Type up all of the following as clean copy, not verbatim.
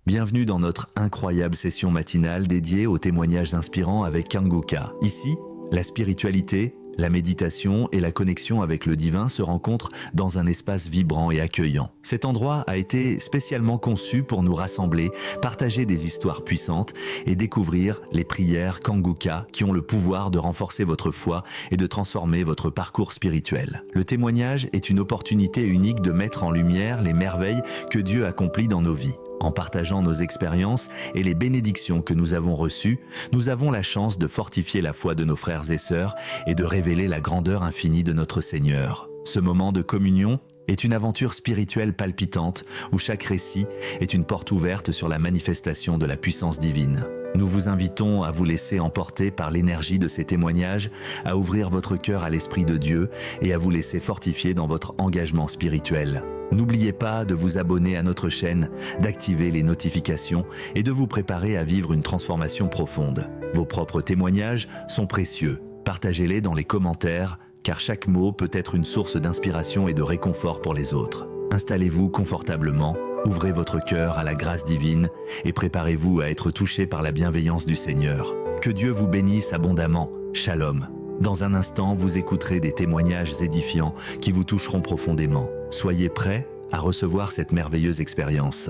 Bienvenue dans notre incroyable session matinale dédiée aux témoignages inspirants avec Kanguka. Ici, la spiritualité, la méditation et la connexion avec le divin se rencontrent dans un espace vibrant et accueillant. Cet endroit a été spécialement conçu pour nous rassembler, partager des histoires puissantes et découvrir les prières Kanguka qui ont le pouvoir de renforcer votre foi et de transformer votre parcours spirituel. Le témoignage est une opportunité unique de mettre en lumière les merveilles que Dieu accomplit dans nos vies. En partageant nos expériences et les bénédictions que nous avons reçues, nous avons la chance de fortifier la foi de nos frères et sœurs et de révéler la grandeur infinie de notre Seigneur. Ce moment de communion est une aventure spirituelle palpitante où chaque récit est une porte ouverte sur la manifestation de la puissance divine. Nous vous invitons à vous laisser emporter par l'énergie de ces témoignages, à ouvrir votre cœur à l'Esprit de Dieu et à vous laisser fortifier dans votre engagement spirituel. N'oubliez pas de vous abonner à notre chaîne, d'activer les notifications et de vous préparer à vivre une transformation profonde. Vos propres témoignages sont précieux. Partagez-les dans les commentaires, car chaque mot peut être une source d'inspiration et de réconfort pour les autres. Installez-vous confortablement, ouvrez votre cœur à la grâce divine et préparez-vous à être touché par la bienveillance du Seigneur. Que Dieu vous bénisse abondamment. Shalom. Dans un instant, vous écouterez des témoignages édifiants qui vous toucheront profondément. Soyez prêts à recevoir cette merveilleuse expérience.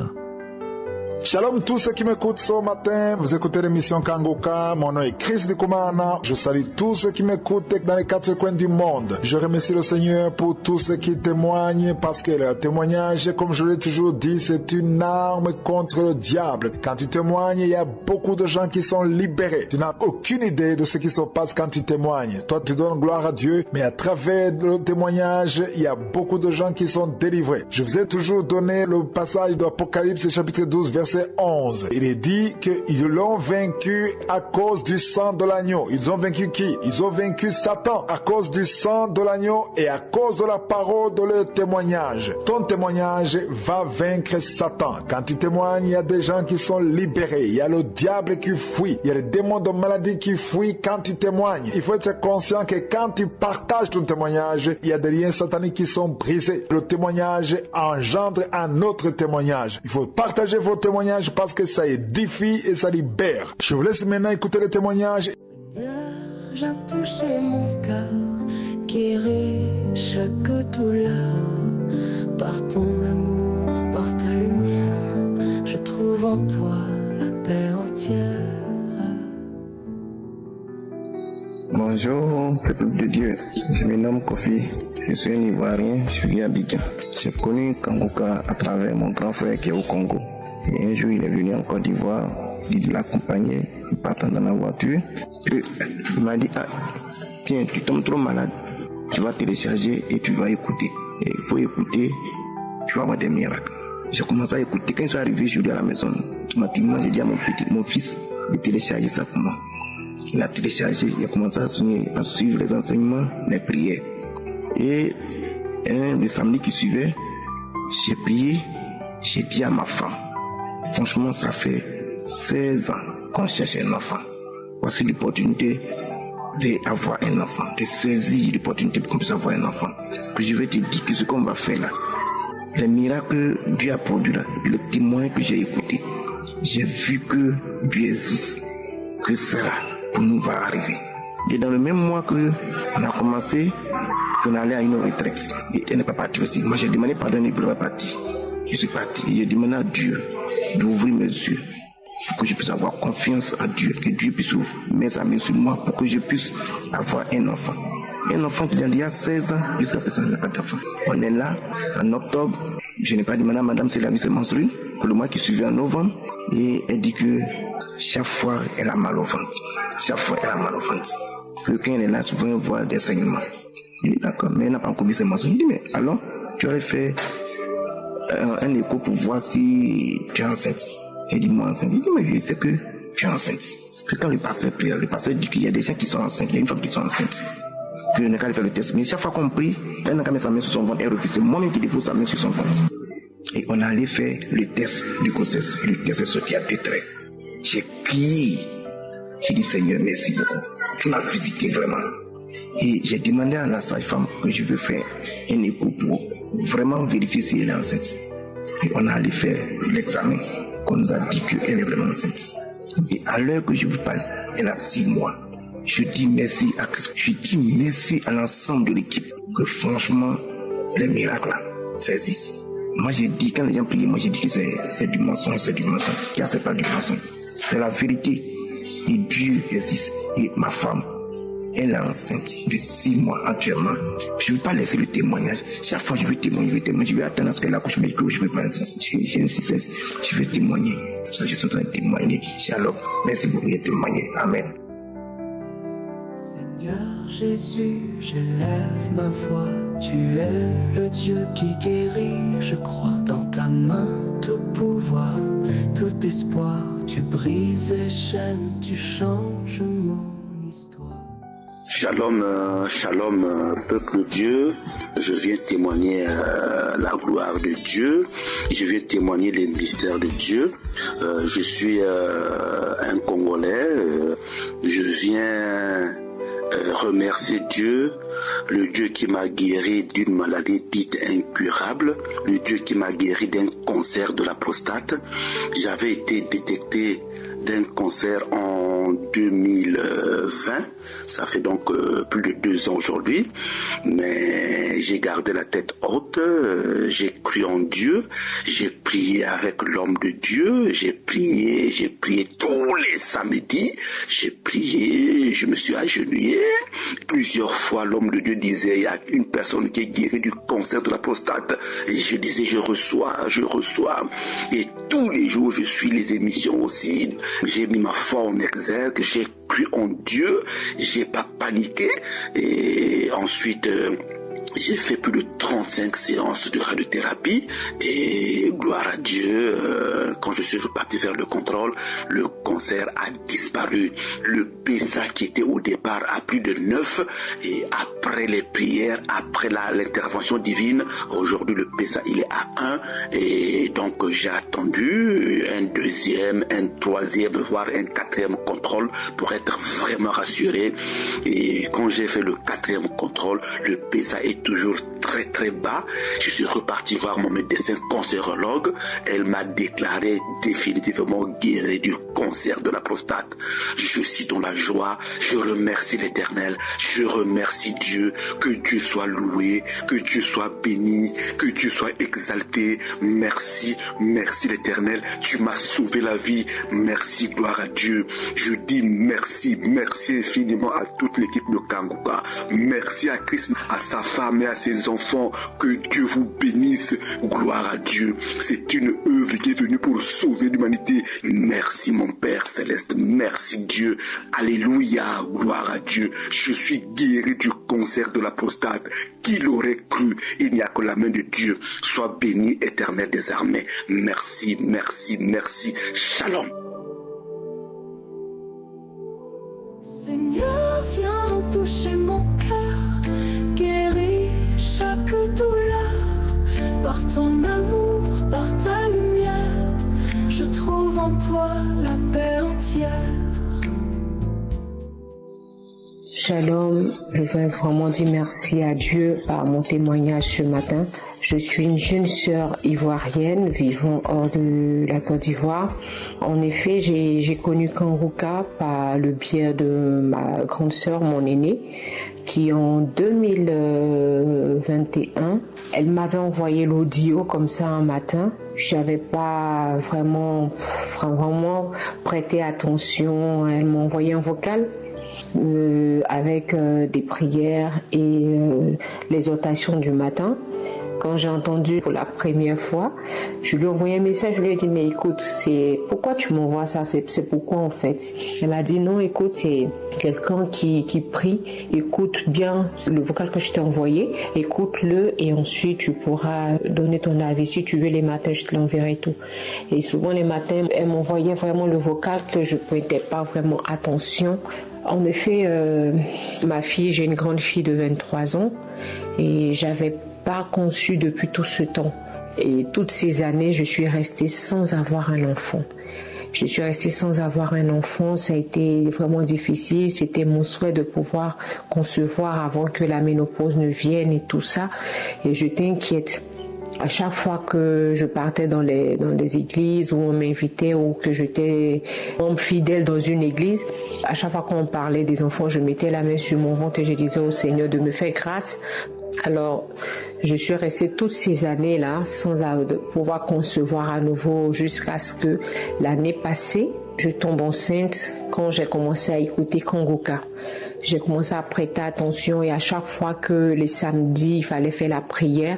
Shalom tous ceux qui m'écoutent ce matin, vous écoutez l'émission Kanguka, mon nom est Chris Ndikumana, je salue tous ceux qui m'écoutent dans les quatre coins du monde. Je remercie le Seigneur pour tous ceux qui témoignent parce que le témoignage, comme je l'ai toujours dit, c'est une arme contre le diable. Quand tu témoignes, il y a beaucoup de gens qui sont libérés. Tu n'as aucune idée de ce qui se passe quand tu témoignes. Toi, tu donnes gloire à Dieu, mais à travers le témoignage, il y a beaucoup de gens qui sont délivrés. Je vous ai toujours donné le passage d'Apocalypse chapitre 12, verset 11. Il est dit qu'ils l'ont vaincu à cause du sang de l'agneau. Ils ont vaincu qui? Ils ont vaincu Satan à cause du sang de l'agneau et à cause de la parole de leur témoignage. Ton témoignage va vaincre Satan. Quand tu témoignes, il y a des gens qui sont libérés. Il y a le diable qui fuit. Il y a les démons de maladie qui fuient quand tu témoignes. Il faut être conscient que quand tu partages ton témoignage, il y a des liens sataniques qui sont brisés. Le témoignage engendre un autre témoignage. Il faut partager vos témoignages parce que ça édifie et ça libère. Je vous laisse maintenant écouter le témoignage. Seigneur, j'ai touché mon cœur, guéri chaque douleur. Par ton amour, par ta lumière, je trouve en toi la paix entière. Bonjour, peuple de Dieu. Je me nomme Kofi. Je suis un Ivoirien, je vis à Abidjan. J'ai connu Kanguka à travers mon grand frère qui est au Congo. Et un jour, il est venu en Côte d'Ivoire, il l'accompagnait, en partant dans la voiture. Et il m'a dit, tiens, tu tombes trop malade, tu vas télécharger et tu vas écouter. Et il faut écouter, tu vas avoir des miracles. J'ai commencé à écouter. Quand je suis arrivé chez lui à la maison, automatiquement, j'ai dit à mon fils de télécharger ça pour moi. Il a téléchargé, il a commencé à suivre les enseignements, les prières. Et le samedi qui suivait, j'ai prié, j'ai dit à ma femme, franchement, ça fait 16 ans qu'on cherche un enfant. Voici l'opportunité d'avoir un enfant, de saisir l'opportunité pour qu'on puisse avoir un enfant. Que je vais te dire que ce qu'on va faire là, les miracles que Dieu a produits là, et puis le témoin que j'ai écouté, j'ai vu que Dieu existe, que cela pour nous va arriver. Et dans le même mois que on a commencé, qu'on allait à une retraite, et elle n'est pas partie aussi. Moi j'ai demandé pardon, il ne voulait pas partir. Je suis parti et j'ai demandé à Dieu d'ouvrir mes yeux pour que je puisse avoir confiance à Dieu, que Dieu puisse mettre sa main sur moi pour que je puisse avoir un enfant. Un enfant qui a déjà 16 ans, jusqu'à présent n'a pas d'enfant. On est là, en octobre, je n'ai pas demandé à madame si la vie se menstrue, pour le mois qui suivait en novembre, et elle dit que chaque fois elle a mal au ventre. Chaque fois elle a mal au ventre. Que quand elle est là, souvent elle voit des saignements. Il dit d'accord, mais elle n'a pas encore vu ses mensonges. Je dis mais alors, tu aurais fait un écho pour voir si tu es enceinte. Elle dit moi enceinte. Il dit mais je sais que tu es enceinte. Que quand le pasteur prie, le pasteur dit qu'il y a des gens qui sont enceintes, il y a une femme qui sont enceintes. Que ne qu'à faire le test. Mais chaque fois qu'on prie, elle n'a qu'à mettre sa main sur son ventre, elle refuse. C'est moi-même qui dépose sa main sur son ventre. Et on allait faire le test de grossesse. Et le test est sorti à 2 traits. J'ai crié. J'ai dit Seigneur, merci beaucoup. Tu m'as visité vraiment. Et j'ai demandé à la sage-femme que je veux faire un écho pour vraiment vérifier si elle est enceinte. Et on allait faire l'examen. qu'on nous a dit qu'elle est vraiment enceinte. Et à l'heure que je vous parle, elle a 6 mois. Je dis merci à Christ. Je dis merci à l'ensemble de l'équipe. Que franchement, les miracles là, ça existe. Moi j'ai dit, quand les gens prient, moi j'ai dit que c'est du mensonge, c'est du mensonge. Car c'est pas du mensonge. C'est la vérité. Et Dieu existe. Et ma femme, elle est enceinte de 6 mois actuellement. Je ne veux pas laisser le témoignage. Chaque fois je veux témoigner, je vais attendre à ce qu'elle accouche, mais je ne peux pas insister. Je veux témoigner. C'est pour ça que je suis en train de témoigner. Shalom. Merci beaucoup de témoigner. Amen. Seigneur Jésus, j'élève ma voix. Tu es le Dieu qui guérit. Je crois dans ta main tout pouvoir, tout espoir. Tu brises les chaînes, tu changes mon histoire. Shalom, shalom, peuple de Dieu. Je viens témoigner la gloire de Dieu. Je viens témoigner les mystères de Dieu. Je suis un Congolais. Je viens remercier Dieu, le Dieu qui m'a guéri d'une maladie dite incurable, le Dieu qui m'a guéri d'un cancer de la prostate. J'avais été détecté d'un cancer en 2020, ça fait donc plus de 2 ans aujourd'hui, mais j'ai gardé la tête haute, j'ai cru en Dieu, j'ai prié avec l'homme de Dieu, j'ai prié tous les samedis, j'ai prié, je me suis agenouillé, plusieurs fois l'homme de Dieu disait, il y a une personne qui est guérie du cancer de la prostate, et je disais, je reçois, et tous les jours je suis les émissions aussi. J'ai mis ma foi en exergue, j'ai cru en Dieu, j'ai pas paniqué et ensuite j'ai fait plus de 35 séances de radiothérapie et gloire à Dieu, quand je suis reparti vers le contrôle, le cancer a disparu. Le PSA qui était au départ à plus de 9 et après les prières, après l'intervention divine, aujourd'hui le PSA il est à 1 et donc j'ai attendu un deuxième, un troisième, voire un quatrième contrôle pour être vraiment rassuré. Et quand j'ai fait le quatrième contrôle, le PSA est toujours très très bas. Je suis reparti voir mon médecin cancérologue. Elle m'a déclaré définitivement guéri du cancer de la prostate. Je suis dans la joie. Je remercie l'Éternel. Je remercie Dieu. Que Dieu soit loué, que Dieu soit béni, que Dieu soit exalté. Merci, merci l'Éternel. Tu m'as sauvé la vie. Merci, gloire à Dieu. Je dis merci, merci infiniment à toute l'équipe de Kanguka. Merci à Christ, à sa femme et à ses enfants. Que Dieu vous bénisse. Gloire à Dieu. C'est une œuvre qui est venue pour sauver l'humanité. Merci mon Père Céleste. Merci Dieu. Alléluia. Gloire à Dieu. Je suis guéri du cancer de la prostate. Qui l'aurait cru? Il n'y a que la main de Dieu. Sois béni, Éternel des armées. Merci, merci, merci. Shalom. Seigneur, viens toucher mon cœur, guéris chaque douleur. Par ton amour, par ta lumière, je trouve en toi la paix entière. Shalom, je veux vraiment dire merci à Dieu par mon témoignage ce matin. Je suis une jeune sœur ivoirienne vivant hors de la Côte d'Ivoire. En effet, j'ai connu Kanguka par le biais de ma grande sœur, mon aînée, qui en 2021, elle m'avait envoyé l'audio comme ça un matin. J'avais pas vraiment prêté attention. Elle m'a envoyé un vocal. Avec des prières et l'exhortation du matin. Quand j'ai entendu pour la première fois, je lui ai envoyé un message, je lui ai dit mais écoute, c'est pourquoi tu m'envoies ça, c'est pourquoi en fait. Elle a dit non, écoute, c'est quelqu'un qui prie, écoute bien le vocal que je t'ai envoyé, écoute-le et ensuite tu pourras donner ton avis. Si tu veux les matins, je te l'enverrai et tout. Et souvent les matins, elle m'envoyait vraiment le vocal que je ne prêtais pas vraiment attention. En effet, ma fille, j'ai une grande fille de 23 ans et j'avais pas conçu depuis tout ce temps. Et toutes ces années, je suis restée sans avoir un enfant. Je suis restée sans avoir un enfant, ça a été vraiment difficile. C'était mon souhait de pouvoir concevoir avant que la ménopause ne vienne et tout ça. Et j'étais inquiète. À chaque fois que je partais dans des églises où on m'invitait ou que j'étais membre fidèle dans une église, à chaque fois qu'on parlait des enfants, je mettais la main sur mon ventre et je disais au Seigneur de me faire grâce. Alors, je suis restée toutes ces années-là sans pouvoir concevoir à nouveau jusqu'à ce que l'année passée, je tombe enceinte quand j'ai commencé à écouter Kangoka. J'ai commencé à prêter attention et à chaque fois que les samedis, il fallait faire la prière,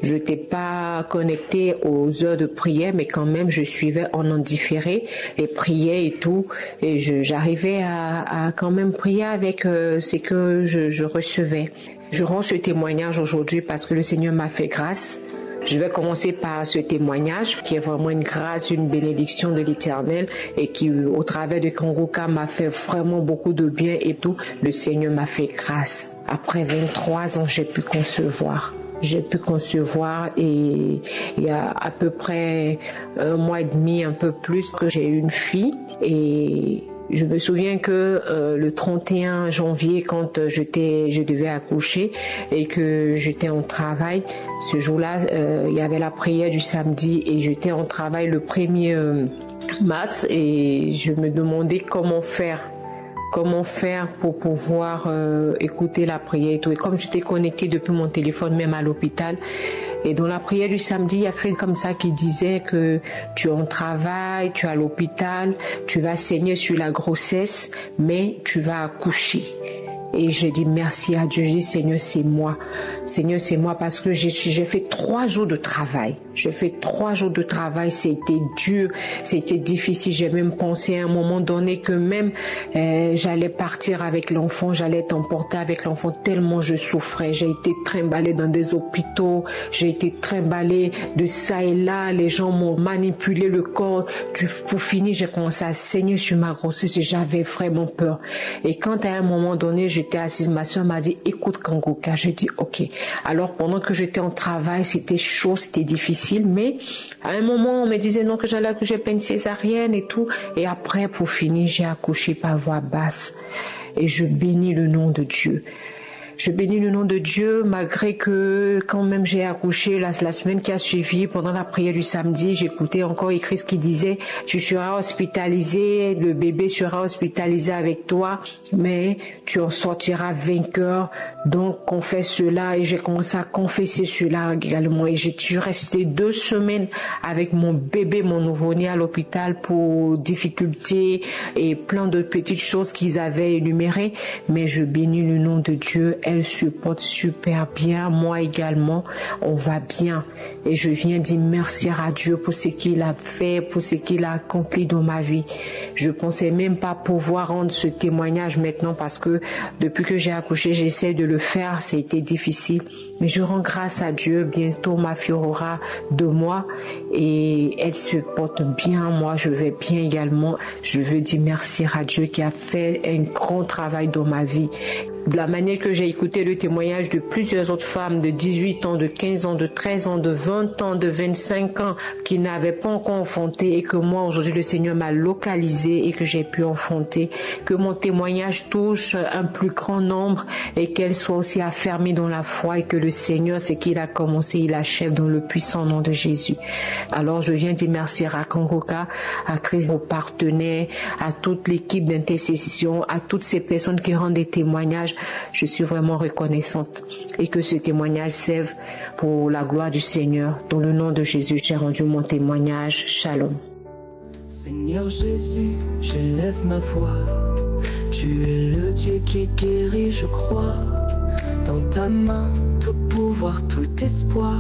je n'étais pas connectée aux heures de prière, mais quand même, je suivais en différé les prières et tout. Et j'arrivais à quand même prier avec ce que je recevais. Je rends ce témoignage aujourd'hui parce que le Seigneur m'a fait grâce. Je vais commencer par ce témoignage qui est vraiment une grâce, une bénédiction de l'Éternel et qui, au travers de Kangoka, m'a fait vraiment beaucoup de bien et tout. Le Seigneur m'a fait grâce. Après 23 ans, j'ai pu concevoir. J'ai pu concevoir et il y a à peu près 1 mois et demi, un peu plus, que j'ai eu une fille. Et je me souviens que le 31 janvier, quand je devais accoucher et que j'étais en travail, ce jour-là, il y avait la prière du samedi et j'étais en travail le 1er mars et je me demandais comment faire pour pouvoir écouter la prière et tout. Et comme j'étais connectée depuis mon téléphone, même à l'hôpital, et dans la prière du samedi, il y a quelqu'un comme ça qui disait que tu es en travail, tu es à l'hôpital, tu vas saigner sur la grossesse, mais tu vas accoucher. Et j'ai dit merci à Dieu. J'ai dit Seigneur, c'est moi. Seigneur, c'est moi parce que j'ai fait 3 jours de travail. J'ai fait 3 jours de travail. C'était dur, c'était difficile. J'ai même pensé à un moment donné que même j'allais partir avec l'enfant, j'allais être emportée avec l'enfant tellement je souffrais. J'ai été trimballée dans des hôpitaux, j'ai été trimballée de ça et là. Les gens m'ont manipulé le corps. Pour finir, j'ai commencé à saigner sur ma grossesse et j'avais vraiment peur. Et quand à un moment donné, j'étais assise, ma soeur m'a dit écoute Kangoka. J'ai dit ok. Alors pendant que j'étais en travail, c'était chaud, c'était difficile, mais à un moment on me disait non que j'allais accoucher par une césarienne et tout. Et après pour finir, j'ai accouché par voix basse. Et je bénis le nom de Dieu. Je bénis le nom de Dieu malgré que quand même j'ai accouché la semaine qui a suivi, pendant la prière du samedi, j'écoutais encore écrit ce qui disait tu seras hospitalisé, le bébé sera hospitalisé avec toi, mais tu en sortiras vainqueur. Donc confesse cela et j'ai commencé à confesser cela également et j'ai dû rester 2 semaines avec mon bébé, mon nouveau-né à l'hôpital pour difficultés et plein de petites choses qu'ils avaient énumérées, mais je bénis le nom de Dieu. Elle se porte super bien, moi également, on va bien. Et je viens dire merci à Dieu pour ce qu'il a fait, pour ce qu'il a accompli dans ma vie. Je pensais même pas pouvoir rendre ce témoignage maintenant parce que depuis que j'ai accouché, j'essaie de le faire, c'était difficile. Mais je rends grâce à Dieu, bientôt ma fille aura 2 mois et elle se porte bien, moi je vais bien également. Je veux dire merci à Dieu qui a fait un grand travail dans ma vie. De la manière que j'ai écouté le témoignage de plusieurs autres femmes de 18 ans, de 15 ans, de 13 ans, de 20 ans, de 25 ans qui n'avaient pas encore enfanté et que moi aujourd'hui le Seigneur m'a localisé et que j'ai pu enfanter, que mon témoignage touche un plus grand nombre et qu'elle soit aussi affermie dans la foi et que le Seigneur, ce qu'il a commencé, il achève dans le puissant nom de Jésus. Alors je viens dire merci à Kangoka, à Christ, aux partenaires, à toute l'équipe d'intercession, à toutes ces personnes qui rendent des témoignages. Je suis vraiment reconnaissante et que ce témoignage serve pour la gloire du Seigneur. Dans le nom de Jésus, j'ai rendu mon témoignage. Shalom. Seigneur Jésus, j'élève ma voix. Tu es le Dieu qui guérit, je crois. Dans ta main, tout pouvoir, tout espoir.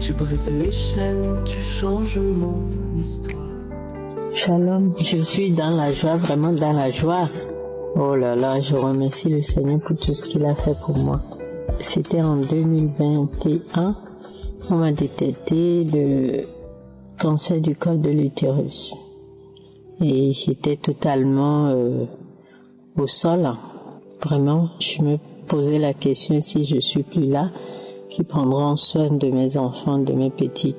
Tu brises les chaînes, tu changes mon histoire. Shalom, je suis dans la joie, vraiment dans la joie. Oh là là, je remercie le Seigneur pour tout ce qu'il a fait pour moi. C'était en 2021, on m'a détecté le cancer du col de l'utérus. Et j'étais totalement au sol. Vraiment, je me posais la question si je suis plus là, qui prendront soin de mes enfants, de mes petites.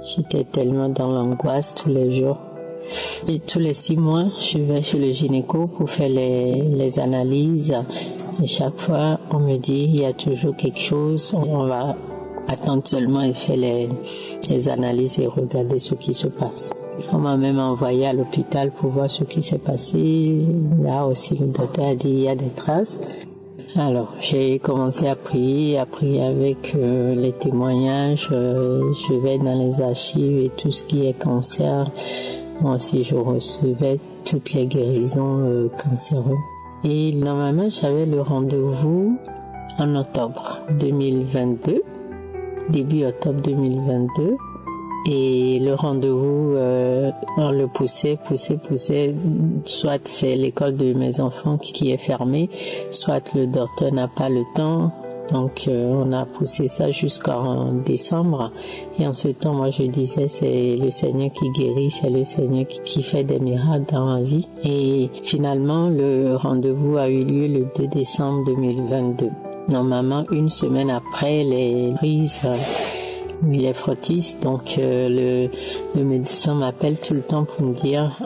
J'étais tellement dans l'angoisse tous les jours. Et tous les 6 mois, je vais chez le gynéco pour faire les analyses. Et chaque fois, on me dit, il y a toujours quelque chose, on va attendre seulement et faire les analyses et regarder ce qui se passe. On m'a même envoyé à l'hôpital pour voir ce qui s'est passé. Là aussi, le docteur a dit qu'il y a des traces. Alors, j'ai commencé à prier avec les témoignages. Je vais dans les archives et tout ce qui est cancer. Moi aussi, je recevais toutes les guérisons cancéreuses. Et normalement, j'avais le rendez-vous en octobre 2022, début octobre 2022. Et le rendez-vous, on le poussait, soit c'est l'école de mes enfants qui est fermée, soit le docteur n'a pas le temps. Donc on a poussé ça jusqu'en décembre. Et en ce temps, moi je disais, c'est le Seigneur qui guérit, c'est le Seigneur qui fait des miracles dans ma vie. Et finalement, le rendez-vous a eu lieu le 2 décembre 2022. Normalement, une semaine après les prises, il est frottiste, donc le médecin m'appelle tout le temps pour me dire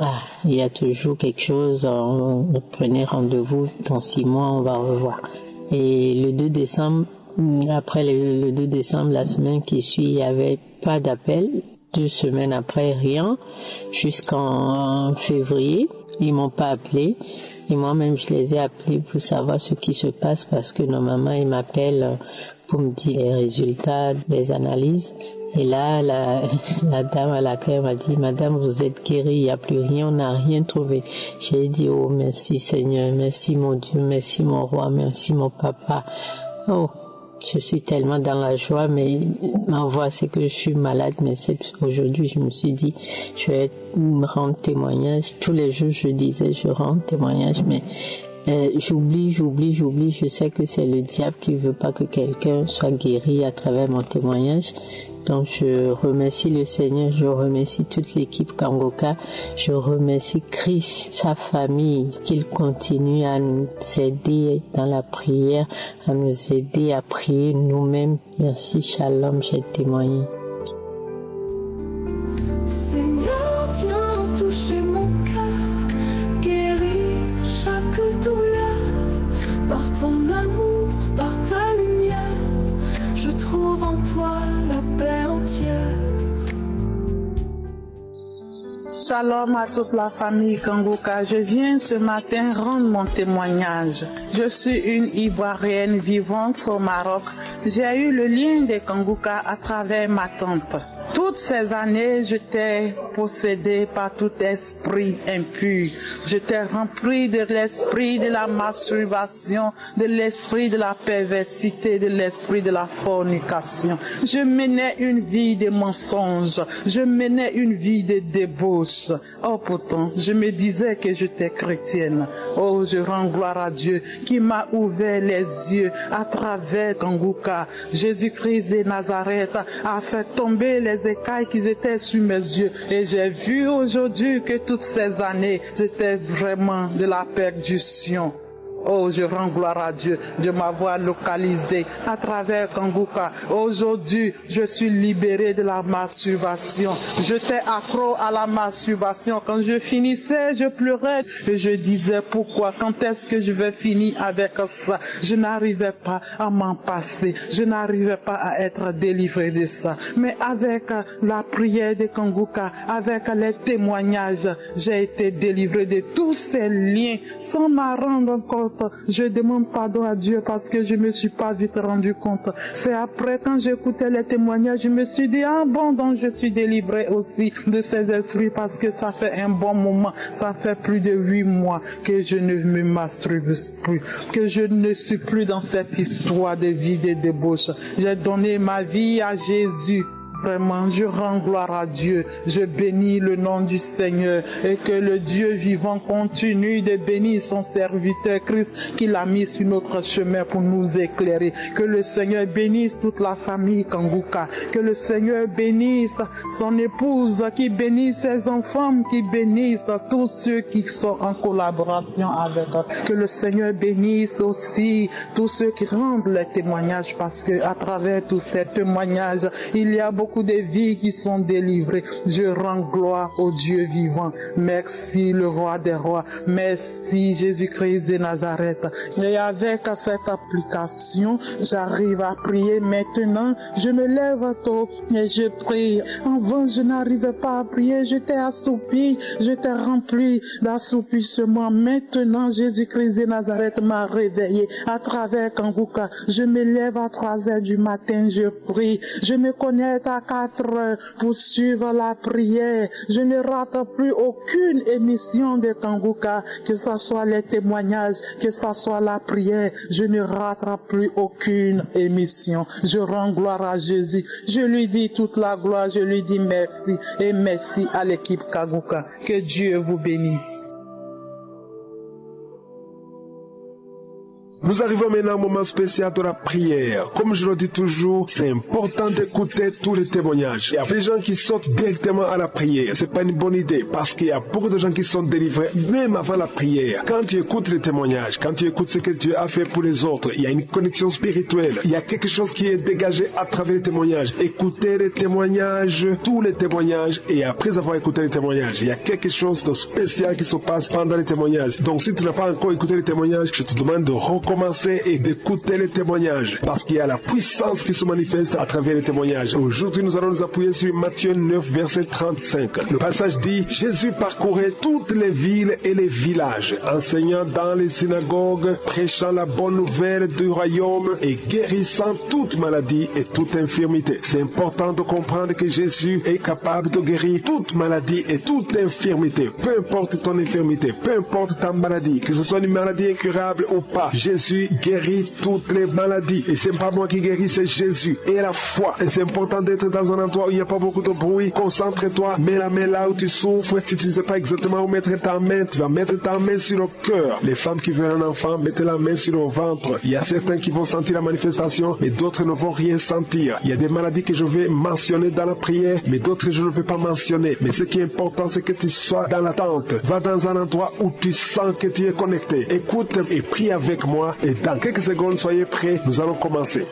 il y a toujours quelque chose, prenez rendez-vous, dans 6 mois on va revoir. Et le 2 décembre, après le 2 décembre, la semaine qui suit, il n'y avait pas d'appel. 2 semaines après, rien, jusqu'en février, ils m'ont pas appelé. Et moi-même, je les ai appelés pour savoir ce qui se passe parce que normalement, ils m'appellent pour me dire les résultats des analyses. Et là, la dame à l'accueil m'a dit, Madame, vous êtes guérie, il n'y a plus rien, on n'a rien trouvé. J'ai dit, oh, merci Seigneur, merci mon Dieu, merci mon roi, merci mon papa. Oh, je suis tellement dans la joie, mais ma voix, c'est que je suis malade, mais aujourd'hui, je me suis dit, je vais me rendre témoignage. Tous les jours, je disais, je rends témoignage, mais j'oublie. Je sais que c'est le diable qui veut pas que quelqu'un soit guéri à travers mon témoignage. Donc je remercie le Seigneur, je remercie toute l'équipe Kangoka, je remercie Christ, sa famille, qu'il continue à nous aider dans la prière, à nous aider à prier nous-mêmes. Merci, shalom, j'ai témoigné. Seigneur, viens toucher mon cœur, guéris chaque douleur, par ton amour, par ta lumière, je trouve en toi la paix entière. Shalom à toute la famille Kangoka. Je viens ce matin rendre mon témoignage. Je suis une Ivoirienne vivante au Maroc. J'ai eu le lien des Kangoka à travers ma tante. Toutes ces années, j'étais possédée par tout esprit impur. J'étais remplie de l'esprit de la masturbation, de l'esprit de la perversité, de l'esprit de la fornication. Je menais une vie de mensonges. Je menais une vie de débauche. Oh, pourtant, je me disais que j'étais chrétienne. Oh, je rends gloire à Dieu qui m'a ouvert les yeux à travers Kangoka. Jésus-Christ de Nazareth a fait tomber les écailles qui étaient sur mes yeux. Et j'ai vu aujourd'hui que toutes ces années, c'était vraiment de la perdition. Oh, je rends gloire à Dieu de m'avoir localisé à travers Kangoka. Aujourd'hui, je suis libéré de la masturbation. J'étais accro à la masturbation. Quand je finissais, je pleurais et je disais pourquoi, quand est-ce que je vais finir avec ça? Je n'arrivais pas à m'en passer. Je n'arrivais pas à être délivré de ça. Mais avec la prière de Kangoka, avec les témoignages, j'ai été délivré de tous ces liens sans m'en rendre compte. Je demande pardon à Dieu parce que je ne me suis pas vite rendu compte. C'est après, quand j'écoutais les témoignages, je me suis dit, ah bon, donc je suis délivré aussi de ces esprits parce que ça fait un bon moment. Ça fait plus de 8 mois que je ne me masturbe plus, que je ne suis plus dans cette histoire de vie de débauche. J'ai donné ma vie à Jésus. Vraiment, je rends gloire à Dieu. Je bénis le nom du Seigneur et que le Dieu vivant continue de bénir son serviteur Christ qu'il a mis sur notre chemin pour nous éclairer. Que le Seigneur bénisse toute la famille Kangoka. Que le Seigneur bénisse son épouse, qui bénisse ses enfants, qui bénisse tous ceux qui sont en collaboration avec eux. Que le Seigneur bénisse aussi tous ceux qui rendent les témoignages parce que à travers tous ces témoignages, il y a beaucoup beaucoup de vies qui sont délivrées. Je rends gloire au Dieu vivant. Merci le roi des rois. Merci Jésus-Christ de Nazareth. Et avec cette application, j'arrive à prier maintenant. Je me lève tôt et je prie. Avant, je n'arrivais pas à prier. J'étais assoupi. J'étais rempli d'assoupissement. Maintenant, Jésus-Christ de Nazareth m'a réveillé à travers Kanguka. Je me lève à 3 heures du matin. Je prie. Je me connecte à 4 heures pour suivre la prière. Je ne rate plus aucune émission de Kanguka, que ce soit les témoignages, que ce soit la prière. Je ne rate plus aucune émission. Je rends gloire à Jésus. Je lui dis toute la gloire. Je lui dis merci et merci à l'équipe Kanguka. Que Dieu vous bénisse. Nous arrivons maintenant au moment spécial de la prière. Comme je le dis toujours, c'est important d'écouter tous les témoignages. Il y a des gens qui sautent directement à la prière. C'est pas une bonne idée parce qu'il y a beaucoup de gens qui sont délivrés même avant la prière. Quand tu écoutes les témoignages, quand tu écoutes ce que Dieu a fait pour les autres, il y a une connexion spirituelle. Il y a quelque chose qui est dégagé à travers les témoignages. Écoutez les témoignages, tous les témoignages, et après avoir écouté les témoignages, il y a quelque chose de spécial qui se passe pendant les témoignages. Donc si tu n'as pas encore écouté les témoignages, je te demande de recommencer et d'écouter les témoignages parce qu'il y a la puissance qui se manifeste à travers les témoignages. Aujourd'hui, nous allons nous appuyer sur Matthieu 9, verset 35. Le passage dit: Jésus parcourait toutes les villes et les villages, enseignant dans les synagogues, prêchant la bonne nouvelle du royaume et guérissant toute maladie et toute infirmité. C'est important de comprendre que Jésus est capable de guérir toute maladie et toute infirmité. Peu importe ton infirmité, peu importe ta maladie, que ce soit une maladie incurable ou pas, Jésus guérit toutes les maladies. Et c'est pas moi qui guéris, c'est Jésus. Et la foi. Et c'est important d'être dans un endroit où il n'y a pas beaucoup de bruit. Concentre-toi, mets la main là où tu souffres. Si tu ne sais pas exactement où mettre ta main, tu vas mettre ta main sur le cœur. Les femmes qui veulent un enfant, mettez la main sur le ventre. Il y a certains qui vont sentir la manifestation, mais d'autres ne vont rien sentir. Il y a des maladies que je vais mentionner dans la prière, mais d'autres je ne vais pas mentionner. Mais ce qui est important, c'est que tu sois dans l'attente. Va dans un endroit où tu sens que tu es connecté. Écoute et prie avec moi. Et dans quelques secondes, soyez prêts, nous allons commencer.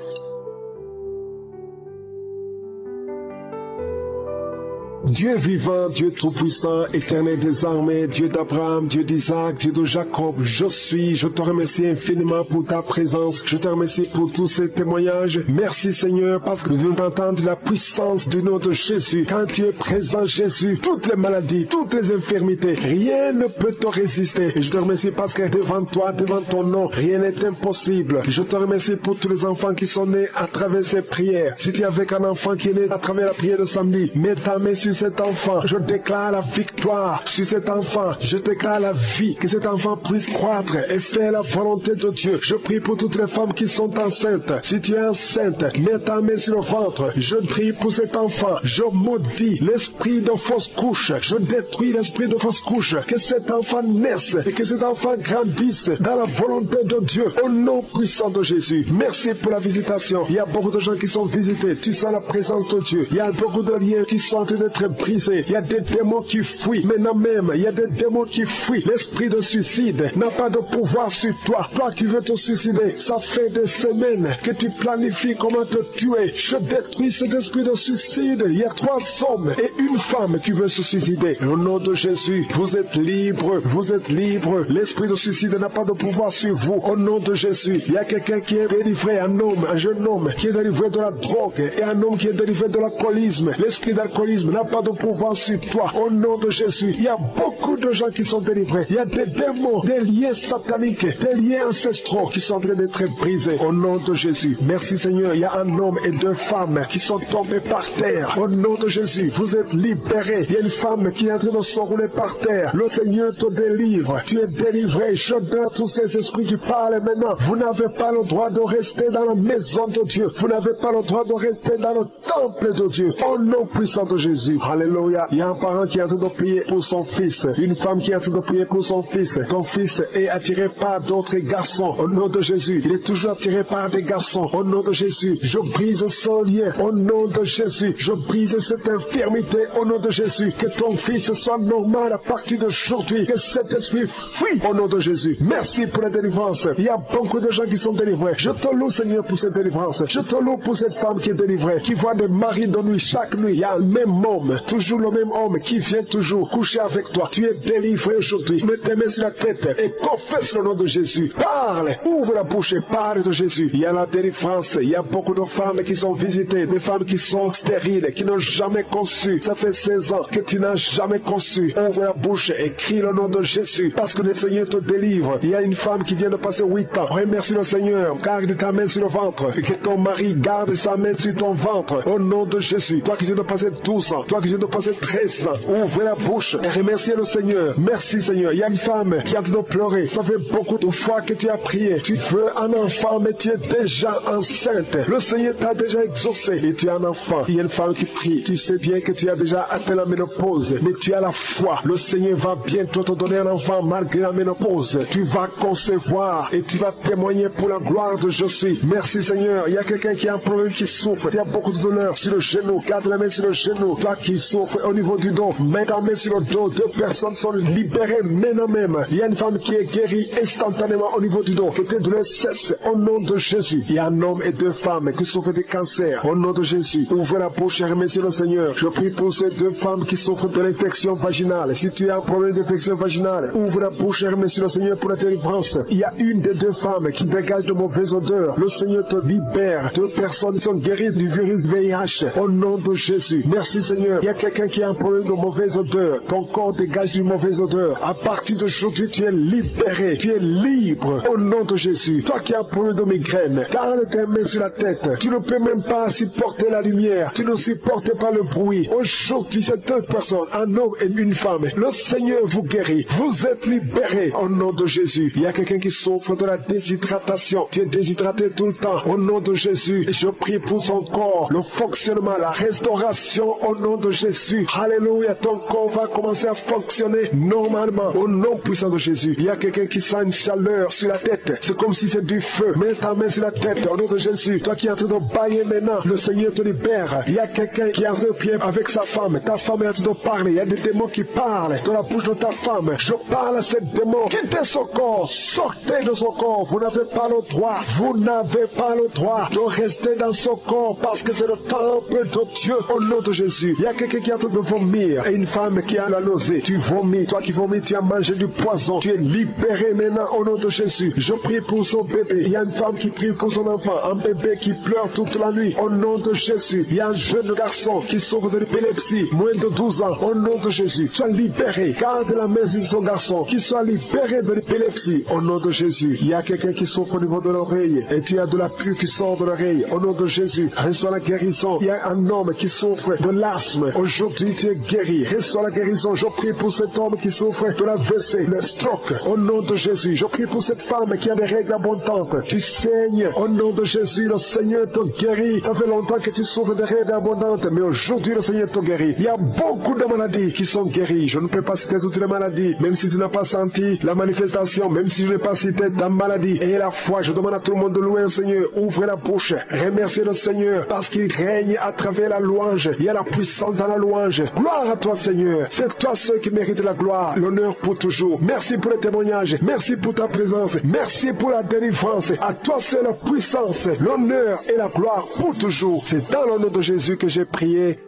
Dieu vivant, Dieu tout-puissant, éternel des armées, Dieu d'Abraham, Dieu d'Isaac, Dieu de Jacob, je te remercie infiniment pour ta présence, je te remercie pour tous ces témoignages. Merci Seigneur, parce que nous venons d'entendre la puissance du nom de Jésus. Quand tu es présent Jésus, toutes les maladies, toutes les infirmités, rien ne peut te résister. Et je te remercie parce que devant toi, devant ton nom, rien n'est impossible. Je te remercie pour tous les enfants qui sont nés à travers ces prières. Si tu es avec un enfant qui est né à travers la prière de samedi, mets ta main sur cet enfant, je déclare la victoire sur cet enfant, je déclare la vie, que cet enfant puisse croître et faire la volonté de Dieu. Je prie pour toutes les femmes qui sont enceintes. Si tu es enceinte, mets ta main sur le ventre, je prie pour cet enfant, je maudis l'esprit de fausse couche, je détruis l'esprit de fausse couche, que cet enfant naisse et que cet enfant grandisse dans la volonté de Dieu, au nom puissant de Jésus. Merci pour la visitation. Il y a beaucoup de gens qui sont visités, tu sens la présence de Dieu. Il y a beaucoup de liens qui sont en train d'être brisé. Il y a des démons qui fuient. Maintenant même, il y a des démons qui fuient. L'esprit de suicide n'a pas de pouvoir sur toi. Toi qui veux te suicider, ça fait des semaines que tu planifies comment te tuer. Je détruis cet esprit de suicide. Il y a 3 hommes et une femme qui veut se suicider. Au nom de Jésus, vous êtes libres. Vous êtes libres. L'esprit de suicide n'a pas de pouvoir sur vous. Au nom de Jésus, il y a quelqu'un qui est délivré, un homme, un jeune homme qui est délivré de la drogue et un homme qui est délivré de l'alcoolisme. L'esprit d'alcoolisme n'a pas de pouvoir sur toi. Au nom de Jésus, il y a beaucoup de gens qui sont délivrés. Il y a des démons, des liens sataniques, des liens ancestraux qui sont en train d'être brisés. Au nom de Jésus. Merci Seigneur. Il y a un homme et 2 femmes qui sont tombés par terre. Au nom de Jésus, vous êtes libérés. Il y a une femme qui est en train de s'enrouler par terre. Le Seigneur te délivre. Tu es délivré. Je donne tous ces esprits qui parlent maintenant. Vous n'avez pas le droit de rester dans la maison de Dieu. Vous n'avez pas le droit de rester dans le temple de Dieu. Au nom puissant de Jésus. Alléluia. Il y a un parent qui est en train de prier pour son fils. Une femme qui est en train de prier pour son fils. Ton fils est attiré par d'autres garçons. Au nom de Jésus. Il est toujours attiré par des garçons. Au nom de Jésus. Je brise son lien. Au nom de Jésus. Je brise cette infirmité. Au nom de Jésus. Que ton fils soit normal à partir d'aujourd'hui. Que cet esprit fuit. Au nom de Jésus. Merci pour la délivrance. Il y a beaucoup de gens qui sont délivrés. Je te loue, Seigneur, pour cette délivrance. Je te loue pour cette femme qui est délivrée. Qui voit des maris de nuit. Chaque nuit, il y a le même homme. Toujours le même homme qui vient toujours coucher avec toi. Tu es délivré aujourd'hui. Mets tes mains sur la tête et confesse le nom de Jésus. Parle. Ouvre la bouche et parle de Jésus. Il y a la délivrance. Il y a beaucoup de femmes qui sont visitées. Des femmes qui sont stériles, qui n'ont jamais conçu. Ça fait 16 ans que tu n'as jamais conçu. Ouvre la bouche et crie le nom de Jésus. Parce que le Seigneur te délivre. Il y a une femme qui vient de passer 8 ans. Remercie le Seigneur. Garde ta main sur le ventre. Que ton mari garde sa main sur ton ventre. Au nom de Jésus. Toi qui viens de passer 12 ans. Toi qui viens de passer 13 ans. Ouvre la bouche et remercie le Seigneur. Merci Seigneur. Il y a une femme qui a de pleurer. Ça fait beaucoup de fois que tu as prié. Tu veux un enfant, mais tu es déjà enceinte. Le Seigneur t'a déjà exaucé et tu as un enfant. Il y a une femme qui prie. Tu sais bien que tu as déjà atteint la ménopause, mais tu as la foi. Le Seigneur va bientôt te donner un enfant malgré la ménopause. Tu vas concevoir et tu vas témoigner pour la gloire de Je suis. Merci Seigneur. Il y a quelqu'un qui a un problème, qui souffre. Tu as beaucoup de douleur sur le genou. Garde la main sur le genou. Toi qui souffres au niveau du dos, mets ta main sur le dos. 2 personnes sont libérées maintenant même. Il y a une femme qui est guérie instantanément au niveau du dos. Que tes douleurs cessent au nom de Jésus. Il y a un homme et 2 femmes qui souffrent de cancer au nom de Jésus. Ouvre la bouche et remercie le Seigneur. Je prie pour ces 2 femmes qui souffrent de l'infection vaginale. Si tu as un problème d'infection vaginale, ouvre la bouche et remercie le Seigneur pour la délivrance. Il y a une des 2 femmes qui dégage de mauvaises odeurs. Le Seigneur te libère. 2 personnes sont guéries du virus VIH au nom de Jésus. Merci Seigneur. Il y a quelqu'un qui a un problème de mauvaise odeur. Ton corps dégage d'une mauvaise odeur. À partir d'aujourd'hui, tu es libéré. Tu es libre au nom de Jésus. Toi qui as un problème de migraine, garde tes mains sur la tête. Tu ne peux même pas supporter la lumière. Tu ne supportes pas le bruit. Aujourd'hui, c'est 2 personnes, un homme et une femme. Le Seigneur vous guérit. Vous êtes libérés au nom de Jésus. Il y a quelqu'un qui souffre de la déshydratation. Tu es déshydraté tout le temps. Au nom de Jésus, je prie pour son corps, le fonctionnement, la restauration au nom de Jésus. Alléluia. Ton corps va commencer à fonctionner normalement au nom puissant de Jésus. Il y a quelqu'un qui sent une chaleur sur la tête. C'est comme si c'est du feu. Mets ta main sur la tête au nom de Jésus. Toi qui es en train de bailler maintenant, le Seigneur te libère. Il y a quelqu'un qui est en train de prier avec sa femme. Ta femme est en train de parler. Il y a des démons qui parlent dans la bouche de ta femme. Je parle à ces démons. Quittez son corps. Sortez de son corps. Vous n'avez pas le droit. Vous n'avez pas le droit de rester dans son corps parce que c'est le temple de Dieu au nom de Jésus. Il y a quelqu'un qui est en train de vomir et une femme qui a la nausée. Tu vomis. Toi qui vomis, tu as mangé du poison. Tu es libéré maintenant au nom de Jésus. Je prie pour son bébé. Il y a une femme qui prie pour son enfant. Un bébé qui pleure toute la nuit. Au nom de Jésus. Il y a un jeune garçon qui souffre de l'épilepsie. Moins de 12 ans. Au nom de Jésus. Sois libéré. Garde la main sur son garçon. Qu'il soit libéré de l'épilepsie. Au nom de Jésus. Il y a quelqu'un qui souffre au niveau de l'oreille. Et tu as de la pluie qui sort de l'oreille. Au nom de Jésus. Reçois la guérison. Il y a un homme qui souffre de l'asthme. Aujourd'hui, tu es guéri. Reçois la guérison. Je prie pour cet homme qui souffre de la WC, le stroke. Au nom de Jésus. Je prie pour cette femme qui a des règles abondantes. Tu saignes. Au nom de Jésus, le Seigneur te guérit. Ça fait longtemps que tu souffres de règles abondantes, mais aujourd'hui, le Seigneur te guérit. Il y a beaucoup de maladies qui sont guéries. Je ne peux pas citer toutes les maladies, même si tu n'as pas senti la manifestation, même si je n'ai pas cité ta maladie. Et la foi, je demande à tout le monde de louer le Seigneur. Ouvre la bouche. Remerciez le Seigneur parce qu'il règne à travers la louange. Il y a la puissance dans la louange. Gloire à toi, Seigneur. C'est toi seul qui mérite la gloire, l'honneur pour toujours. Merci pour le témoignage. Merci pour ta présence. Merci pour la délivrance. À toi seul la puissance, l'honneur et la gloire pour toujours. C'est dans le nom de Jésus que j'ai prié.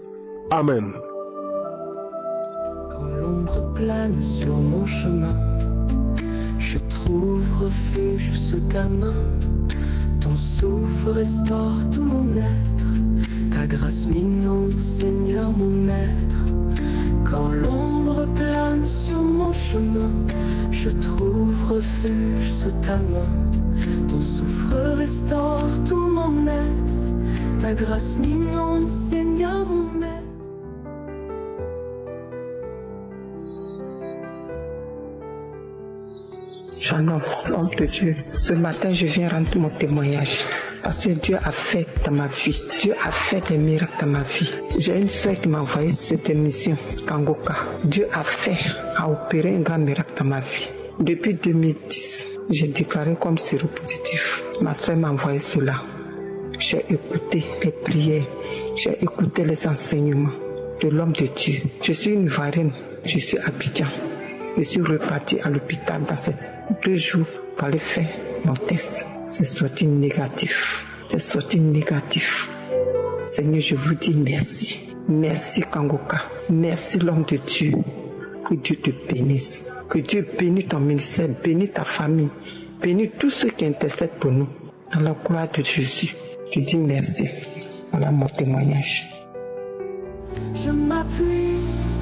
Amen. Quand l'ombre plane sur mon chemin, je trouve refuge sous ta main. Ton souffle restaure tout mon être. Ta grâce m'inonde, Seigneur mon maître. Quand l'ombre plane sur mon chemin, je trouve refuge sous ta main. Ton souffle restaure tout mon être. Ta grâce m'inonde, Seigneur mon maître. Shalom, homme de Dieu. Ce matin, je viens rendre mon témoignage. parce que Dieu a fait dans ma vie. Dieu a fait des miracles dans ma vie. J'ai une soeur qui m'a envoyé cette émission, Kangoka. Dieu a opéré un grand miracle dans ma vie. Depuis 2010, j'ai déclaré comme séropositif. Ma soeur m'a envoyé cela. J'ai écouté les prières, j'ai écouté les enseignements de l'homme de Dieu. Je suis une Ivoirienne, je suis à Abidjan. Je suis repartie à l'hôpital dans ces 2 jours pour aller faire mon test. C'est sorti négatif. Seigneur, je vous dis merci. Merci Kangoka. Merci l'homme de Dieu. Que Dieu te bénisse. Que Dieu bénisse ton ministère, bénisse ta famille, bénisse tous ceux qui intercèdent pour nous. Dans la gloire de Jésus, je dis merci. Voilà mon témoignage. Je m'appuie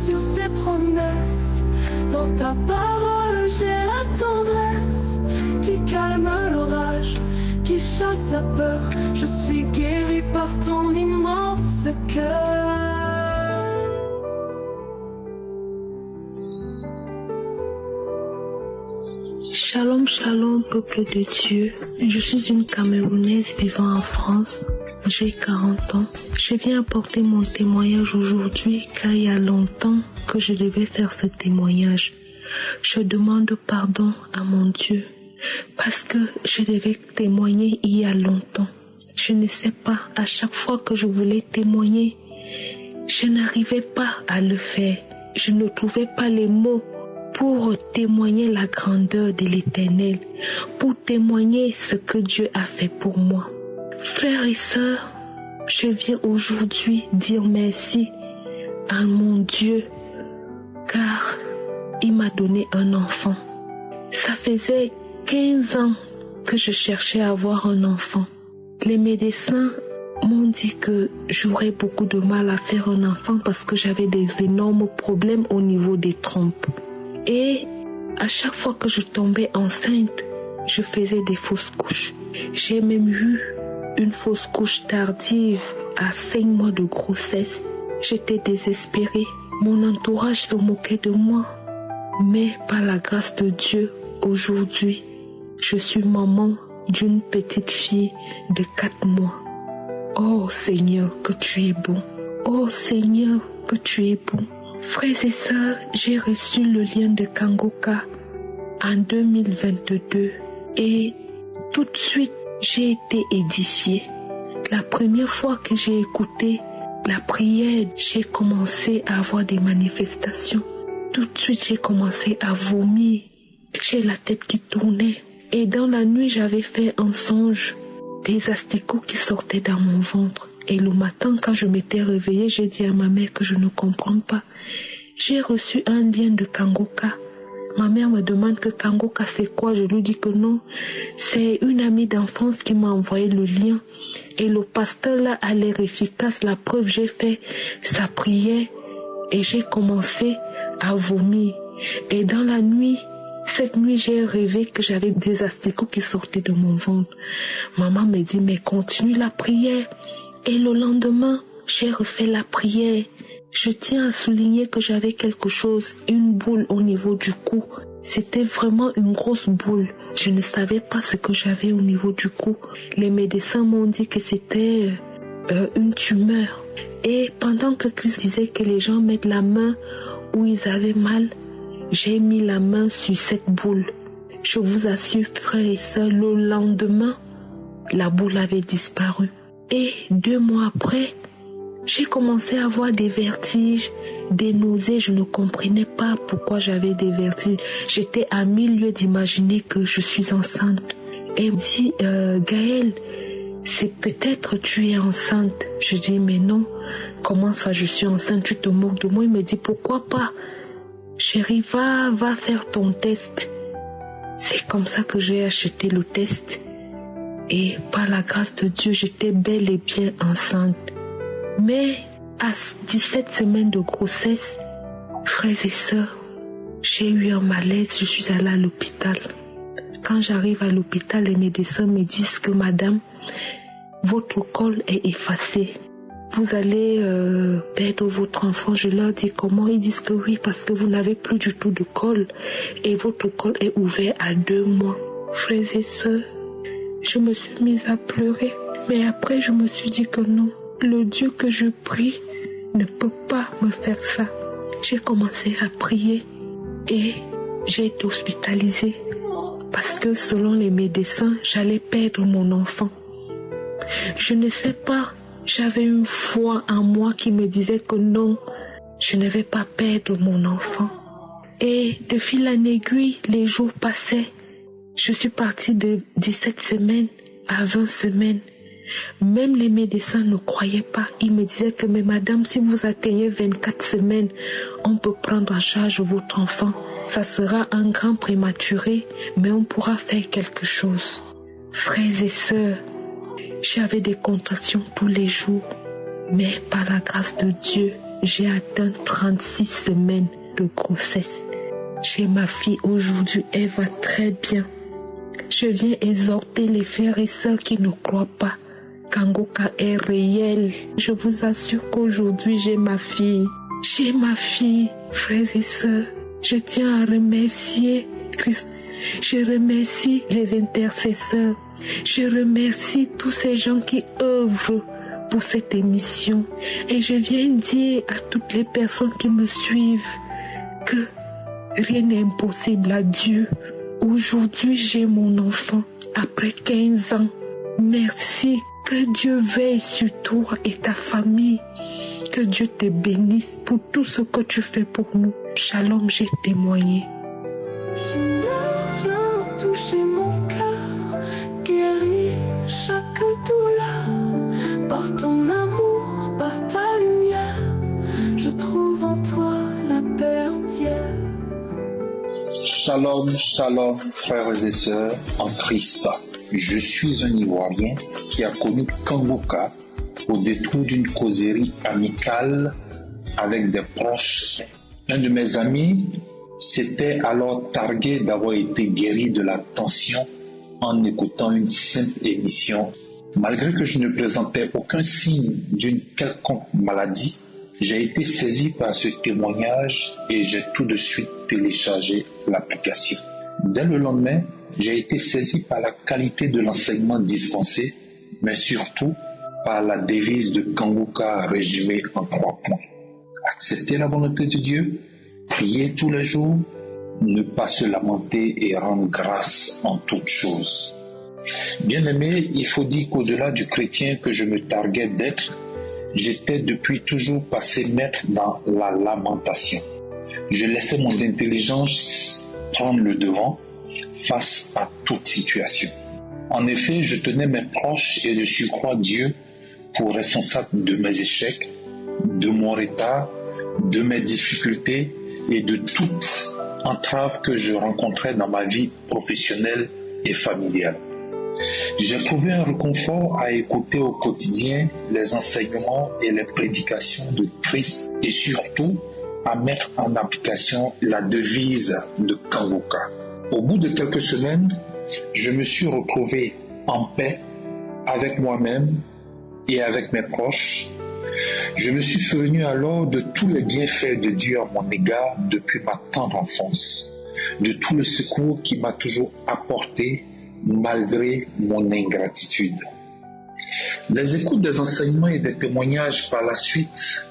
sur tes promesses. Dans ta parole, j'ai la tendresse qui calme l'orage, qui chasse la peur. Je suis guéri par ton immense cœur. Shalom, shalom, peuple de Dieu. Je suis une Camerounaise vivant en France. J'ai 40 ans. Je viens apporter mon témoignage aujourd'hui car il y a longtemps que je devais faire ce témoignage. Je demande pardon à mon Dieu parce que je devais témoigner il y a longtemps. Je ne sais pas, à chaque fois que je voulais témoigner, je n'arrivais pas à le faire. Je ne trouvais pas les mots pour témoigner la grandeur de l'Éternel, pour témoigner ce que Dieu a fait pour moi. Frères et sœurs, je viens aujourd'hui dire merci à mon Dieu, car il m'a donné un enfant. Ça faisait 15 ans que je cherchais à avoir un enfant. Les médecins m'ont dit que j'aurais beaucoup de mal à faire un enfant parce que j'avais des énormes problèmes au niveau des trompes. Et à chaque fois que je tombais enceinte, je faisais des fausses couches. J'ai même eu une fausse couche tardive à 5 mois de grossesse. J'étais désespérée. Mon entourage se moquait de moi. Mais par la grâce de Dieu, aujourd'hui, je suis maman d'une petite fille de 4 mois. Oh Seigneur, que tu es bon. Oh Seigneur, que tu es bon. Frères et sœurs, j'ai reçu le lien de Kangoka en 2022 et tout de suite, j'ai été édifiée. La première fois que j'ai écouté la prière, j'ai commencé à avoir des manifestations. Tout de suite, j'ai commencé à vomir. J'ai la tête qui tournait. Et dans la nuit, j'avais fait un songe des asticots qui sortaient dans mon ventre. Et le matin, quand je m'étais réveillée, j'ai dit à ma mère que je ne comprends pas. J'ai reçu un lien de Kangoka. Ma mère me demande que Kangoka c'est quoi? Je lui dis que non. C'est une amie d'enfance qui m'a envoyé le lien. Et le pasteur là a l'air efficace. La preuve, j'ai fait sa prière et j'ai commencé à vomir. Et dans la nuit, cette nuit, j'ai rêvé que j'avais des asticots qui sortaient de mon ventre. Maman me dit, mais continue la prière. Et le lendemain, j'ai refait la prière. Je tiens à souligner que j'avais quelque chose, une boule au niveau du cou. C'était vraiment une grosse boule. Je ne savais pas ce que j'avais au niveau du cou. Les médecins m'ont dit que c'était une tumeur. Et pendant que Christ disait que les gens mettent la main où ils avaient mal, j'ai mis la main sur cette boule. Je vous assure, frères et sœurs, le lendemain, la boule avait disparu. Et 2 mois après, j'ai commencé à avoir des vertiges, des nausées. Je ne comprenais pas pourquoi j'avais des vertiges. J'étais à 1000 lieues d'imaginer que je suis enceinte. Et elle me dit, Gaëlle, c'est peut-être tu es enceinte. Je dis, mais non, comment ça je suis enceinte? Tu te moques de moi? Il me dit, pourquoi pas? Chérie, va faire ton test. C'est comme ça que j'ai acheté le test. Et par la grâce de Dieu, j'étais bel et bien enceinte. Mais à 17 semaines de grossesse, frères et sœurs, j'ai eu un malaise, je suis allée à l'hôpital. Quand j'arrive à l'hôpital, les médecins me disent que madame, votre col est effacé. Vous allez perdre votre enfant. Je leur dis comment? Ils disent que oui, parce que vous n'avez plus du tout de col et votre col est ouvert à 2 mois. Frères et sœurs, je me suis mise à pleurer. Mais après, je me suis dit que non, le Dieu que je prie ne peut pas me faire ça. J'ai commencé à prier et j'ai été hospitalisée parce que selon les médecins, j'allais perdre mon enfant. Je ne sais pas, j'avais une foi en moi qui me disait que non, je ne vais pas perdre mon enfant. Et de fil en aiguille, les jours passaient. Je suis partie de 17 semaines à 20 semaines. Même les médecins ne croyaient pas. Ils me disaient que, mais madame, si vous atteignez 24 semaines, on peut prendre en charge votre enfant. Ça sera un grand prématuré, mais on pourra faire quelque chose. Frères et sœurs, j'avais des contractions tous les jours. Mais par la grâce de Dieu, j'ai atteint 36 semaines de grossesse. J'ai ma fille aujourd'hui, elle va très bien. Je viens exhorter les frères et sœurs qui ne croient pas. Kangoka est réel. Je vous assure qu'aujourd'hui j'ai ma fille. J'ai ma fille, frères et sœurs. Je tiens à remercier Christ. Je remercie les intercesseurs. Je remercie tous ces gens qui œuvrent pour cette émission. Et je viens dire à toutes les personnes qui me suivent que rien n'est impossible à Dieu. Aujourd'hui, j'ai mon enfant après 15 ans. Merci. Que Dieu veille sur toi et ta famille. Que Dieu te bénisse pour tout ce que tu fais pour nous. Shalom, j'ai témoigné. Viens toucher mon cœur, guérir chaque douleur. Par ton amour, par ta lumière, je trouve en toi la paix entière. Shalom, shalom, frères et sœurs en Christ. Je suis un Ivoirien qui a connu Kangoka au détour d'une causerie amicale avec des proches. Un de mes amis s'était alors targué d'avoir été guéri de la tension en écoutant une simple émission. Malgré que je ne présentais aucun signe d'une quelconque maladie, j'ai été saisi par ce témoignage et j'ai tout de suite téléchargé l'application. Dès le lendemain, j'ai été saisi par la qualité de l'enseignement dispensé, mais surtout par la devise de Kangoka résumée en 3 points. Accepter la volonté de Dieu, prier tous les jours, ne pas se lamenter et rendre grâce en toutes choses. Bien-aimé, il faut dire qu'au-delà du chrétien que je me targuais d'être, j'étais depuis toujours passé maître dans la lamentation. Je laissais mon intelligence prendre le devant face à toute situation. En effet, je tenais mes proches et de surcroît Dieu pour responsable de mes échecs, de mon retard, de mes difficultés et de toutes entraves que je rencontrais dans ma vie professionnelle et familiale. J'ai trouvé un réconfort à écouter au quotidien les enseignements et les prédications de Christ et surtout à mettre en application la devise de Kangoka. Au bout de quelques semaines, je me suis retrouvé en paix avec moi-même et avec mes proches. Je me suis souvenu alors de tous les bienfaits de Dieu à mon égard depuis ma tendre enfance, de tout le secours qu'il m'a toujours apporté malgré mon ingratitude. Les écoutes des enseignements et des témoignages par la suite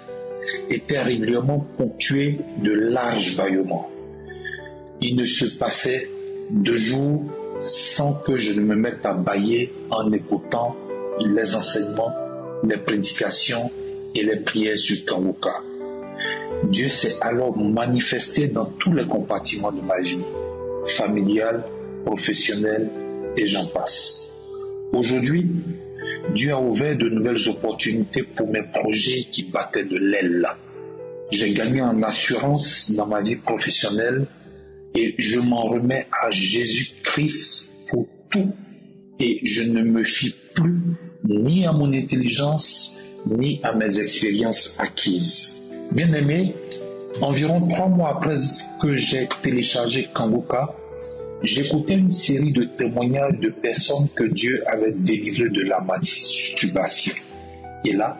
étaient régulièrement ponctués de larges bâillements. Il ne se passait 2 jours sans que je ne me mette à bâiller en écoutant les enseignements, les prédications et les prières sur Kangoka. Dieu s'est alors manifesté dans tous les compartiments de ma vie, familiale, professionnelle et j'en passe. Aujourd'hui, Dieu a ouvert de nouvelles opportunités pour mes projets qui battaient de l'aile. J'ai gagné en assurance dans ma vie professionnelle et je m'en remets à Jésus-Christ pour tout et je ne me fie plus ni à mon intelligence ni à mes expériences acquises. Bien-aimé, environ 3 mois après que j'ai téléchargé Kangoka, j'écoutais une série de témoignages de personnes que Dieu avait délivrées de la masturbation. Et là,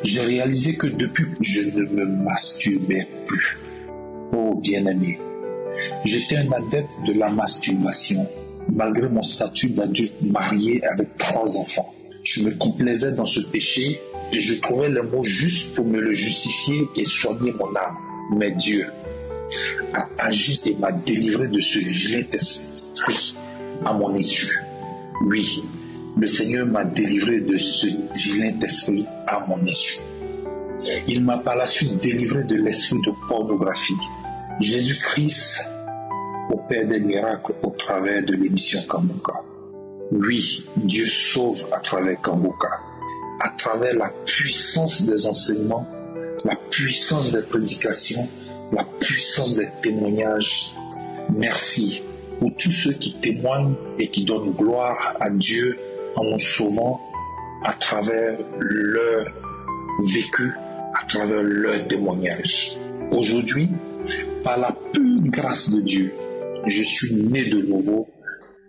j'ai réalisé que depuis, je ne me masturbais plus. Oh bien-aimé, j'étais un adepte de la masturbation, malgré mon statut d'adulte marié avec 3 enfants. Je me complaisais dans ce péché et je trouvais les mots justes pour me le justifier et soigner mon âme. Mais Dieu a agi et m'a délivré de ce vilain esprit à mon insu. Oui, le Seigneur m'a délivré de ce vilain esprit à mon insu. Il m'a par la suite délivré de l'esprit de pornographie. Jésus-Christ opère des miracles au travers de l'émission Kangoka. Oui, Dieu sauve à travers Kangoka, à travers la puissance des enseignements, la puissance des prédications, la puissance des témoignages. Merci pour tous ceux qui témoignent et qui donnent gloire à Dieu en nous sauvant à travers leur vécu, à travers leur témoignage. Aujourd'hui, par la pure grâce de Dieu, je suis né de nouveau.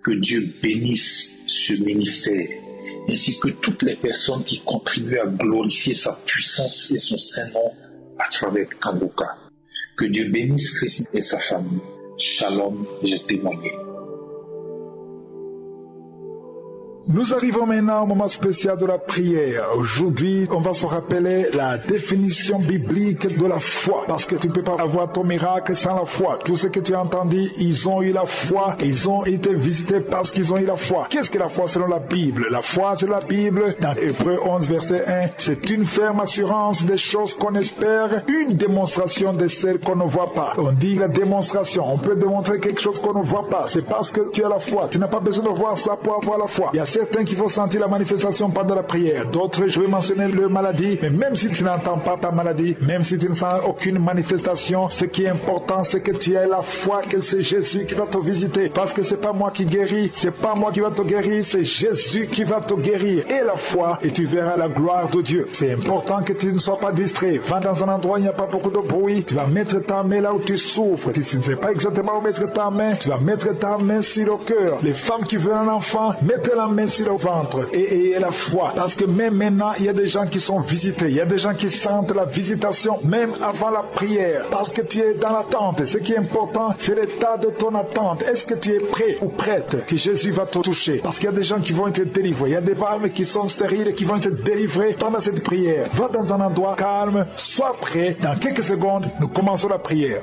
Que Dieu bénisse ce ministère, ainsi que toutes les personnes qui contribuent à glorifier sa puissance et son Saint-Nom à travers Kangoka. Que Dieu bénisse Christ et sa famille. Shalom, j'ai témoigné. Nous arrivons maintenant au moment spécial de la prière. Aujourd'hui, on va se rappeler la définition biblique de la foi. Parce que tu ne peux pas avoir ton miracle sans la foi. Tout ce que tu as entendu, ils ont eu la foi. Ils ont été visités parce qu'ils ont eu la foi. Qu'est-ce que la foi selon la Bible? La foi selon la Bible, dans Hébreux 11, verset 1, c'est une ferme assurance des choses qu'on espère, une démonstration de celles qu'on ne voit pas. On dit la démonstration. On peut démontrer quelque chose qu'on ne voit pas. C'est parce que tu as la foi. Tu n'as pas besoin de voir ça pour avoir la foi. Il y a certains qui vont sentir la manifestation pendant la prière. D'autres, je vais mentionner leur maladie. Mais même si tu n'entends pas ta maladie, même si tu ne sens aucune manifestation, ce qui est important, c'est que tu aies la foi que c'est Jésus qui va te visiter. Parce que c'est pas moi qui guéris, c'est pas moi qui va te guérir, c'est Jésus qui va te guérir. Et la foi, et tu verras la gloire de Dieu. C'est important que tu ne sois pas distrait. Va dans un endroit où il n'y a pas beaucoup de bruit. Tu vas mettre ta main là où tu souffres. Si tu ne sais pas exactement où mettre ta main, tu vas mettre ta main sur le cœur. Les femmes qui veulent un enfant, mettez la main sur le ventre et la foi. Parce que même maintenant, il y a des gens qui sont visités. Il y a des gens qui sentent la visitation même avant la prière. Parce que tu es dans l'attente. Ce qui est important, c'est l'état de ton attente. Est-ce que tu es prêt ou prête que Jésus va te toucher? Parce qu'il y a des gens qui vont être délivrés. Il y a des femmes qui sont stériles et qui vont être délivrées pendant cette prière. Va dans un endroit calme. Sois prêt. Dans quelques secondes, nous commençons la prière.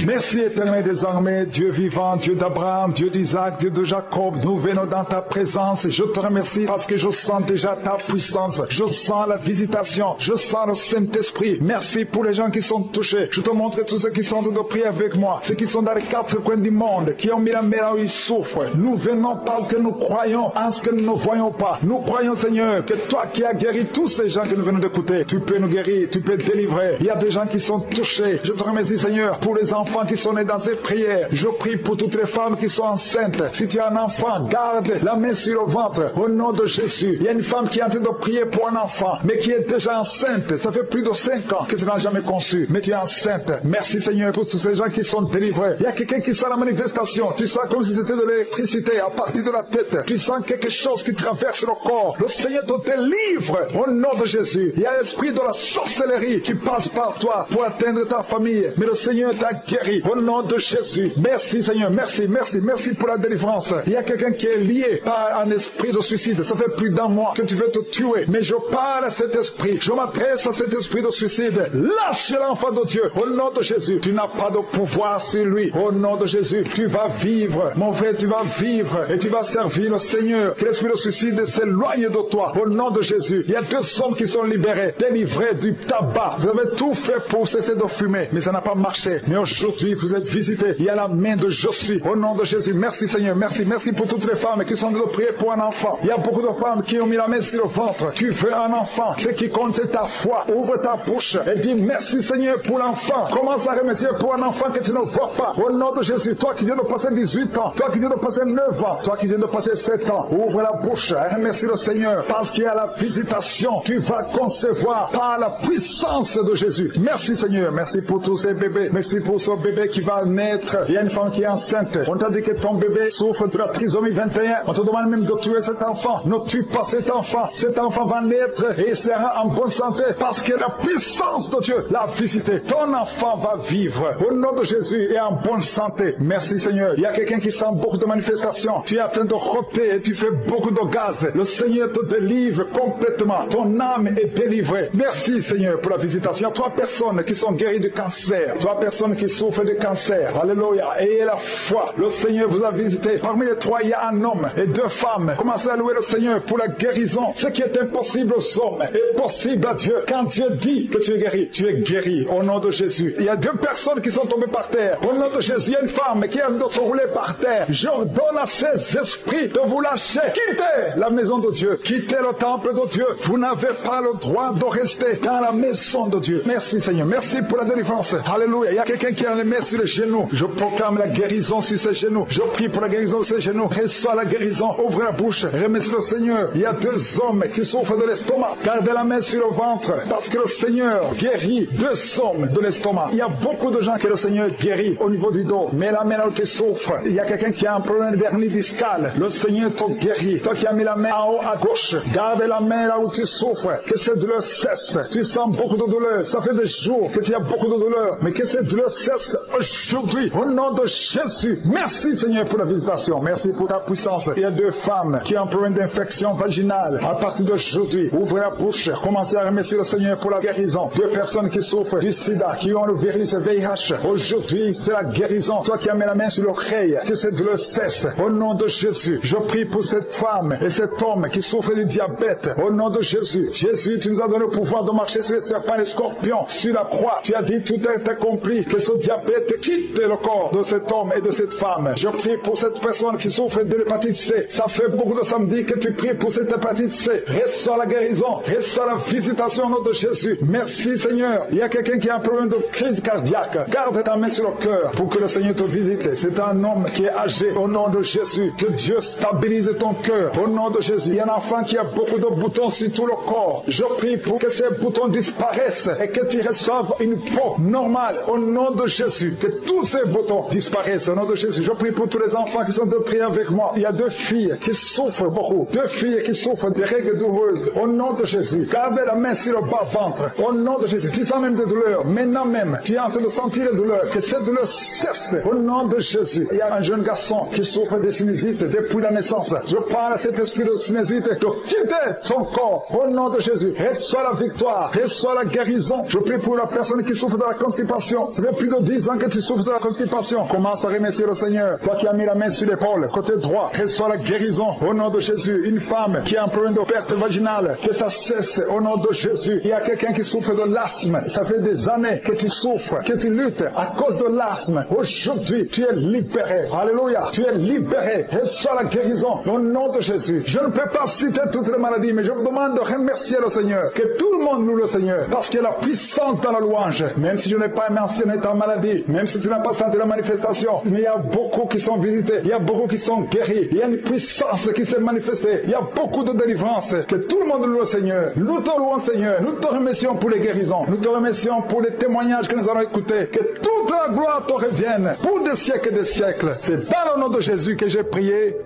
Merci éternel des armées, Dieu vivant, Dieu d'Abraham, Dieu d'Isaac, Dieu de Jacob, nous venons dans ta présence. Je te remercie parce que je sens déjà ta puissance. Je sens la visitation, je sens le Saint-Esprit. Merci pour les gens qui sont touchés. Je te montre tous ceux qui sont de prier avec moi, ceux qui sont dans les quatre coins du monde, qui ont mis la main là où ils souffrent. Nous venons parce que nous croyons en ce que nous ne voyons pas. Nous croyons, Seigneur, que toi qui as guéri tous ces gens que nous venons d'écouter, tu peux nous guérir, tu peux délivrer. Il y a des gens qui sont touchés. Je te remercie, Seigneur, pour les enfants qui sont nés dans ces prières. Je prie pour toutes les femmes qui sont enceintes. Si tu as un enfant, garde la main sur le ventre au nom de Jésus. Il y a une femme qui est en train de prier pour un enfant, mais qui est déjà enceinte. Ça fait plus de 5 ans que tu n'as jamais conçu, mais tu es enceinte. Merci Seigneur pour tous ces gens qui sont délivrés. Il y a quelqu'un qui sent la manifestation. Tu sens comme si c'était de l'électricité à partir de la tête. Tu sens quelque chose qui traverse le corps. Le Seigneur te délivre au nom de Jésus. Il y a l'esprit de la sorcellerie qui passe par toi pour atteindre ta famille. Mais le Seigneur t'a guéri au nom de Jésus. Merci Seigneur, merci pour la délivrance. Il y a quelqu'un qui est lié par un esprit de suicide. Ça fait plus d'un mois que tu veux te tuer. Mais je parle à cet esprit. Je m'adresse à cet esprit de suicide. Lâche l'enfant de Dieu au nom de Jésus. Tu n'as pas de pouvoir sur lui. Au nom de Jésus, tu vas vivre. Mon frère, tu vas vivre et tu vas servir le Seigneur. Que l'esprit de suicide s'éloigne de toi. Au nom de Jésus. Il y a 2 hommes qui sont libérés, délivrés du tabac. Vous avez tout fait pour cesser de fumer, mais ça n'a pas marché. Mais aujourd'hui, vous êtes visités. Il y a la main de Je suis. Au nom de Jésus. Merci Seigneur. Merci pour toutes les femmes qui sont de prier pour un enfant. Il y a beaucoup de femmes qui ont mis la main sur le ventre. Tu veux un enfant. Ce qui compte, c'est ta foi. Ouvre ta bouche et dis merci Seigneur pour l'enfant. Commence à remercier pour un enfant que tu ne vois pas. Au nom de Jésus. Toi qui viens de passer 18 ans. Toi qui viens de passer 9 ans. Toi qui viens de passer 7 ans. Ouvre la bouche et remercie le Seigneur. Parce qu'il y a la visitation. Tu vas concevoir par la puissance de Jésus. Merci Seigneur. Merci pour tous ces bébés. Merci pour ce bébé qui va naître. Il y a une femme qui est enceinte. On t'a dit que ton bébé souffre de la trisomie 21. On te demande même de tuer cet enfant. Ne tue pas cet enfant. Cet enfant va naître et il sera en bonne santé parce que la puissance de Dieu l'a visité. Ton enfant va vivre au nom de Jésus et en bonne santé. Merci Seigneur. Il y a quelqu'un qui sent beaucoup de manifestations. Tu es en train de rôter et tu fais beaucoup de gaz. Le Seigneur te délivre complètement. Ton âme est délivrée. Merci Seigneur pour la visitation. 3 personnes qui sont guéries du cancer. 3 personnes qui souffrent de cancer. Alléluia. Ayez la foi. Le Seigneur vous a visité. Parmi les 3, il y a un homme et 2 femmes. Commencez à louer le Seigneur pour la guérison. Ce qui est impossible aux hommes est possible à Dieu. Quand Dieu dit que tu es guéri au nom de Jésus. Il y a 2 personnes qui sont tombées par terre. Au nom de Jésus, il y a une femme qui est en train de se rouler par terre. J'ordonne à ces esprits de vous lâcher. Quittez la maison de Dieu. Quittez le temple de Dieu. Vous n'avez pas le droit de rester dans la maison de Dieu. Merci Seigneur. Merci pour la délivrance. Alléluia. Il y a quelqu'un qui a les mains sur les genoux. Je proclame la guérison sur ses genoux. Je prie pour la guérison de ses genoux. Reçois la guérison. Ouvre la bouche. Remercie le Seigneur. Il y a 2 hommes qui souffrent de l'estomac. Gardez la main sur le ventre. Parce que le Seigneur guérit 2 hommes de l'estomac. Il y a beaucoup de gens que le Seigneur guérit au niveau du dos. Mais la main là où tu souffres. Il y a quelqu'un qui a un problème d'hernie discale. Le Seigneur te guérit. Toi qui as mis la main en haut à gauche. Garde la main là où tu souffres. Que cette douleur cesse. Tu sens beaucoup de douleur. Ça fait des jours que tu as beaucoup de douleur. Mais que cette douleur cesse aujourd'hui. Au nom de Jésus. Merci Seigneur pour la visitation. Merci pour ta puissance. Il y a 2 femmes qui ont un problème d'infection vaginale. À partir d'aujourd'hui, ouvrez la bouche. Commencez à remercier le Seigneur pour la guérison. 2 personnes qui souffrent du sida, qui ont le virus VIH. Aujourd'hui, c'est la guérison. Toi qui as mis la main sur l'oreille, que cette douleur cesse. Au nom de Jésus, je prie pour cette femme et cet homme qui souffre du diabète. Au nom de Jésus. Jésus, tu nous as donné le pouvoir de marcher sur les serpents et les scorpions. Sur la croix, tu as dit tout est accompli. Que ce diabète quitte le corps de cet homme et de cette femme. Je prie pour cette personne qui souffre de l'hépatite C. Ça fait beaucoup de samedis que tu pries pour cette hépatite C. Reçois la guérison. Reçois la visitation au nom de Jésus. Merci Seigneur. Il y a quelqu'un qui a un problème de crise cardiaque. Garde ta main sur le cœur pour que le Seigneur te visite. C'est un homme qui est âgé. Au nom de Jésus. Que Dieu stabilise ton cœur. Au nom de Jésus. Il y a un enfant qui a beaucoup de boutons sur tout le corps. Je prie pour que ces boutons disparaissent et que tu reçoives une peau normale. Au nom de Jésus. Que tous ces boutons disparaissent. Au nom de Jésus. Je prie pour tous les enfants qui sont de prier avec moi. Il y a 2 filles qui souffrent beaucoup. 2 filles qui souffrent de règles douloureuses. Au nom de Jésus. Gardez la main sur le bas-ventre. Au nom de Jésus. Tu sens même des douleurs. Maintenant même, tu es en train de sentir les douleurs. Que cette douleur cesse. Au nom de Jésus. Il y a un jeune garçon qui souffre de sinusite depuis la naissance. Je parle à cet esprit de sinusite de quitter son corps. Au nom de Jésus. Reçois la victoire. Reçois la guérison. Je prie pour la personne qui souffre de la constipation. Ça fait plus de 10 ans que tu souffres de la constipation. Commence à remercier le Seigneur. Toi qui as mis la main sur l'épaule, côté droit, reçois la guérison. Au nom de Jésus. Une femme qui a un problème de perte vaginale, que ça cesse. Au nom de Jésus. Il y a quelqu'un qui souffre de l'asthme. Ça fait des années que tu souffres, que tu luttes à cause de l'asthme. Aujourd'hui, tu es libéré. Alléluia. Tu es libéré. Reçois la guérison. Au nom de Jésus. Je ne peux pas citer toutes les maladies, mais je vous demande de remercier le Seigneur. Que tout le monde loue le Seigneur. Parce qu'il y a la puissance dans la louange. Même si je n'ai pas mentionné ta maladie, même si tu n'as pas senti la manifestation, mais il y a beaucoup qui sont visités. Il y a beaucoup qui sont guéris. Il y a une puissance qui s'est manifestée. Il y a beaucoup de délivrance. Que tout le monde loue le Seigneur. Nous te louons, Seigneur. Nous te remercions pour les guérisons. Nous te remercions pour les témoignages que nous allons écouter. Que toute la gloire te revienne pour des siècles et des siècles. C'est dans le nom de Jésus que j'ai prié.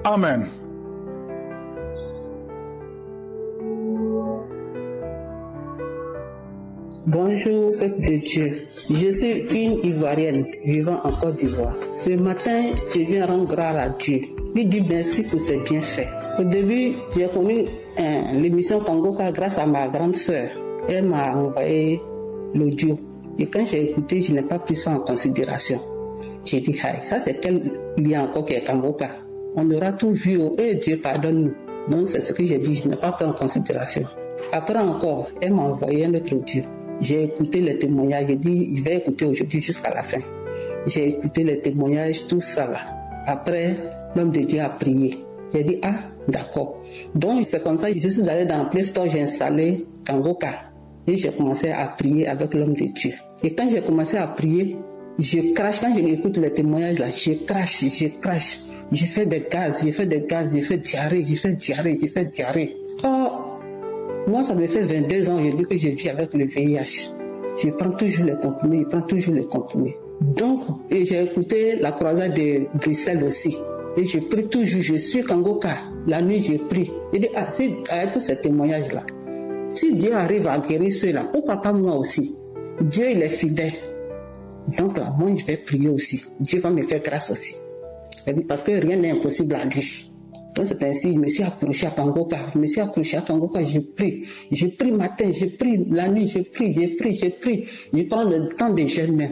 Amen. Bonjour, peuple de Dieu. Je suis une Ivoirienne vivant en Côte d'Ivoire. Ce matin, je viens rendre grâce à Dieu. Lui dire merci pour ses bienfaits. Au début, j'ai connu l'émission Kangoka grâce à ma grande sœur. Elle m'a envoyé l'audio. Et quand j'ai écouté, je n'ai pas pris ça en considération. J'ai dit, ça c'est quel lien encore qui est Kangoka? On aura tout vu. Et Dieu pardonne-nous. Donc c'est ce que j'ai dit, je n'ai pas pris en considération. Après encore, elle m'a envoyé un autre audio. J'ai écouté les témoignages, j'ai dit, je vais écouter aujourd'hui jusqu'à la fin. J'ai écouté les témoignages, tout ça là. Après, l'homme de Dieu a prié. J'ai dit, d'accord. Donc, c'est comme ça que je suis allé dans le Play Store, j'ai installé Kangoka. Et j'ai commencé à prier avec l'homme de Dieu. Et quand j'ai commencé à prier, je crache. Quand j'écoute les témoignages là, je crache. J'ai fait des gaz, j'ai fait diarrhée. Moi, ça me fait 22 ans aujourd'hui que je vis avec le VIH. Je prends toujours les comprimés, Donc, et j'ai écouté la croisade de Bruxelles aussi. Et je prie toujours, je suis Kangoka. La nuit, je prie. Je dis, si, avec tous ces témoignages-là, si Dieu arrive à guérir ceux-là, pourquoi pas moi aussi? Dieu, il est fidèle. Donc là, moi, je vais prier aussi. Dieu va me faire grâce aussi. Parce que rien n'est impossible à lui. Donc c'est ainsi, je me suis accroché à Kangoka. Je prie matin, je prie la nuit, je prie. Je prends le temps de jeûner.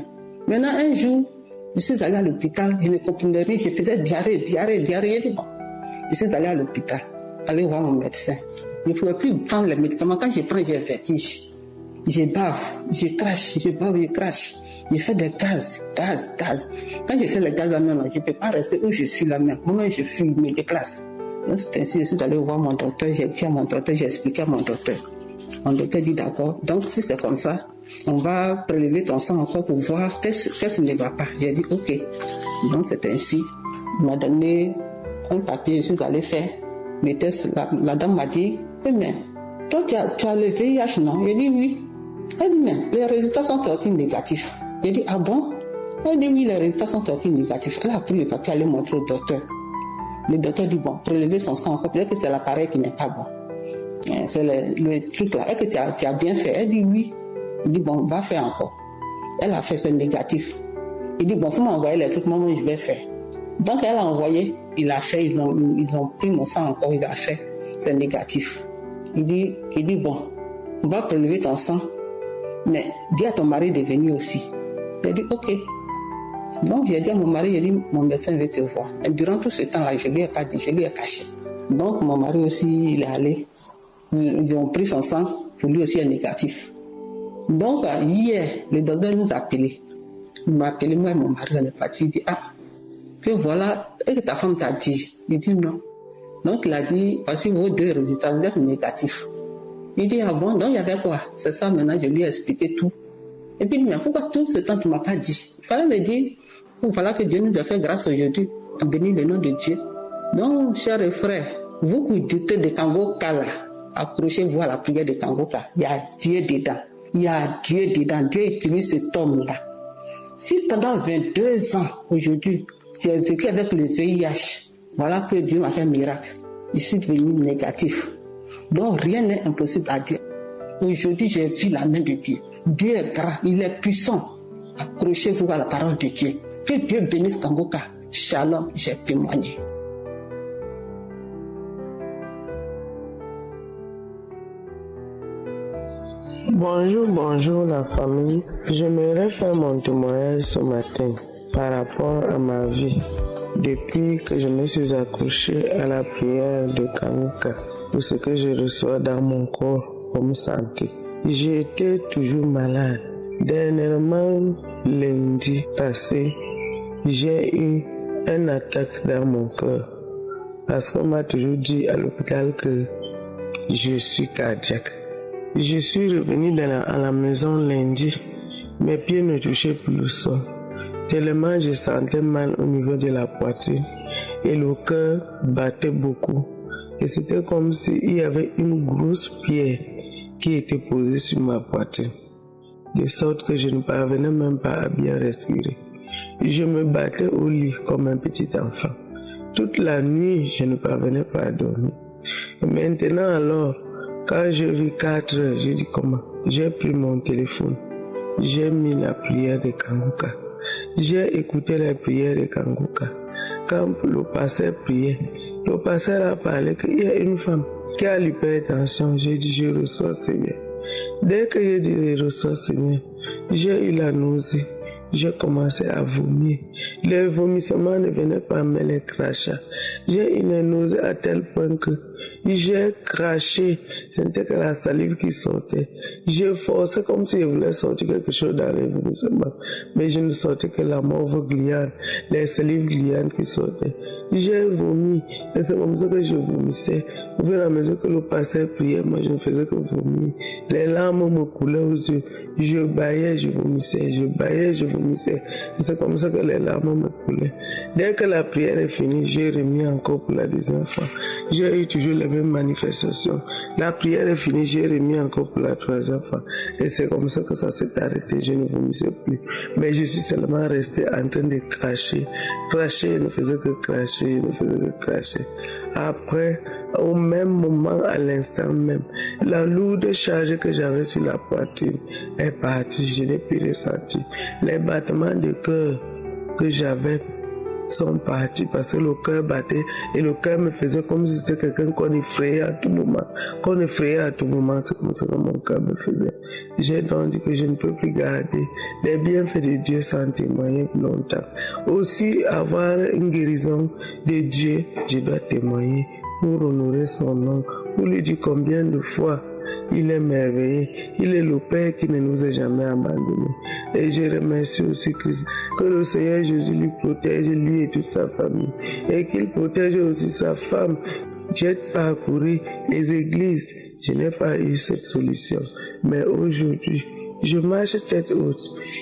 Maintenant, un jour, je suis allé à l'hôpital, je ne comprenais rien, je faisais diarrhée. Je suis allé à l'hôpital, aller voir mon médecin. Je ne pouvais plus prendre les médicaments. Quand je prends, j'ai un vertige. Je bave, je crache. Je fais des gaz. Quand je fais les gaz là même, je ne peux pas rester où je suis là même. Moi, je fuis, je me déplace. Donc, c'est ainsi, je suis allé voir mon docteur. J'ai dit à mon docteur, j'ai expliqué à mon docteur. Mon docteur dit d'accord. Donc, si c'est comme ça, on va prélever ton sang encore pour voir qu'est-ce qui ne va pas. J'ai dit ok. Donc, c'est ainsi. Il m'a donné un papier, je suis allé faire les tests. La dame m'a dit, mais toi, tu as le VIH, non? J'ai dit oui. Elle dit, mais les résultats sont sortis négatifs. J'ai dit, ah bon? Elle dit, oui, les résultats sont sortis négatifs. Elle a pris le papier, elle l'a montré au docteur. Le docteur dit, bon, prélever son sang encore, peut-être que c'est l'appareil qui n'est pas bon. C'est le truc là. Est-ce que tu as bien fait? Elle dit, oui. Il dit, bon, va faire encore. Elle a fait, c'est négatif. Il dit, bon, faut m'envoyer les trucs, moi, je vais faire. Donc, elle a envoyé, il a fait, ils ont pris mon sang encore, il a fait, c'est négatif. Il dit, bon, on va prélever ton sang, mais dis à ton mari de venir aussi. J'ai dit, ok. Donc, j'ai dit à mon mari, j'ai dit, mon médecin veut te voir. Et durant tout ce temps-là, je lui ai pas dit, je lui ai caché. Donc, mon mari aussi, il est allé. Ils ont pris son sang, pour lui aussi, est négatif. Donc, hier, le docteur nous a appelés. Il m'a appelé, moi et mon mari, on est parti. Il dit, que voilà, et que ta femme t'a dit. Il dit non. Donc, il a dit, voici vos 2 résultats, vous êtes négatifs. Il dit, ah bon, donc il y avait quoi? C'est ça, maintenant, je lui ai expliqué tout. Et puis, mais pourquoi tout ce temps, tu ne m'as pas dit? Il fallait me dire, voilà que Dieu nous a fait grâce aujourd'hui, à bénir le nom de Dieu. Donc, chers frères, vous qui doutez de Kangoka là, accrochez-vous à la prière de Kangoka. Il y a Dieu dedans. Dieu utilise cet homme-là. Si pendant 22 ans, aujourd'hui, j'ai vécu avec le VIH, voilà que Dieu m'a fait un miracle. Je suis devenu négatif. Donc rien n'est impossible à Dieu. Aujourd'hui, j'ai vu la main de Dieu. Dieu est grand, il est puissant. Accrochez-vous à la parole de Dieu. Que Dieu bénisse Kangoka. Shalom, j'ai témoigné. Bonjour la famille. J'aimerais faire mon témoignage ce matin par rapport à ma vie. Depuis que je me suis accroché à la prière de Kangoka, pour ce que je reçois dans mon corps comme santé. J'ai été toujours malade. Dernièrement, lundi passé, j'ai eu une attaque dans mon cœur. Parce qu'on m'a toujours dit à l'hôpital que je suis cardiaque. Je suis revenu à la maison lundi. Mes pieds ne touchaient plus le sol. Tellement je sentais mal au niveau de la poitrine et le cœur battait beaucoup. Et c'était comme s'il y avait une grosse pierre qui était posée sur ma poitrine. De sorte que je ne parvenais même pas à bien respirer. Je me battais au lit comme un petit enfant. Toute la nuit, je ne parvenais pas à dormir. Et maintenant alors, quand j'ai vu 4 heures, j'ai dit comment? J'ai pris mon téléphone. J'ai mis la prière de Kangoka. J'ai écouté la prière de Kangoka. Quand le pasteur priait, le pasteur a parlé qu'il y a une femme qui a l'hypertension. J'ai dit, je reçois Seigneur. Dès que j'ai dit, je reçois Seigneur, j'ai eu la nausée. J'ai commencé à vomir. Les vomissements ne venaient pas, mais les crachats. J'ai eu une nausée à tel point que j'ai craché. C'était que la salive qui sortait. J'ai forcé comme si je voulais sortir quelque chose dans les vomissements. Mais je ne sortais que la mauve gliane, les salives glianes qui sortaient. J'ai vomi. Et c'est comme ça que je vomissais. Au fur et à mesure que le pasteur priait, moi je ne faisais que vomir. Les larmes me coulaient aux yeux. Je bâillais, je vomissais. Je bâillais, je vomissais. Et c'est comme ça que les larmes me coulaient. Dès que la prière est finie, j'ai remis encore pour la deuxième fois. j'ai eu toujours les mêmes manifestations. La prière est finie, j'ai remis encore pour la 3e fois. Et c'est comme ça que ça s'est arrêté, je ne vomissais plus. Mais je suis seulement resté en train de cracher. Cracher, je ne faisais que cracher, je ne faisais que cracher. Après, au même moment, à l'instant même, la lourde charge que j'avais sur la poitrine est partie, je n'ai plus ressenti. Les battements de cœur que j'avais sont partis parce que le cœur battait et le cœur me faisait comme si c'était quelqu'un qu'on effrayait à tout moment. Qu'on effrayait à tout moment, c'est comme ça que mon cœur me faisait. J'ai donc dit que je ne peux plus garder les bienfaits de Dieu sans témoigner plus longtemps. Aussi, avoir une guérison de Dieu, je dois témoigner pour honorer son nom, pour lui dire combien de fois il est merveilleux. Il est le Père qui ne nous a jamais abandonnés. Et je remercie aussi Christ. Que le Seigneur Jésus lui protège, lui et toute sa famille. Et qu'il protège aussi sa femme. J'ai parcouru les églises. Je n'ai pas eu cette solution. Mais aujourd'hui, je marche tête haute.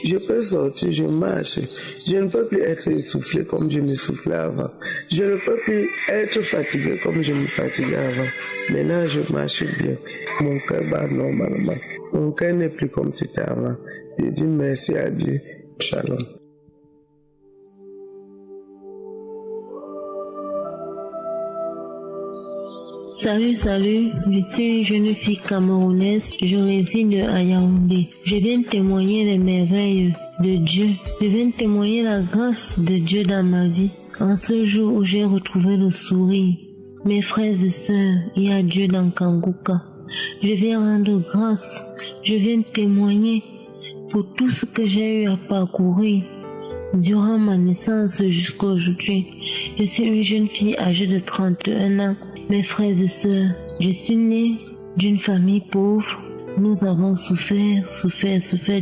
Je peux sortir, je marche. Je ne peux plus être essoufflé comme je me soufflais avant. Je ne peux plus être fatigué comme je me fatiguais avant. Maintenant, je marche bien. Mon cœur bat normalement. Mon cœur n'est plus comme c'était avant. Je dis merci à Dieu. Shalom. Salut, je suis une jeune fille camerounaise, je réside à Yaoundé. Je viens témoigner les merveilles de Dieu. Je viens témoigner la grâce de Dieu dans ma vie. En ce jour où j'ai retrouvé le sourire, mes frères et sœurs, il y a Dieu dans Kanguka. Je viens rendre grâce, je viens témoigner pour tout ce que j'ai eu à parcourir durant ma naissance jusqu'à aujourd'hui. Je suis une jeune fille âgée de 31 ans. Mes frères et sœurs, je suis née d'une famille pauvre. Nous avons souffert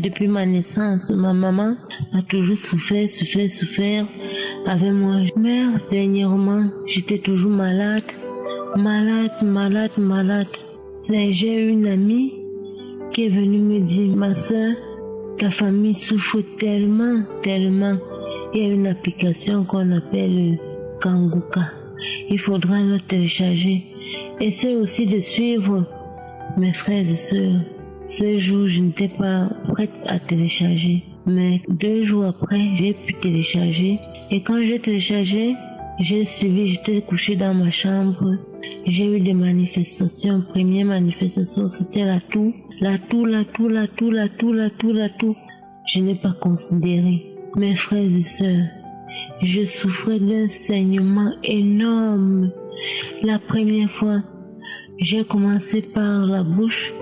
depuis ma naissance. Ma maman a toujours souffert avec moi. Mère, dernièrement, j'étais toujours malade. J'ai une amie qui est venue me dire, ma sœur, ta famille souffre tellement. Il y a une application qu'on appelle Kanguka. Il faudra le télécharger. Essaie aussi de suivre mes frères et sœurs. Ce jour, je n'étais pas prête à télécharger. Mais 2 jours après, j'ai pu télécharger. Et quand j'ai téléchargé, j'ai suivi, j'étais couchée dans ma chambre. J'ai eu des manifestations. Première manifestation, c'était la toux. Je n'ai pas considéré. Mes frères et sœurs, je souffrais d'un saignement énorme. La première fois, j'ai commencé par la bouche.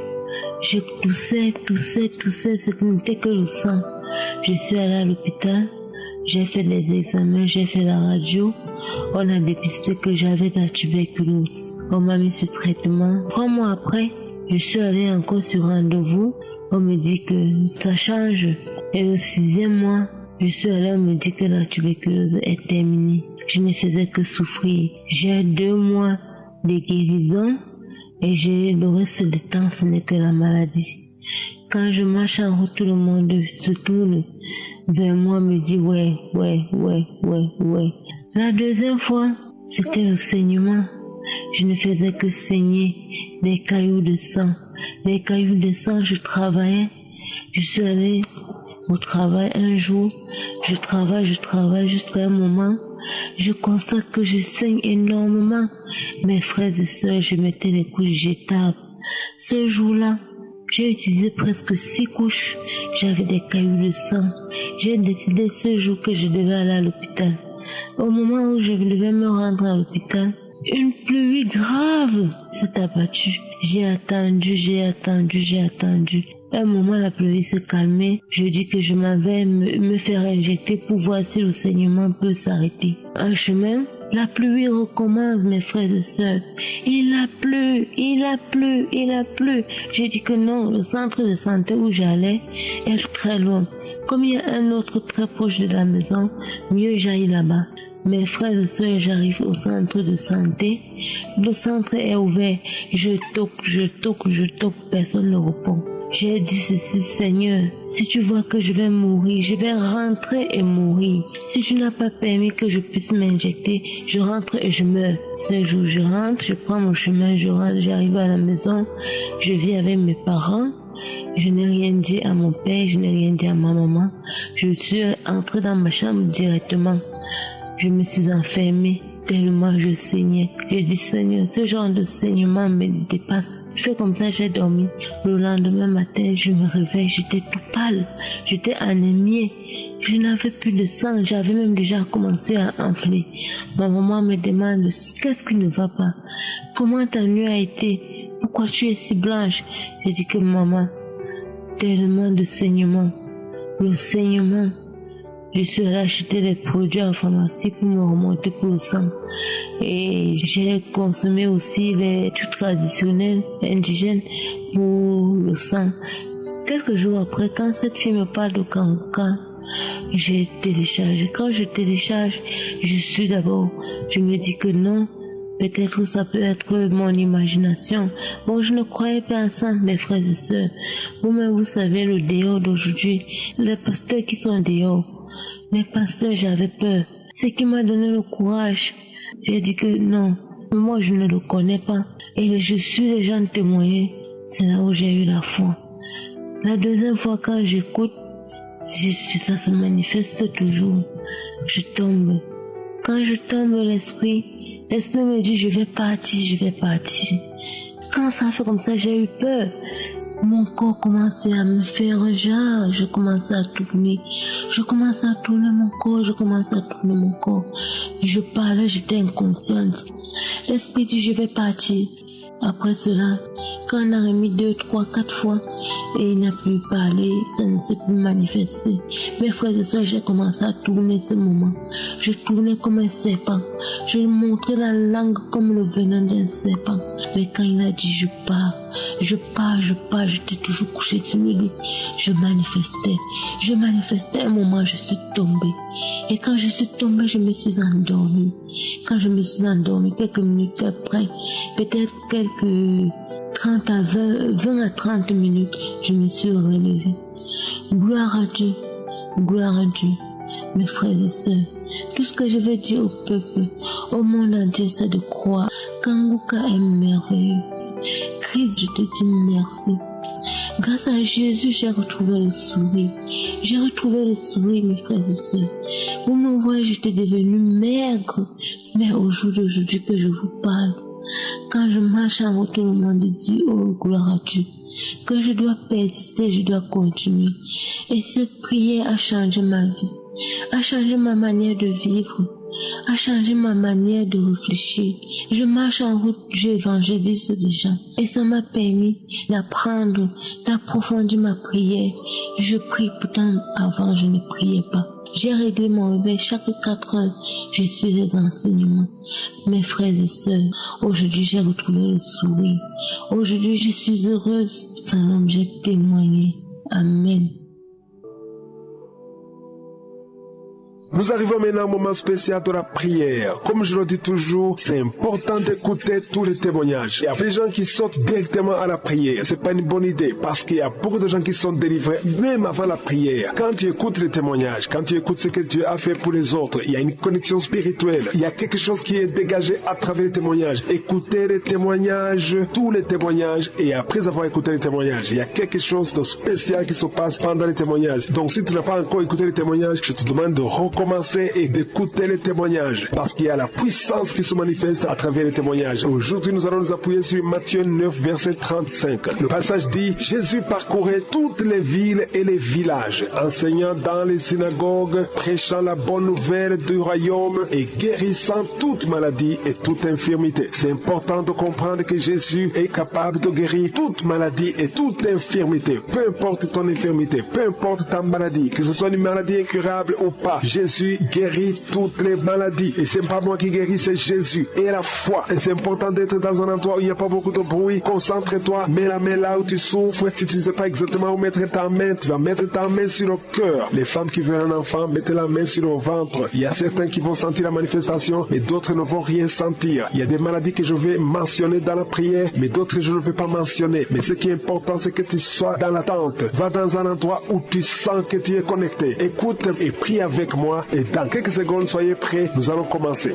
Je toussais, ce n'était que le sang. Je suis allée à l'hôpital, j'ai fait des examens, j'ai fait la radio. On a dépisté que j'avais de la tuberculose. On m'a mis ce traitement. 3 mois après, je suis allée encore sur rendez-vous. On me dit que ça change. Et le 6e mois, je suis allée, on me dit que la tuberculose est terminée. Je ne faisais que souffrir. J'ai 2 mois de guérison et le reste du temps, ce n'est que la maladie. Quand je marche en route, tout le monde se tourne vers moi, me dit ouais. La 2e fois, c'était le saignement. Je ne faisais que saigner des cailloux de sang. Les cailloux de sang, je travaillais. Je suis allée au travail un jour. Je travaille jusqu'à un moment. Je constate que je saigne énormément. Mes frères et sœurs, je mettais les couches jetables. Ce jour-là, j'ai utilisé presque 6 couches. J'avais des cailloux de sang. J'ai décidé ce jour que je devais aller à l'hôpital. Au moment où je devais me rendre à l'hôpital, une pluie grave s'est abattue. J'ai attendu. À un moment, la pluie s'est calmée. Je dis que je m'en vais me faire injecter pour voir si le saignement peut s'arrêter. En chemin, la pluie recommence, mes frères et sœurs. Il a plu. J'ai dit que non, le centre de santé où j'allais est très loin. Comme il y a un autre très proche de la maison, mieux j'aille là-bas. Mes frères et sœurs, j'arrive au centre de santé. Le centre est ouvert. Je toque, personne ne répond. J'ai dit ceci, Seigneur, si tu vois que je vais mourir, je vais rentrer et mourir. Si tu n'as pas permis que je puisse m'injecter, je rentre et je meurs. Ce jour, je rentre, je prends mon chemin, je rentre, j'arrive à la maison, je vis avec mes parents. Je n'ai rien dit à mon père, je n'ai rien dit à ma maman. Je suis entrée dans ma chambre directement. Je me suis enfermée. Tellement je saignais. J'ai dit, Seigneur, ce genre de saignement me dépasse. C'est comme ça j'ai dormi. Le lendemain matin, je me réveille, j'étais tout pâle. J'étais anémiée. Je n'avais plus de sang. J'avais même déjà commencé à enfler. Ma maman me demande, qu'est-ce qui ne va pas? Comment ta nuit a été? Pourquoi tu es si blanche? J'ai dit que maman, tellement de saignement. Le saignement. Je suis allée acheter des produits en pharmacie pour me remonter pour le sang. Et j'ai consommé aussi les trucs traditionnels indigènes pour le sang. Quelques jours après, quand cette fille me parle de Kanguka, j'ai téléchargé. Quand je télécharge, je me dis que non, peut-être ça peut être mon imagination. Bon, je ne croyais pas à ça, mes frères et sœurs. Vous-même, vous savez, le dehors d'aujourd'hui, les pasteurs qui sont dehors. Les pasteurs, j'avais peur. Ce qui m'a donné le courage, j'ai dit que non, moi je ne le connais pas. Et je suis les gens témoigner. C'est là où j'ai eu la foi. La deuxième fois, quand j'écoute, ça se manifeste toujours. Je tombe. Quand je tombe, l'esprit me dit je vais partir. Quand ça fait comme ça, j'ai eu peur. Mon corps commençait à me faire genre, je commençais à tourner mon corps, je parlais, j'étais inconsciente. L'esprit dit je vais partir. Après cela, quand on a remis 2, 3, 4 fois et il n'a plus parlé, ça ne s'est plus manifesté. Mes frères et sœurs, j'ai commencé à tourner ce moment. Je tournais comme un serpent. Je montrais la langue comme le venin d'un serpent. Mais quand il a dit je pars, j'étais toujours couché sur le lit. Je manifestais un moment, je suis tombée. Et quand je suis tombée, je me suis endormie. Quand je me suis endormie, quelques minutes après, peut-être quelques 20 à 30 minutes, je me suis relevée. Gloire à Dieu, mes frères et sœurs. Tout ce que je veux dire au peuple, au monde entier, c'est de croire qu'Kanguka est merveilleux. Christ, je te dis merci. Grâce à Jésus, j'ai retrouvé le sourire. Mes frères et sœurs. Vous me voyez, j'étais devenue maigre. Mais au jour d'aujourd'hui que je vous parle, quand je marche en route, le monde dit, oh, gloire à Dieu, que je dois persister, je dois continuer. Et cette prière a changé ma vie, a changé ma manière de vivre, a changé ma manière de réfléchir. Je marche en route, j'évangélise les gens. Et ça m'a permis d'apprendre, d'approfondir ma prière. Je prie, pourtant avant je ne priais pas. J'ai réglé mon réveil chaque 4 heures. Je suis les enseignements. Mes frères et sœurs, aujourd'hui j'ai retrouvé le sourire. Aujourd'hui je suis heureuse. C'est un objet témoigné. Amen. Nous arrivons maintenant au moment spécial de la prière. Comme je le dis toujours, c'est important d'écouter tous les témoignages. Il y a des gens qui sautent directement à la prière. C'est pas une bonne idée parce qu'il y a beaucoup de gens qui sont délivrés même avant la prière. Quand tu écoutes les témoignages, quand tu écoutes ce que Dieu a fait pour les autres, il y a une connexion spirituelle. Il y a quelque chose qui est dégagé à travers les témoignages. Écoutez les témoignages, tous les témoignages, et après avoir écouté les témoignages, il y a quelque chose de spécial qui se passe pendant les témoignages. Donc si tu n'as pas encore écouté les témoignages, je te demande de recommencer et d'écouter les témoignages parce qu'il y a la puissance qui se manifeste à travers les témoignages. Aujourd'hui, nous allons nous appuyer sur Matthieu 9, verset 35. Le passage dit, Jésus parcourait toutes les villes et les villages, enseignant dans les synagogues, prêchant la bonne nouvelle du royaume et guérissant toute maladie et toute infirmité. C'est important de comprendre que Jésus est capable de guérir toute maladie et toute infirmité. Peu importe ton infirmité, peu importe ta maladie, que ce soit une maladie incurable ou pas, Jésus Jésus guérit toutes les maladies. Et c'est pas moi qui guéris, c'est Jésus. Et la foi. Et c'est important d'être dans un endroit où il n'y a pas beaucoup de bruit. Concentre-toi, mets la main là où tu souffres. Si tu ne sais pas exactement où mettre ta main, tu vas mettre ta main sur le cœur. Les femmes qui veulent un enfant, mettez la main sur le ventre. Il y a certains qui vont sentir la manifestation, mais d'autres ne vont rien sentir. Il y a des maladies que je vais mentionner dans la prière, mais d'autres je ne vais pas mentionner. Mais ce qui est important, c'est que tu sois dans l'attente. Va dans un endroit où tu sens que tu es connecté. Écoute et prie avec moi. Et dans quelques secondes, soyez prêts. Nous allons commencer.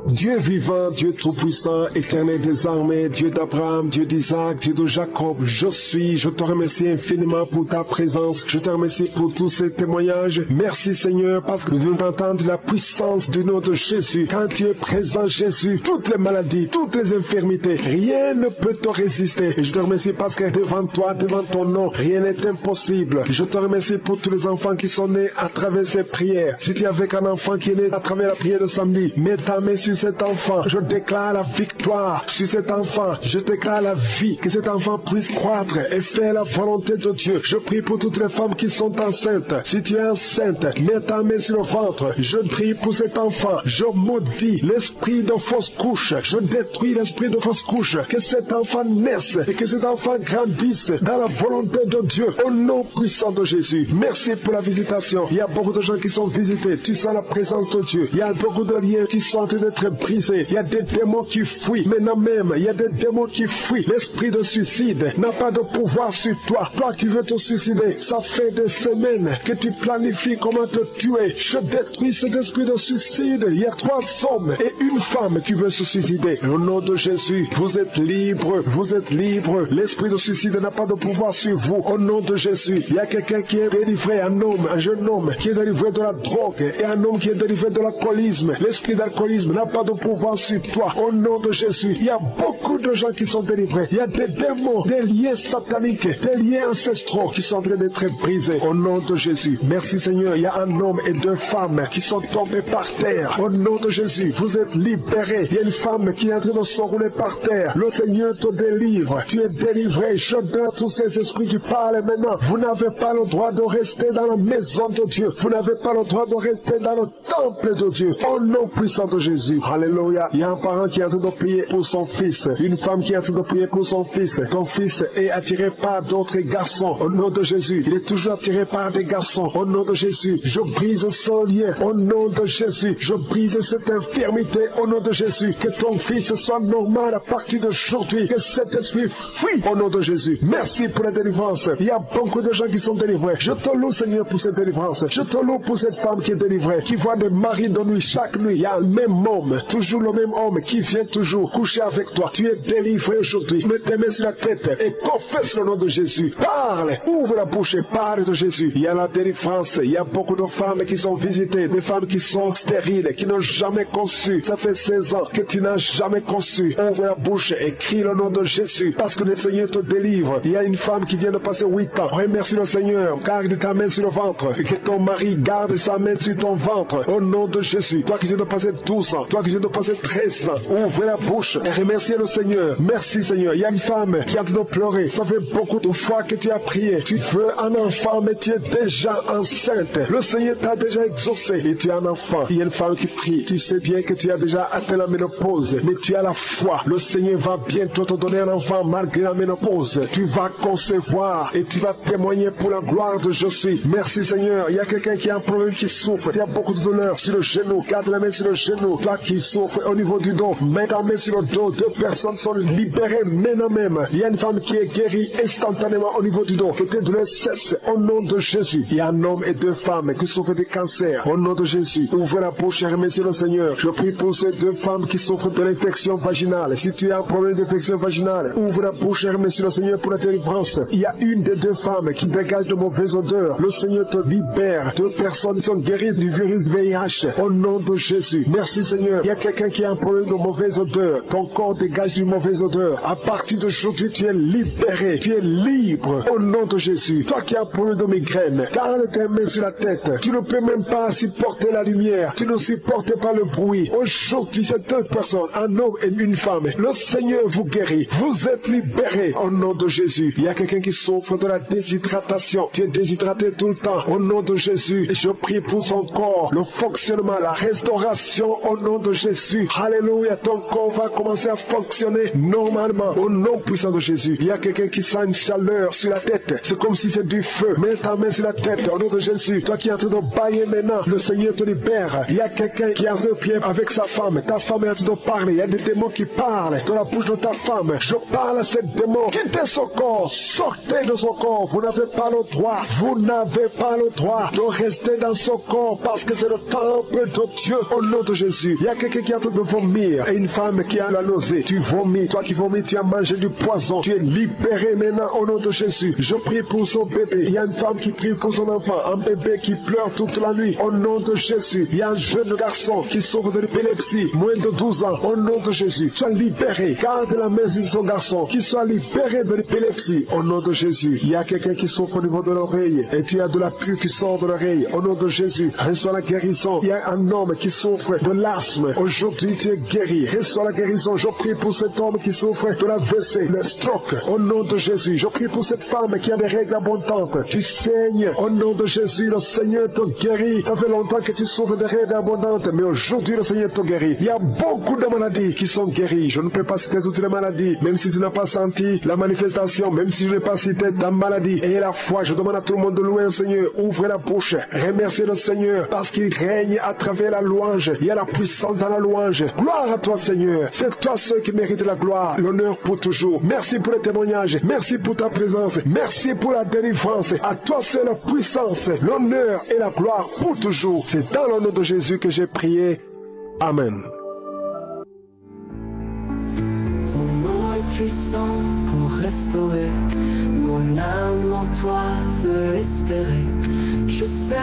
Dieu vivant, Dieu tout-puissant, éternel des armées, Dieu d'Abraham, Dieu d'Isaac, Dieu de Jacob, je te remercie infiniment pour ta présence, je te remercie pour tous ces témoignages. Merci Seigneur, parce que nous venons d'entendre la puissance du nom de Jésus. Quand tu es présent Jésus, toutes les maladies, toutes les infirmités, rien ne peut te résister. Et je te remercie parce que devant toi, devant ton nom, rien n'est impossible. Je te remercie pour tous les enfants qui sont nés à travers ces prières. Si tu es avec un enfant qui est né à travers la prière de samedi, mets ta main sur cet enfant, je déclare la victoire sur cet enfant, je déclare la vie, que cet enfant puisse croître et faire la volonté de Dieu. Je prie pour toutes les femmes qui sont enceintes. Si tu es enceinte, mets ta main sur le ventre. Je prie pour cet enfant, je maudis l'esprit de fausse couche, je détruis l'esprit de fausse couche, que cet enfant naisse et que cet enfant grandisse dans la volonté de Dieu, au nom puissant de Jésus. Merci pour la visitation. Il y a beaucoup de gens qui sont visités, tu sens la présence de Dieu. Il y a beaucoup de liens qui sont en train d'être brisés. Il y a des démons qui fuient. Maintenant même, il y a des démons qui fuient. L'esprit de suicide n'a pas de pouvoir sur toi. Toi qui veux te suicider, ça fait des semaines que tu planifies comment te tuer. Je détruis cet esprit de suicide. Il y a 3 hommes et une femme qui veut se suicider. Au nom de Jésus, vous êtes libres. Vous êtes libres. L'esprit de suicide n'a pas de pouvoir sur vous. Au nom de Jésus, il y a quelqu'un qui est délivré, un homme, un jeune homme qui est délivré de la drogue et un homme qui est délivré de l'alcoolisme. L'esprit d'alcoolisme n'a pas de pouvoir sur toi. Au nom de Jésus, il y a beaucoup de gens qui sont délivrés. Il y a des démons, des liens sataniques, des liens ancestraux qui sont en train d'être brisés. Au nom de Jésus. Merci Seigneur. Il y a un homme et 2 femmes qui sont tombés par terre. Au nom de Jésus, vous êtes libérés. Il y a une femme qui est en train de s'enrouler par terre. Le Seigneur te délivre. Tu es délivré. Je donne tous ces esprits qui parlent maintenant. Vous n'avez pas le droit de rester dans la maison de Dieu. Vous n'avez pas le droit de rester dans le temple de Dieu. Au nom puissant de Jésus. Alléluia. Il y a un parent qui est en train de prier pour son fils. Une femme qui est en train de prier pour son fils. Ton fils est attiré par d'autres garçons. Au nom de Jésus. Il est toujours attiré par des garçons. Au nom de Jésus. Je brise ce lien. Au nom de Jésus. Je brise cette infirmité. Au nom de Jésus. Que ton fils soit normal à partir d'aujourd'hui. Que cet esprit fuit. Au nom de Jésus. Merci pour la délivrance. Il y a beaucoup de gens qui sont délivrés. Je te loue Seigneur pour cette délivrance. Je te loue pour cette femme qui est délivrée. Qui voit des maris de nuit. Chaque nuit. Il y a le même homme. Toujours le même homme qui vient toujours coucher avec toi. Tu es délivré aujourd'hui. Mets tes mains sur la tête et confesse le nom de Jésus. Parle. Ouvre la bouche et parle de Jésus. Il y a la délivrance. Il y a beaucoup de femmes qui sont visitées. Des femmes qui sont stériles, qui n'ont jamais conçu. Ça fait 16 ans que tu n'as jamais conçu. Ouvre la bouche et crie le nom de Jésus. Parce que le Seigneur te délivre. Il y a une femme qui vient de passer 8 ans. Remercie le Seigneur. Garde ta main sur le ventre. Et que ton mari garde sa main sur ton ventre. Au nom de Jésus. Toi qui viens de passer 12 ans. Toi qui viens de passer 13 ans. Ouvre la bouche et remerciez le Seigneur. Merci Seigneur. Il y a une femme qui a en train de pleurer. Ça fait beaucoup de fois que tu as prié. Tu veux un enfant, mais tu es déjà enceinte. Le Seigneur t'a déjà exaucé et tu as un enfant. Il y a une femme qui prie. Tu sais bien que tu as déjà atteint la ménopause, mais tu as la foi. Le Seigneur va bientôt te donner un enfant malgré la ménopause. Tu vas concevoir et tu vas témoigner pour la gloire de je suis. Merci Seigneur. Il y a quelqu'un qui a un problème, qui souffre. Il y a beaucoup de douleur sur le genou. Garde la main sur le genou. Toi qui souffres au niveau du dos, mets ta main sur le dos. 2 personnes sont libérées maintenant même. Il y a une femme qui est guérie instantanément au niveau du dos. Que tes douleurs cessent au nom de Jésus. Il y a un homme et 2 femmes qui souffrent de cancer. Au nom de Jésus, ouvre la bouche et remercie le Seigneur. Je prie pour ces 2 femmes qui souffrent de l'infection vaginale. Si tu as un problème d'infection vaginale, ouvre la bouche et remercie le Seigneur pour la délivrance. Il y a une des 2 femmes qui dégage de mauvaises odeurs. Le Seigneur te libère. 2 personnes sont guéries du virus VIH. Au nom de Jésus. Merci Seigneur. Il y a quelqu'un qui a un problème de mauvaise odeur. Ton corps dégage d'une mauvaise odeur. À partir d'aujourd'hui, tu es libéré. Tu es libre au nom de Jésus. Toi qui as un problème de migraine, garde tes mains sur la tête. Tu ne peux même pas supporter la lumière. Tu ne supportes pas le bruit. Aujourd'hui, c'est deux personnes, un homme et une femme. Le Seigneur vous guérit. Vous êtes libérés au nom de Jésus. Il y a quelqu'un qui souffre de la déshydratation. Tu es déshydraté tout le temps. Au nom de Jésus, je prie pour son corps, le fonctionnement, la restauration au nom de Jésus. Alléluia, ton corps va commencer à fonctionner normalement au nom puissant de Jésus. Il y a quelqu'un qui sent une chaleur sur la tête. C'est comme si c'est du feu. Mets ta main sur la tête au nom de Jésus. Toi qui es en train de bailler maintenant, le Seigneur te libère. Il y a quelqu'un qui a un pied avec sa femme. Ta femme est en train de parler. Il y a des démons qui parlent dans la bouche de ta femme. Je parle à ces démons. Quittez son corps. Sortez de son corps. Vous n'avez pas le droit. Vous n'avez pas le droit de rester dans son corps parce que c'est le temple de Dieu au nom de Jésus. Il y a quelqu'un qui est en train de vomir et une femme qui a la nausée. Tu vomis. Toi qui vomis, tu as mangé du poison. Tu es libéré maintenant au nom de Jésus. Je prie pour son bébé. Il y a une femme qui prie pour son enfant. Un bébé qui pleure toute la nuit au nom de Jésus. Il y a un jeune garçon qui souffre de l'épilepsie, moins de 12 ans, au nom de Jésus. Sois libéré. Garde la main sur son garçon. Qu'il soit libéré de l'épilepsie au nom de Jésus. Il y a quelqu'un qui souffre au niveau de l'oreille et tu as de la pluie qui sort de l'oreille au nom de Jésus. Reçois la guérison. Il y a un homme qui souffre de l'asthme. Aujourd'hui, tu es guéri. Reçois la guérison. Je prie pour cet homme qui souffre de la WC, le stroke, au nom de Jésus. Je prie pour cette femme qui a des règles abondantes. Tu saignes au nom de Jésus. Le Seigneur te guérit. Ça fait longtemps que tu souffres de règles abondantes, mais aujourd'hui, le Seigneur te guérit. Il y a beaucoup de maladies qui sont guéries. Je ne peux pas citer toutes les maladies, même si tu n'as pas senti la manifestation, même si je n'ai pas cité ta maladie. Et la foi, je demande à tout le monde de louer le Seigneur. Ouvrez la bouche. Remerciez le Seigneur parce qu'il règne à travers la louange. Il y a la puissance dans la louange. Gloire à toi, Seigneur. C'est toi seul qui mérite la gloire, l'honneur pour toujours. Merci pour le témoignage. Merci pour ta présence. Merci pour la délivrance. À toi seul la puissance, l'honneur et la gloire pour toujours. C'est dans le nom de Jésus que j'ai prié. Amen. Ton nom est puissant pour restaurer. Mon âme en toi veut espérer. Je sais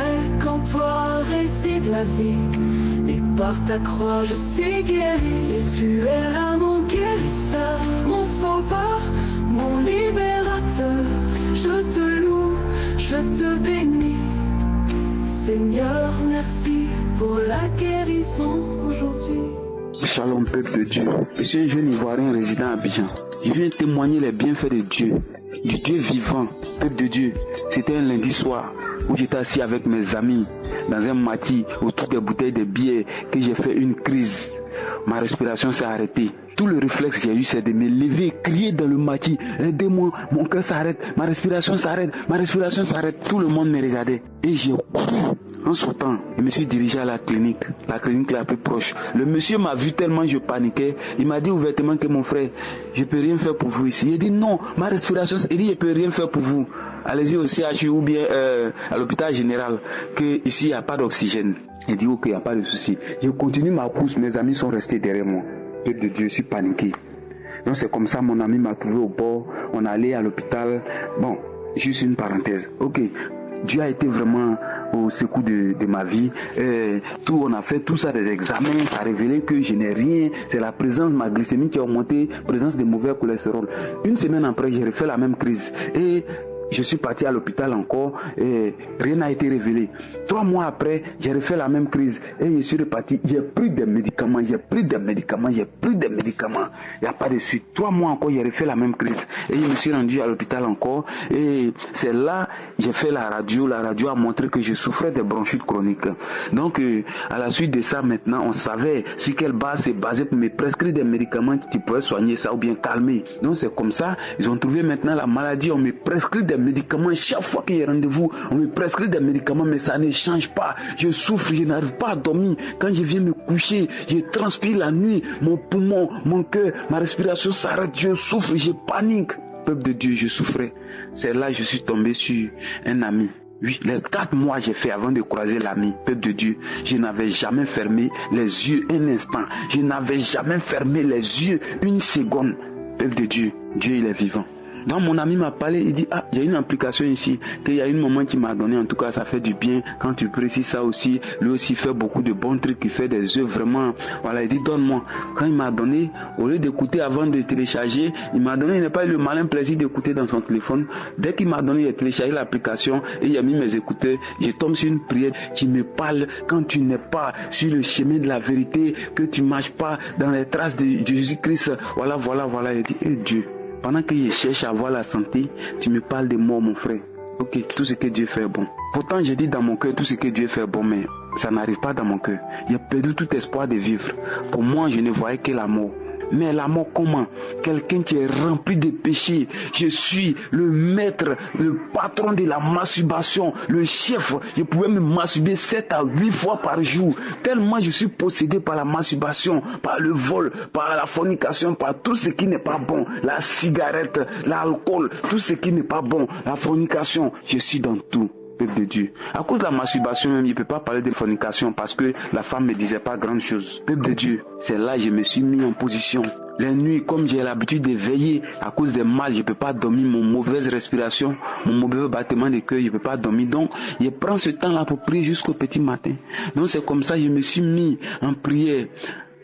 qu'en toi réside la vie. Et par ta croix je suis guéri. Et tu es là mon guérisseur, mon sauveur, mon libérateur. Je te loue, je te bénis. Seigneur, merci pour la guérison aujourd'hui. Shalom peuple de Dieu. Je suis un jeune Ivoirien résident à Abidjan. Je viens témoigner les bienfaits de Dieu, du Dieu vivant. Peuple de Dieu, c'était un lundi soir où j'étais assis avec mes amis dans un maquis autour des bouteilles de bière que j'ai fait une crise. Ma respiration s'est arrêtée. Tout le réflexe que j'ai eu, c'est de me lever, crier dans le maquis. Aidez-moi, mon cœur s'arrête, ma respiration s'arrête, ma respiration s'arrête. Tout le monde me regardait. Et j'ai couru. En sautant, je me suis dirigé à la clinique la plus proche. Le monsieur m'a vu tellement je paniquais. Il m'a dit ouvertement que mon frère, je peux rien faire pour vous ici. Il a dit non, ma respiration, il dit je peux rien faire pour vous. Allez-y au CHU ou bien à l'hôpital général, que ici il n'y a pas d'oxygène. Il dit ok, il n'y a pas de souci. Je continue ma course, mes amis sont restés derrière moi. Peuple de Dieu, je suis paniqué. Donc c'est comme ça, mon ami m'a trouvé au bord, on est allé à l'hôpital. Bon, juste une parenthèse. Ok, Dieu a été vraiment au secours de ma vie. Tout, on a fait tout ça, des examens, ça a révélé que je n'ai rien. C'est la présence, ma glycémie qui a augmenté, présence de mauvais cholestérol. Une semaine après, j'ai refait la même crise. Et je suis parti à l'hôpital encore et rien n'a été révélé. 3 mois après, j'ai refait la même crise et je suis reparti. J'ai pris des médicaments, Il n'y a pas de suite. 3 mois encore, j'ai refait la même crise. Et je me suis rendu à l'hôpital encore. Et c'est là, j'ai fait la radio. La radio a montré que je souffrais de bronchite chronique. Donc, à la suite de ça, maintenant, on savait sur quelle base c'est basé pour me prescrire des médicaments qui pourraient soigner ça ou bien calmer. Donc, c'est comme ça. Ils ont trouvé maintenant la maladie. On me prescrit des médicaments. Chaque fois qu'il y a rendez-vous, on me prescrit des médicaments, mais ça ne change pas. Je souffre, je n'arrive pas à dormir. Quand je viens me coucher, je transpire la nuit. Mon poumon, mon cœur, ma respiration s'arrête. Je souffre, je panique. Peuple de Dieu, je souffrais. C'est là que je suis tombé sur un ami. Oui, les 4 mois j'ai fait avant de croiser l'ami. Peuple de Dieu, je n'avais jamais fermé les yeux un instant. Je n'avais jamais fermé les yeux une seconde. Peuple de Dieu, Dieu il est vivant. Donc mon ami m'a parlé, il dit, ah, il y a une application ici, qu'il y a une maman qui m'a donné, en tout cas ça fait du bien, quand tu précises ça aussi, lui aussi fait beaucoup de bons trucs, il fait des œuvres vraiment, voilà, il dit, donne-moi. Quand il m'a donné, au lieu d'écouter avant de télécharger, il m'a donné, il n'a pas eu le malin plaisir d'écouter dans son téléphone. Dès qu'il m'a donné, il a téléchargé l'application et il a mis mes écouteurs, je tombe sur une prière qui me parle quand tu n'es pas sur le chemin de la vérité, que tu marches pas dans les traces de Jésus-Christ, voilà, il dit, eh Dieu, pendant que je cherche à avoir la santé, tu me parles de moi, mon frère. Ok, tout ce que Dieu fait est bon. Pourtant, j'ai dit dans mon cœur, tout ce que Dieu fait est bon, mais ça n'arrive pas dans mon cœur. J'ai perdu tout espoir de vivre. Pour moi, je ne voyais que la mort. Mais la mort comment? Quelqu'un qui est rempli de péchés. Je suis le maître, le patron de la masturbation, le chef. Je pouvais me masturber 7 à 8 fois par jour. Tellement je suis possédé par la masturbation, par le vol, par la fornication, par tout ce qui n'est pas bon. La cigarette, l'alcool, tout ce qui n'est pas bon. La fornication, je suis dans tout. De Dieu. À cause de la masturbation même, je ne peux pas parler de fornication parce que la femme ne me disait pas grande chose. Peuple de Dieu, c'est là que je me suis mis en position. Les nuits, comme j'ai l'habitude de veiller à cause des mal, je ne peux pas dormir, mon mauvaise respiration, mon mauvais battement de cœur, je ne peux pas dormir. Donc, je prends ce temps-là pour prier jusqu'au petit matin. Donc, c'est comme ça que je me suis mis en prière.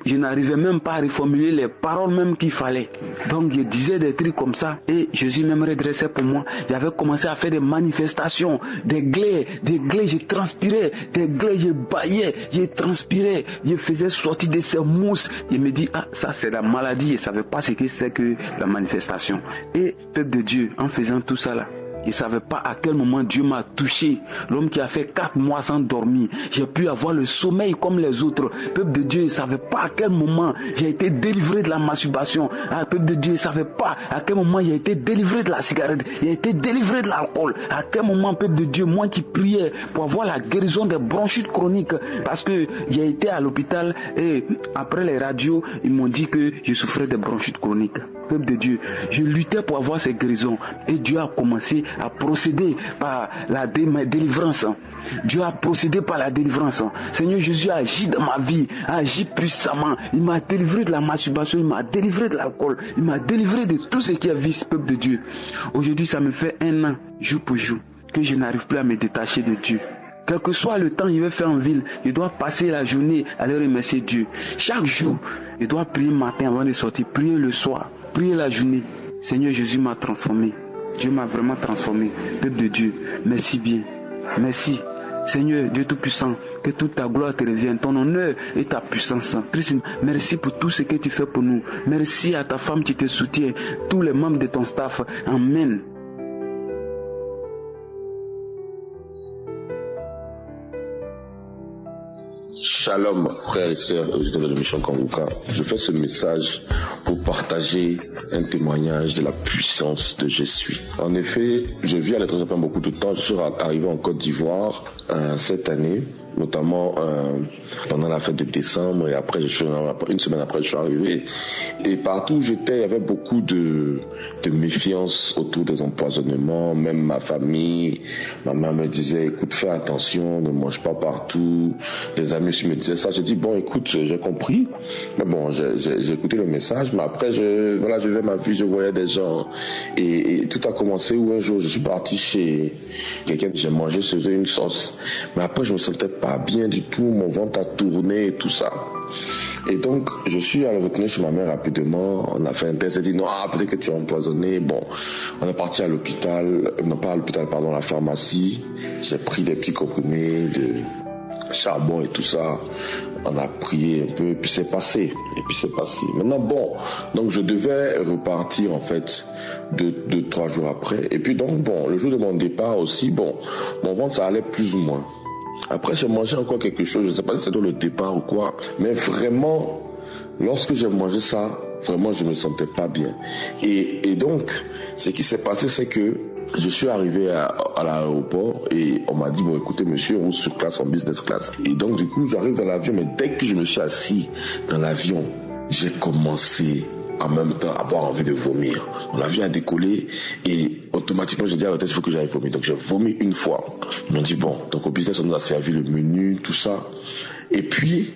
Je n'arrivais même pas à reformuler les paroles même qu'il fallait. Donc je disais des trucs comme ça et Jésus même redressait pour moi. J'avais commencé à faire des manifestations, des glaies, je transpirais, des glaies, je baillais, je transpirais, je faisais sortir de ces mousses. Je me dis, ah, ça c'est la maladie, je ne savais pas ce que c'est que la manifestation. Et peuple de Dieu, en faisant tout ça là, je ne savais pas à quel moment Dieu m'a touché. L'homme qui a fait 4 mois sans dormir. J'ai pu avoir le sommeil comme les autres. Peuple de Dieu, je ne savais pas à quel moment j'ai été délivré de la masturbation. Peuple de Dieu, je ne savais pas à quel moment j'ai été délivré de la cigarette. J'ai été délivré de l'alcool. À quel moment, peuple de Dieu, moi qui priais pour avoir la guérison des bronchites chroniques. Parce que j'ai été à l'hôpital et après les radios, ils m'ont dit que je souffrais de bronchites chroniques. Peuple de Dieu, je luttais pour avoir ces guérisons. Et Dieu a commencé à procéder par la délivrance. Dieu a procédé par la délivrance. Seigneur Jésus a agi dans ma vie, a agi puissamment. Il m'a délivré de la masturbation, il m'a délivré de l'alcool, il m'a délivré de tout ce qui est vice, peuple de Dieu. Aujourd'hui, ça me fait 1 an, jour pour jour, que je n'arrive plus à me détacher de Dieu. Quel que soit le temps que je vais faire en ville, je dois passer la journée à aller remercier Dieu. Chaque jour, je dois prier le matin avant de sortir, prier le soir, prier la journée. Seigneur Jésus m'a transformé. Dieu m'a vraiment transformé. Peuple de Dieu, merci bien. Merci. Seigneur Dieu Tout-Puissant, que toute ta gloire te revienne, ton honneur et ta puissance. Christ, merci pour tout ce que tu fais pour nous. Merci à ta femme qui te soutient, tous les membres de ton staff. Amen. Shalom, frères et sœurs auditeurs de l'émission Kanguka. Je fais ce message pour partager un témoignage de la puissance de Jésus. En effet, je vis à l'étranger pendant beaucoup de temps. Je suis arrivé en Côte d'Ivoire cette année, notamment pendant la fête de décembre, et après, une semaine après, je suis arrivé. Et partout où j'étais, il y avait beaucoup de méfiance autour des empoisonnements. Même ma famille, ma mère me disait, écoute, fais attention, ne mange pas partout. Des amis aussi me disaient ça. J'ai dit, bon, écoute, j'ai compris. Mais bon, j'ai écouté le message, mais après, je vivais ma vie, je voyais des gens. Et tout a commencé où un jour, je suis parti chez quelqu'un, j'ai mangé chez eux une sauce. Mais après, je me sentais pas bien du tout, mon ventre a tourné et tout ça. Et donc, je suis allé retourner chez ma mère rapidement. On a fait un test, elle a dit non, peut-être que tu es empoisonné. Bon, on est parti à l'hôpital, non pas à l'hôpital, pardon, à la pharmacie. J'ai pris des petits comprimés de charbon et tout ça. On a prié un peu, et puis c'est passé. Maintenant, bon, donc je devais repartir en fait 2-3 jours après. Et puis donc, bon, le jour de mon départ aussi, bon, mon ventre ça allait plus ou moins. Après, j'ai mangé encore quelque chose, je ne sais pas si c'est dans le départ ou quoi, mais vraiment, lorsque j'ai mangé ça, vraiment, je ne me sentais pas bien. Et donc, ce qui s'est passé, c'est que je suis arrivé à l'aéroport et on m'a dit, bon, écoutez, monsieur, on sur classe, en business class. Et donc, du coup, j'arrive dans l'avion, mais dès que je me suis assis dans l'avion, j'ai commencé en même temps avoir envie de vomir. L'avion a décollé et automatiquement j'ai dit à l'hôtesse il faut que j'aille vomir. Donc j'ai vomi une fois. Ils m'ont dit bon, donc au business on nous a servi le menu, tout ça. Et puis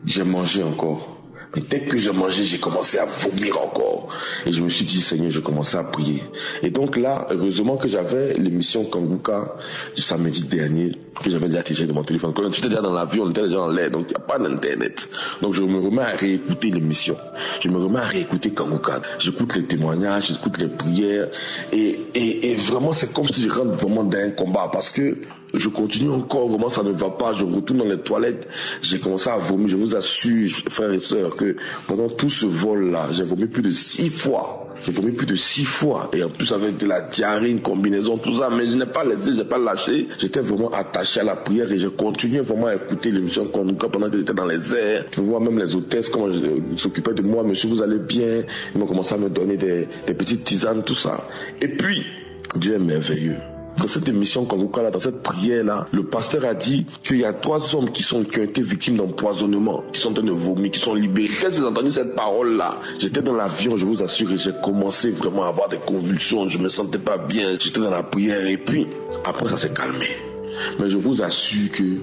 j'ai mangé encore. Mais dès que j'ai mangé, j'ai commencé à vomir encore. Et je me suis dit, Seigneur, je commençais à prier. Et donc là, heureusement que j'avais l'émission Kanguka du samedi dernier, que j'avais déjà téléchargé de mon téléphone. Quand j'étais déjà dans l'avion, on était déjà en l'air, donc il n'y a pas d'internet. Donc je me remets à réécouter l'émission. Je me remets à réécouter Kanguka. J'écoute les témoignages, j'écoute les prières. Et vraiment, c'est comme si je rentre vraiment dans un combat. Parce que je continue encore, vraiment ça ne va pas, je retourne dans les toilettes, j'ai commencé à vomir. Je vous assure, frères et sœurs, que pendant tout ce vol-là, j'ai vomi plus de 6 fois. J'ai vomi plus de 6 fois. Et en plus avec de la diarrhée, une combinaison, tout ça. Mais je n'ai pas laissé, je n'ai pas lâché. J'étais vraiment attaché à la prière et je continuais vraiment à écouter l'émission Kanguka pendant que j'étais dans les airs. Je vois même les hôtesses, comment ils s'occupaient de moi. Monsieur, vous allez bien? Ils m'ont commencé à me donner des petites tisanes, tout ça. Et puis, Dieu est merveilleux. Dans cette émission Kanguka là, dans cette prière là, le pasteur a dit qu'il y a 3 hommes qui ont été victimes d'empoisonnement, qui sont en train de vomir, qui sont libérés. Quand j'ai entendu cette parole là, j'étais dans l'avion, je vous assure, et j'ai commencé vraiment à avoir des convulsions, je me sentais pas bien, j'étais dans la prière et puis après ça s'est calmé. Mais je vous assure que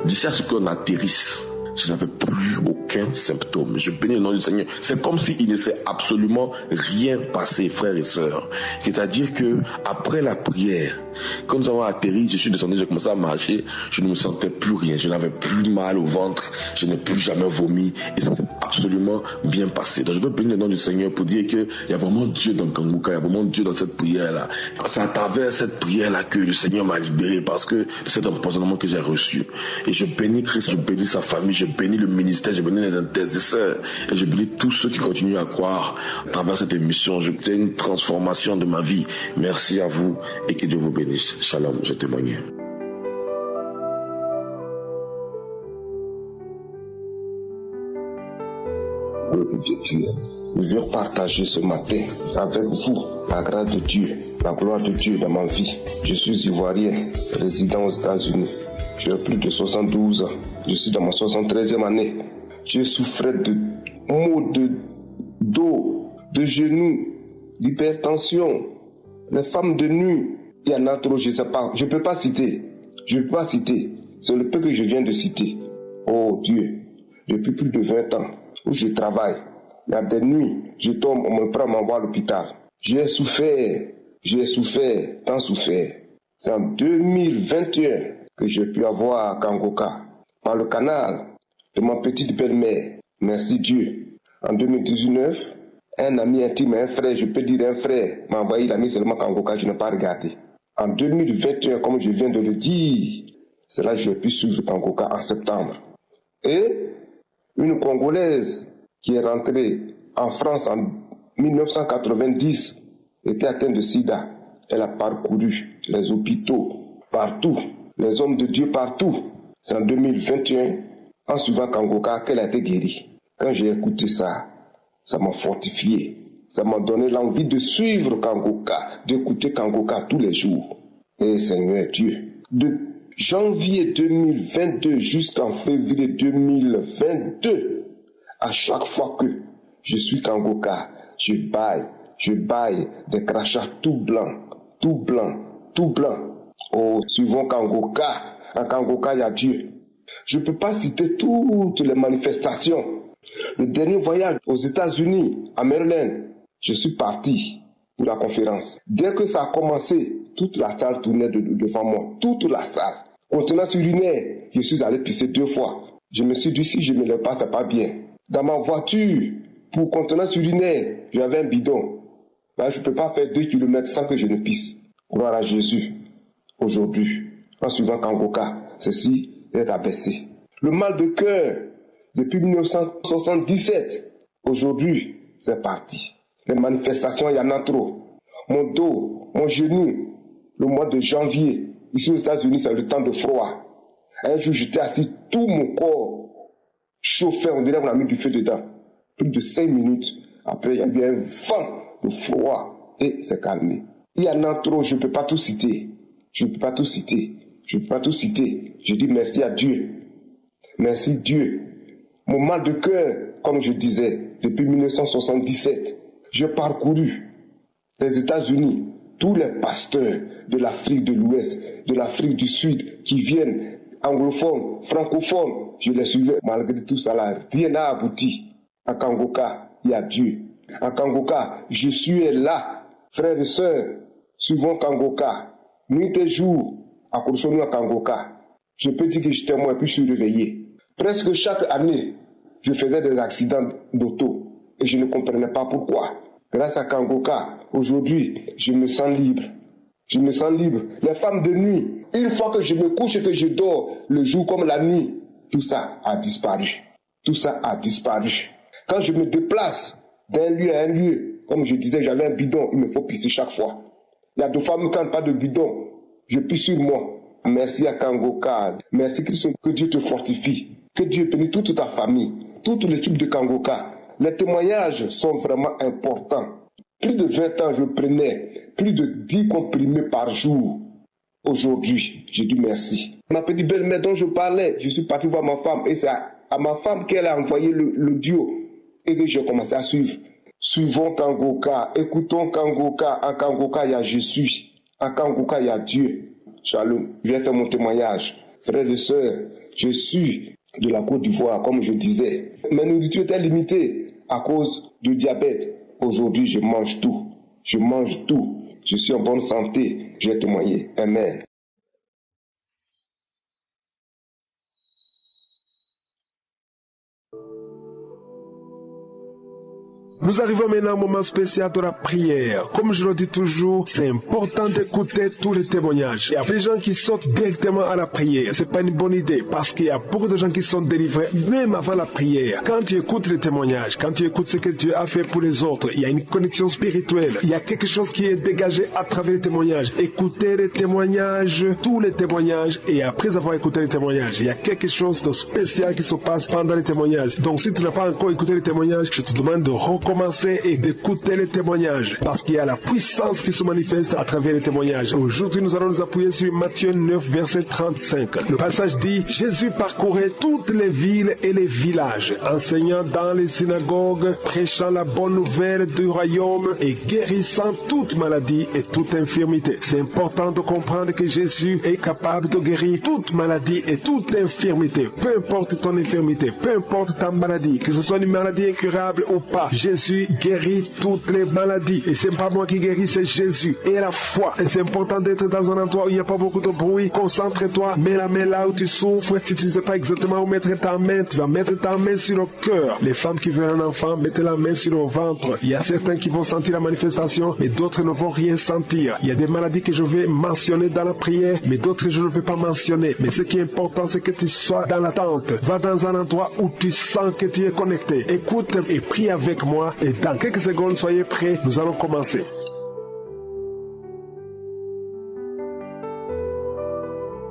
d'ici à ce qu'on atterrisse, je n'avais plus aucun symptôme. Je bénis le nom du Seigneur. C'est comme s'il ne s'est absolument rien passé, frères et sœurs. C'est-à-dire que après la prière, quand nous avons atterri, je suis descendu, j'ai commencé à marcher, je ne me sentais plus rien. Je n'avais plus mal au ventre, je n'ai plus jamais vomi et ça s'est absolument bien passé. Donc je veux bénir le nom du Seigneur pour dire qu'il y a vraiment Dieu dans Kanguka, il y a vraiment Dieu dans cette prière-là. C'est à travers cette prière-là que le Seigneur m'a libéré parce que c'est cet empoisonnement que j'ai reçu. Et je bénis Christ, je bénis sa famille, je bénis le ministère, je bénis les intercesseurs et je bénis tous ceux qui continuent à croire à travers cette émission. Je fais une transformation de ma vie. Merci à vous et que Dieu vous bénisse. Shalom, je témoigne. Peuple de Dieu, je viens partager ce matin avec vous la grâce de Dieu, la gloire de Dieu dans ma vie. Je suis ivoirien, résident aux États-Unis. J'ai plus de 72 ans. Je suis dans ma 73e année. Je souffrais de maux de dos, de genoux, d'hypertension, les femmes de nuit. Il y en a trop, je ne sais pas. Je ne peux pas citer. C'est le peu que je viens de citer. Oh Dieu, depuis plus de 20 ans où je travaille, il y a des nuits, je tombe, on me prend, m'envoie à l'hôpital. J'ai souffert, tant souffert. C'est en 2021 que j'ai pu avoir Kanguka par le canal de ma petite belle-mère. Merci Dieu. En 2019, un ami intime, un frère, je peux dire un frère, m'a envoyé, il a mis seulement Kanguka, je n'ai pas regardé. En 2021, comme je viens de le dire, c'est là que j'ai pu suivre Kanguka en septembre. Et une Congolaise qui est rentrée en France en 1990 était atteinte de sida. Elle a parcouru les hôpitaux partout, les hommes de Dieu partout. C'est en 2021, en suivant Kanguka, qu'elle a été guérie. Quand j'ai écouté ça, ça m'a fortifié. Ça m'a donné l'envie de suivre Kanguka, d'écouter Kanguka tous les jours. Et Seigneur Dieu, de janvier 2022 jusqu'en février 2022, à chaque fois que je suis Kanguka, je baille des crachats tout blancs. Oh, suivons Kanguka. En Kanguka, il y a Dieu. Je ne peux pas citer toutes les manifestations. Le dernier voyage aux États-Unis, à Maryland, je suis parti pour la conférence. Dès que ça a commencé, toute la salle tournait devant moi. Toute la salle. Contenance urinaire, je suis allé pisser 2 fois. Je me suis dit, si je ne me lève pas, c'est pas bien. Dans ma voiture, pour contenance urinaire, j'avais un bidon. Ben, je ne peux pas faire 2 km sans que je ne pisse. Gloire à Jésus. Aujourd'hui, en suivant Kanguka, ceci est abaissé. Le mal de cœur, depuis 1977, aujourd'hui, c'est parti. Les manifestations, il y en a trop. Mon dos, mon genou, le mois de janvier, ici aux États-Unis, c'est le temps de froid. Un jour, j'étais assis, tout mon corps chauffait, on dirait qu'on a mis du feu dedans. Plus de 5 minutes, après, il y a eu un vent de froid et c'est calmé. Il y en a trop, je ne peux pas tout citer. Je dis merci à Dieu. Merci Dieu. Mon mal de cœur, comme je disais, depuis 1977, j'ai parcouru les États-Unis, tous les pasteurs de l'Afrique de l'Ouest, de l'Afrique du Sud, qui viennent, anglophones, francophones, je les suivais. Malgré tout ça, là, rien n'a abouti. À Kangoka, il y a Dieu. À Kangoka, Jésus est là. Frères et sœurs, suivons Kangoka. Nuit et jour, accrochons-nous à Kangoka. Je peux dire que j'étais moi et puis je suis réveillé. Presque chaque année, je faisais des accidents d'auto et je ne comprenais pas pourquoi. Grâce à Kangoka, aujourd'hui, je me sens libre. Je me sens libre. Les femmes de nuit, une fois que je me couche et que je dors, le jour comme la nuit, tout ça a disparu. Tout ça a disparu. Quand je me déplace d'un lieu à un lieu, comme je disais, j'avais un bidon, il me faut pisser chaque fois. Il y a deux femmes qui n'ont pas de bidon, je pisse sur moi. Merci à Kangoka. Merci Christ, que Dieu te fortifie. Que Dieu bénisse toute ta famille, toute l'équipe de Kangoka. Les témoignages sont vraiment importants. Plus de 20 ans, je prenais plus de 10 comprimés par jour. Aujourd'hui, j'ai dit merci. Ma petite belle-mère dont je parlais, je suis parti voir ma femme et c'est à ma femme qu'elle a envoyé l'audio et que j'ai commencé à suivre. Suivons Kangoka, écoutons Kangoka. À Kangoka, il y a Jésus. À Kangoka, il y a Dieu. Shalom, je vais faire mon témoignage. Frères et sœurs, je suis de la Côte d'Ivoire, comme je disais. Ma nourriture était limitée à cause du diabète. Aujourd'hui, je mange tout. Je mange tout. Je suis en bonne santé. J'ai témoigné. Amen. Nous arrivons maintenant au moment spécial de la prière. Comme je le dis toujours, c'est important d'écouter tous les témoignages. Il y a des gens qui sautent directement à la prière. C'est pas une bonne idée parce qu'il y a beaucoup de gens qui sont délivrés même avant la prière. Quand tu écoutes les témoignages, quand tu écoutes ce que Dieu a fait pour les autres, il y a une connexion spirituelle. Il y a quelque chose qui est dégagé à travers les témoignages. Écoutez les témoignages, tous les témoignages, et après avoir écouté les témoignages, il y a quelque chose de spécial qui se passe pendant les témoignages. Donc si tu n'as pas encore écouté les témoignages, je te demande de recommencer et d'écouter les témoignages parce qu'il y a la puissance qui se manifeste à travers les témoignages. Aujourd'hui, nous allons nous appuyer sur Matthieu 9, verset 35. Le passage dit: Jésus parcourait toutes les villes et les villages, enseignant dans les synagogues, prêchant la bonne nouvelle du royaume et guérissant toute maladie et toute infirmité. C'est important de comprendre que Jésus est capable de guérir toute maladie et toute infirmité. Peu importe ton infirmité, peu importe ta maladie, que ce soit une maladie incurable ou pas, Jésus guérit toutes les maladies. Et c'est pas moi qui guéris, c'est Jésus. Et la foi. Et c'est important d'être dans un endroit où il n'y a pas beaucoup de bruit. Concentre-toi, mets la main là où tu souffres. Si tu ne sais pas exactement où mettre ta main, tu vas mettre ta main sur le cœur. Les femmes qui veulent un enfant, mettez la main sur le ventre. Il y a certains qui vont sentir la manifestation, mais d'autres ne vont rien sentir. Il y a des maladies que je vais mentionner dans la prière, mais d'autres je ne vais pas mentionner. Mais ce qui est important, c'est que tu sois dans l'attente. Va dans un endroit où tu sens que tu es connecté. Écoute et prie avec moi. Et dans quelques secondes, soyez prêts, nous allons commencer.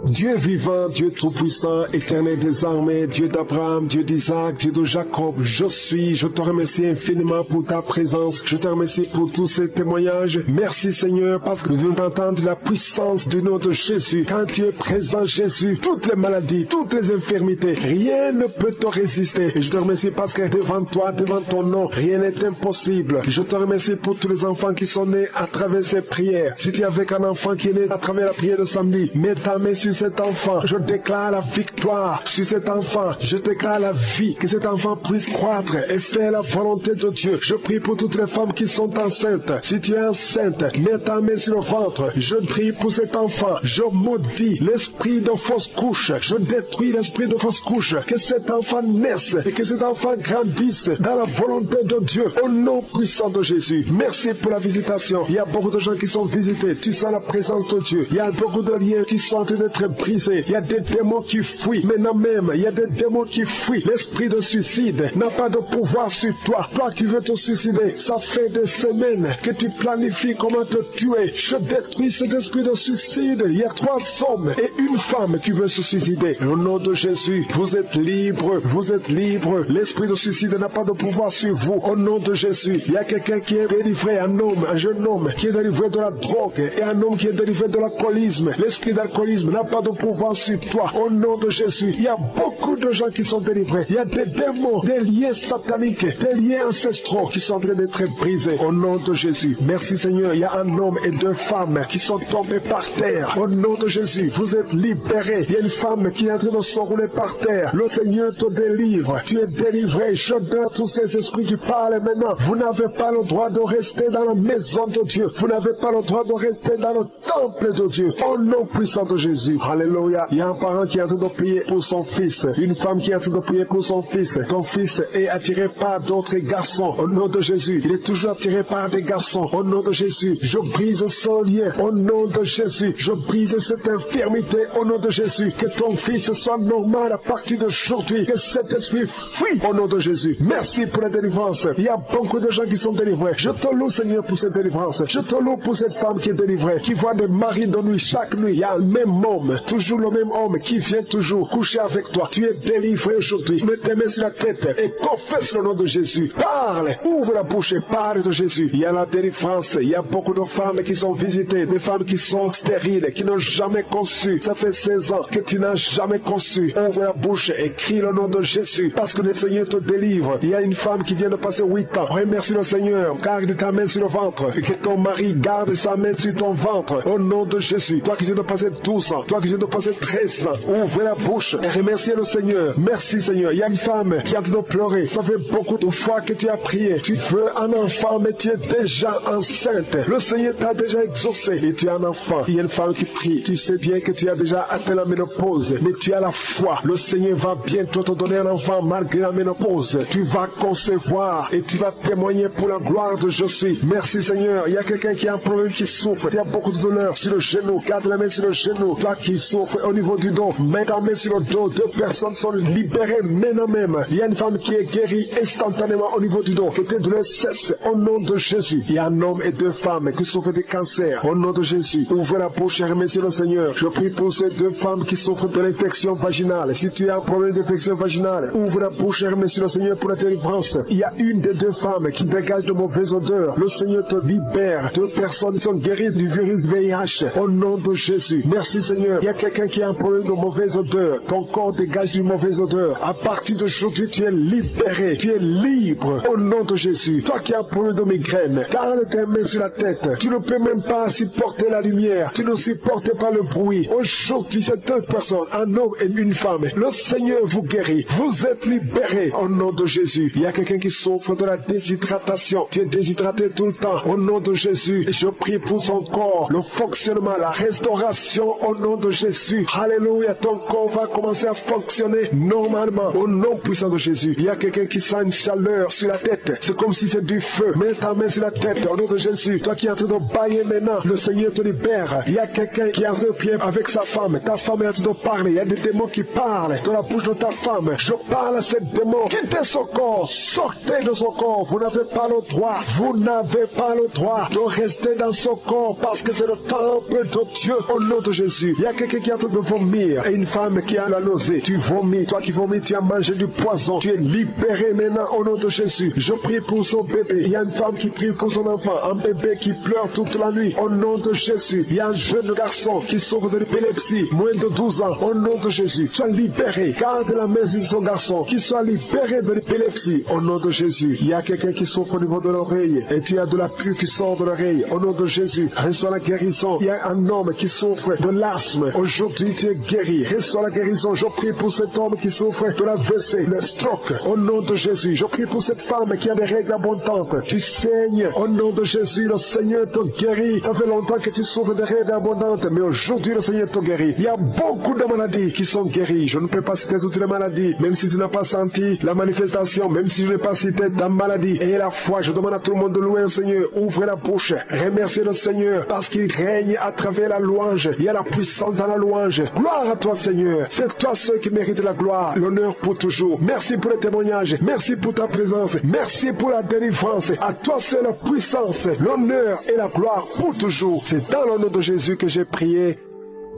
Dieu vivant, Dieu tout-puissant, éternel des armées, Dieu d'Abraham, Dieu d'Isaac, Dieu de Jacob, je te remercie infiniment pour ta présence, je te remercie pour tous ces témoignages. Merci Seigneur parce que nous venons d'entendre la puissance du nom de Jésus. Quand tu es présent Jésus, toutes les maladies, toutes les infirmités, rien ne peut te résister. Et je te remercie parce que devant toi, devant ton nom, rien n'est impossible. Je te remercie pour tous les enfants qui sont nés à travers ces prières. Si tu es avec un enfant qui est né à travers la prière de samedi, mets ta main sur cet enfant, je déclare la victoire sur cet enfant, je déclare la vie, que cet enfant puisse croître et faire la volonté de Dieu. Je prie pour toutes les femmes qui sont enceintes. Si tu es enceinte, mets ta main sur le ventre. Je prie pour cet enfant, je maudis l'esprit de fausse couche, je détruis l'esprit de fausse couche, que cet enfant naisse et que cet enfant grandisse dans la volonté de Dieu, au nom puissant de Jésus. Merci pour la visitation. Il y a beaucoup de gens qui sont visités, tu sens la présence de Dieu. Il y a beaucoup de liens qui sont en train d'être brisés. Il y a des démons qui fuient. Maintenant même, il y a des démons qui fuient. L'esprit de suicide n'a pas de pouvoir sur toi. Toi qui veux te suicider, ça fait des semaines que tu planifies comment te tuer. Je détruis cet esprit de suicide. Il y a 3 hommes et une femme qui veut se suicider. Au nom de Jésus, vous êtes libres. Vous êtes libres. L'esprit de suicide n'a pas de pouvoir sur vous. Au nom de Jésus, il y a quelqu'un qui est délivré, un homme, un jeune homme qui est délivré de la drogue et un homme qui est délivré de l'alcoolisme. L'esprit d'alcoolisme n'a pas de pouvoir sur toi. Au nom de Jésus, il y a beaucoup de gens qui sont délivrés. Il y a des démons, des liens sataniques, des liens ancestraux qui sont en train d'être brisés. Au nom de Jésus. Merci Seigneur. Il y a un homme et deux femmes qui sont tombés par terre. Au nom de Jésus, vous êtes libérés. Il y a une femme qui est en train de s'enrouler par terre. Le Seigneur te délivre. Tu es délivré. Je donne tous ces esprits qui parlent maintenant. Vous n'avez pas le droit de rester dans la maison de Dieu. Vous n'avez pas le droit de rester dans le temple de Dieu. Au nom puissant de Jésus. Alléluia. Il y a un parent qui est en train de prier pour son fils. Une femme qui est en train de prier pour son fils. Ton fils est attiré par d'autres garçons. Au nom de Jésus. Il est toujours attiré par des garçons. Au nom de Jésus. Je brise ce lien. Au nom de Jésus. Je brise cette infirmité. Au nom de Jésus. Que ton fils soit normal à partir d'aujourd'hui. Que cet esprit fuit. Au nom de Jésus. Merci pour la délivrance. Il y a beaucoup de gens qui sont délivrés. Je te loue, Seigneur, pour cette délivrance. Je te loue pour cette femme qui est délivrée, qui voit des maris de nuit. Chaque nuit, il y a le même homme, toujours le même homme qui vient toujours coucher avec toi. Tu es délivré aujourd'hui. Mets tes mains sur la tête et confesse le nom de Jésus. Parle, ouvre la bouche et parle de Jésus. Il y a la délivrance. Il y a beaucoup de femmes qui sont visitées, des femmes qui sont stériles, qui n'ont jamais conçu. Ça fait 16 ans que tu n'as jamais conçu. Ouvre la bouche et crie le nom de Jésus, parce que le Seigneur te délivre. Il y a une femme qui vient de passer 8 ans. Remercie le Seigneur. Garde ta main sur le ventre. Et que ton mari garde sa main sur ton ventre. Au nom de Jésus. Toi qui viens de passer 12 ans. Toi qui viens de passer 13 ans. Ouvre la bouche et remercie le Seigneur. Merci Seigneur. Il y a une femme qui a envie de pleurer. Ça fait beaucoup de fois que tu as prié. Tu veux un enfant, mais tu es déjà enceinte. Le Seigneur t'a déjà exaucé et tu as un enfant. Il y a une femme qui prie. Tu sais bien que tu as déjà atteint la ménopause, mais tu as la foi. Le Seigneur va bientôt te donner un enfant malgré la ménopause. Tu vas concevoir et tu vas témoigner pour la gloire de je suis. Merci Seigneur. Il y a quelqu'un qui a un problème, qui souffre. Il y a beaucoup de douleur sur le genou. Garde la main sur le genou. Toi qui souffres au niveau du dos, mets ta main sur le dos. 2 personnes sont libérées maintenant même. Il y a une femme qui est guérie instantanément au niveau du dos. Que tes douleurs cessent au nom de Jésus. Il y a un homme et 2 femmes qui souffrent de cancer. Au nom de Jésus. Ouvre la bouche et remercie le Seigneur. Je prie pour ces 2 femmes qui souffrent de l'infection vaginale. Si tu as un problème d'infection vaginale, ouvre la bouche et remercie le Seigneur pour la délivrance. Il y a une des 2 femmes qui dégage de mauvaises odeurs. Le Seigneur te libère. 2 personnes sont guéries du virus VIH. Au nom de Jésus. Merci Seigneur. Il y a quelqu'un qui a un problème de mauvaise odeur. Ton corps dégage d'une mauvaise odeur. À partir d'aujourd'hui, tu es libéré. Tu es libre. Au nom de Jésus. Toi qui as un problème de migraine, garde tes mains sur la tête. Tu ne peux même pas supporter la lumière. Tu ne supportes pas le bruit. Aujourd'hui, c'est 2 personnes, un homme et une femme. Le Seigneur vous guérit. Vous êtes libérés. Au nom de Jésus. Il y a quelqu'un qui souffre de la déshydratation. Tu es déshydraté tout le temps. Au nom de Jésus. Je prie pour son corps. Le fonctionnement, la restauration au nom de Jésus. Alléluia. Ton corps va commencer à fonctionner normalement. Au nom puissant de Jésus. Il y a quelqu'un qui sent une chaleur sur la tête. C'est comme si c'est du feu. Mets ta main sur la tête. Au nom de Jésus. Toi qui es en train de bailler maintenant, le Seigneur te libère. Il y a quelqu'un qui est en train de prier avec sa femme. Ta femme est en train de parler. Il y a des démons qui parlent de la bouche de ta femme. Je parle à ces démons. Quittez son corps. Sortez de son corps. Vous n'avez pas le droit. Vous n'avez pas le droit de rester dans son corps parce que c'est le temple de Dieu. Au nom de Jésus. Il y a quelqu'un qui est en train de vomir et une femme qui a la nausée. Tu vomis. Toi qui vomis, tu as mangé du poison. Tu es libéré maintenant au nom de Jésus. Je prie pour son bébé. Il y a une femme qui prie pour son enfant. Un bébé qui pleure toute la nuit. Au nom de Jésus. Il y a un jeune garçon qui souffre de l'épilepsie. Moins de 12 ans. Au nom de Jésus. Sois libéré. Garde la main sur son garçon. Qu'il soit libéré de l'épilepsie. Au nom de Jésus. Il y a quelqu'un qui souffre au niveau de l'oreille. Et tu as de la pluie qui sort de l'oreille. Au nom de Jésus. Reçois la guérison. Il y a un homme qui souffre de l'asthme. Aujourd'hui, tu es guéri. Reçois la guérison. Je prie pour cet homme qui souffre de la WC, le stroke. Au nom de Jésus. Je prie pour cette femme qui a des règles abondantes. Tu saignes. Au nom de Jésus, le Seigneur te guérit. Ça fait longtemps que tu souffres de règles abondantes, mais aujourd'hui, le Seigneur te guérit. Il y a beaucoup de maladies qui sont guéries. Je ne peux pas citer toutes les maladies, même si tu n'as pas senti la manifestation, même si je n'ai pas cité ta maladie. Et la foi, je demande à tout le monde de louer le Seigneur. Ouvrez la bouche. Remerciez le Seigneur parce qu'il règne à travers la louange. Il y a la puissance dans la louange. Gloire à toi, Seigneur. C'est toi seul qui mérite la gloire, l'honneur pour toujours. Merci pour le témoignage. Merci pour ta présence. Merci pour la délivrance. À toi seul la puissance, l'honneur et la gloire pour toujours. C'est dans le nom de Jésus que j'ai prié.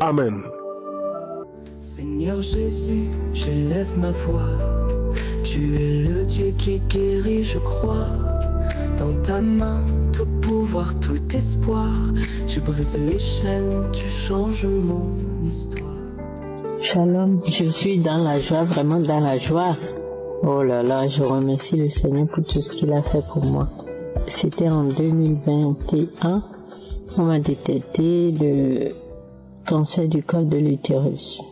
Amen. Seigneur Jésus, j'élève ma voix. Tu es le Dieu qui guérit, je crois. Dans ta main, tout pouvoir, tout espoir. Tu brises les chaînes, tu changes mon histoire. Shalom, je suis dans la joie, vraiment dans la joie. Oh là là, je remercie le Seigneur pour tout ce qu'il a fait pour moi. C'était en 2021, on m'a détecté le cancer du col de l'utérus.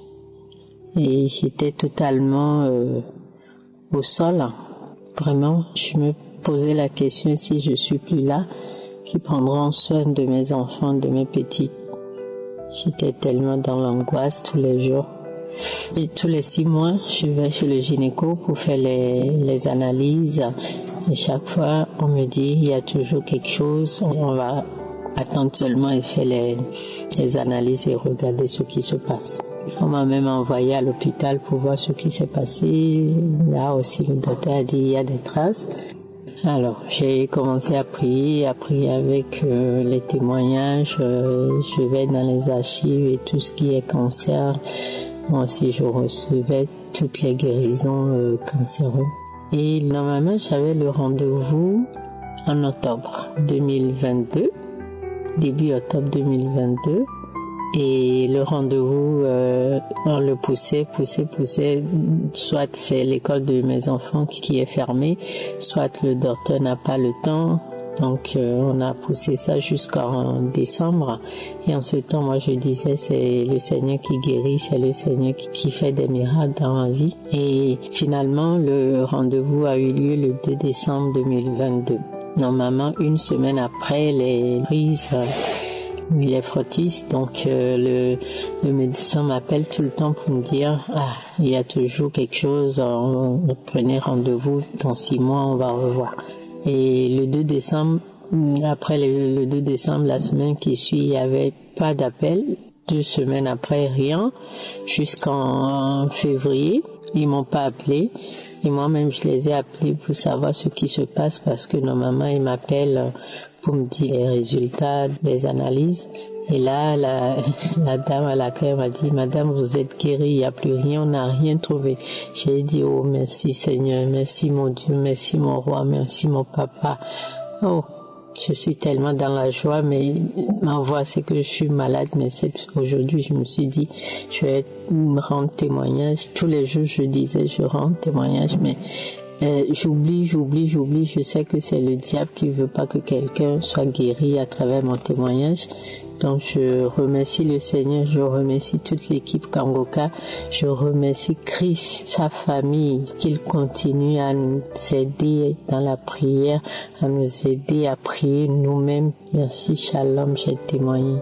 Et j'étais totalement au sol. Vraiment, je me posais la question si je suis plus là, qui prendront soin de mes enfants, de mes petites. J'étais tellement dans l'angoisse tous les jours. Et tous les 6 mois, je vais chez le gynéco pour faire les analyses. Et chaque fois, on me dit, il y a toujours quelque chose. On va attendre seulement et faire les analyses et regarder ce qui se passe. On m'a même envoyé à l'hôpital pour voir ce qui s'est passé. Là aussi, le docteur a dit, il y a des traces. Alors, j'ai commencé à prier avec les témoignages. Je vais dans les archives et tout ce qui est cancer. Moi aussi, je recevais toutes les guérisons cancéreuses. Et normalement, j'avais le rendez-vous en octobre 2022, début octobre 2022. Et le rendez-vous, on le poussait, soit c'est l'école de mes enfants qui est fermée, soit le docteur n'a pas le temps. Donc on a poussé ça jusqu'en décembre. Et en ce temps, moi je disais, c'est le Seigneur qui guérit, c'est le Seigneur qui fait des miracles dans ma vie. Et finalement, le rendez-vous a eu lieu le 2 décembre 2022. Normalement, une semaine après les prises, il est frottiste, donc le médecin m'appelle tout le temps pour me dire il y a toujours quelque chose, prenez rendez-vous, dans 6 mois on va revoir. Et le 2 décembre, après le 2 décembre, la semaine qui suit, il n'y avait pas d'appel. 2 semaines après, rien. Jusqu'en février, ils m'ont pas appelé. Et moi-même, je les ai appelés pour savoir ce qui se passe parce que normalement, ils m'appellent pour me dire les résultats des analyses. Et là, la dame à l'accueil m'a dit, Madame, vous êtes guérie, il n'y a plus rien, on n'a rien trouvé. J'ai dit, oh, merci Seigneur, merci mon Dieu, merci mon roi, merci mon papa. Oh, je suis tellement dans la joie, mais ma voix, c'est que je suis malade, mais aujourd'hui, je me suis dit, je vais me rendre témoignage. Tous les jours, je disais, je rends témoignage, mais j'oublie, je sais que c'est le diable qui veut pas que quelqu'un soit guéri à travers mon témoignage. Donc je remercie le Seigneur, je remercie toute l'équipe Kangoka, je remercie Chris, sa famille, qu'il continue à nous aider dans la prière, à nous aider à prier nous-mêmes. Merci, Shalom, j'ai témoigné.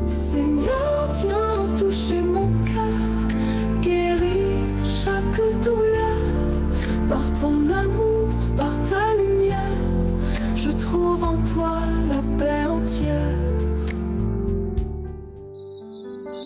Seigneur, viens toucher mon cœur, guéris chaque douleur, par ton amour, par ta lumière, je trouve en toi la paix entière.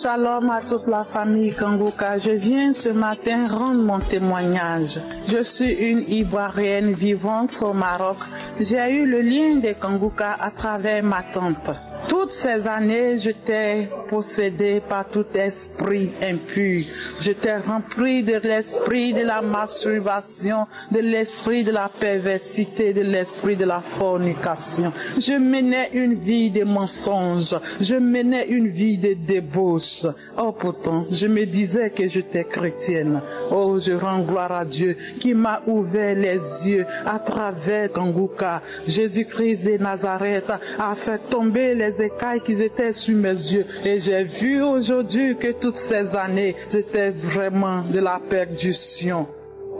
Shalom à toute la famille Kangoka. Je viens ce matin rendre mon témoignage. Je suis une Ivoirienne vivante au Maroc. J'ai eu le lien des Kangoka à travers ma tante. Toutes ces années, j'étais possédée par tout esprit impur. J'étais remplie de l'esprit de la masturbation, de l'esprit de la perversité, de l'esprit de la fornication. Je menais une vie de mensonges. Je menais une vie de débauche. Oh, pourtant, je me disais que j'étais chrétienne. Oh, je rends gloire à Dieu qui m'a ouvert les yeux à travers Kangoka. Jésus-Christ de Nazareth a fait tomber les écailles qui étaient sur mes yeux. Et j'ai vu aujourd'hui que toutes ces années, c'était vraiment de la perdition.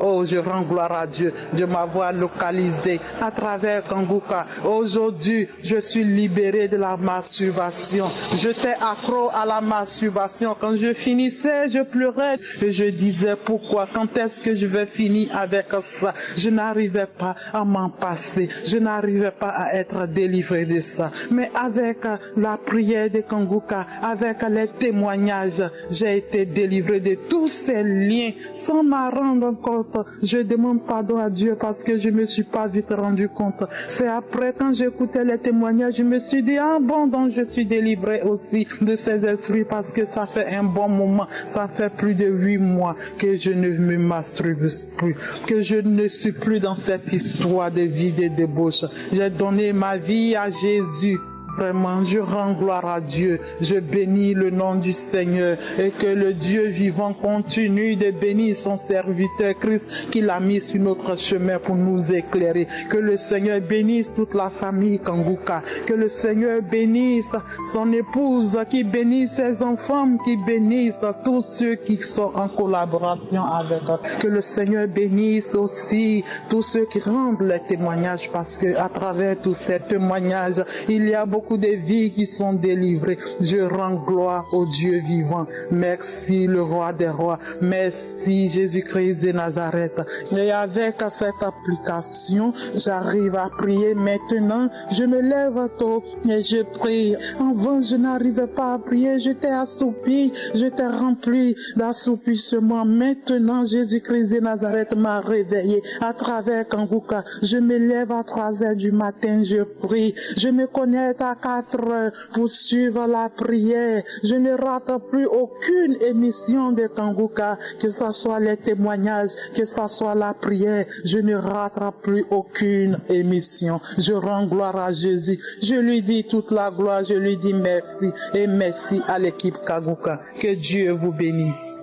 Oh, je rends gloire à Dieu de m'avoir localisé à travers Kangoka. Aujourd'hui, je suis libéré de la masturbation. J'étais accro à la masturbation. Quand je finissais, je pleurais et je disais pourquoi, quand est-ce que je vais finir avec ça? Je n'arrivais pas à m'en passer. Je n'arrivais pas à être délivré de ça. Mais avec la prière de Kangoka, avec les témoignages, j'ai été délivré de tous ces liens sans m'en rendre compte. Je demande pardon à Dieu parce que je ne me suis pas vite rendu compte. C'est après, quand j'écoutais les témoignages, je me suis dit, ah bon, donc je suis délivré aussi de ces esprits parce que ça fait un bon moment. Ça fait plus de 8 mois que je ne me masturbe plus, que je ne suis plus dans cette histoire de vie de débauche. J'ai donné ma vie à Jésus. Vraiment, je rends gloire à Dieu. Je bénis le nom du Seigneur et que le Dieu vivant continue de bénir son serviteur Christ qu'il a mis sur notre chemin pour nous éclairer. Que le Seigneur bénisse toute la famille Kanguka. Que le Seigneur bénisse son épouse, qui bénisse ses enfants, qui bénisse tous ceux qui sont en collaboration avec eux. Que le Seigneur bénisse aussi tous ceux qui rendent les témoignages, parce que à travers tous ces témoignages, il y a beaucoup de vies qui sont délivrées. Je rends gloire au Dieu vivant. Merci le roi des rois. Merci Jésus-Christ de Nazareth. Et avec cette application, j'arrive à prier maintenant. Je me lève tôt et je prie. Avant, je n'arrivais pas à prier. J'étais assoupi. J'étais rempli d'assoupissement. Maintenant, Jésus-Christ de Nazareth m'a réveillé à travers Kanguka. Je me lève à 3 heures du matin. Je prie. Je me connecte à 4 heures pour suivre la prière. Je ne rate plus aucune émission de Kanguka, que ce soit les témoignages, que ce soit la prière. Je ne raterai plus aucune émission. Je rends gloire à Jésus. Je lui dis toute la gloire. Je lui dis merci et merci à l'équipe Kanguka. Que Dieu vous bénisse.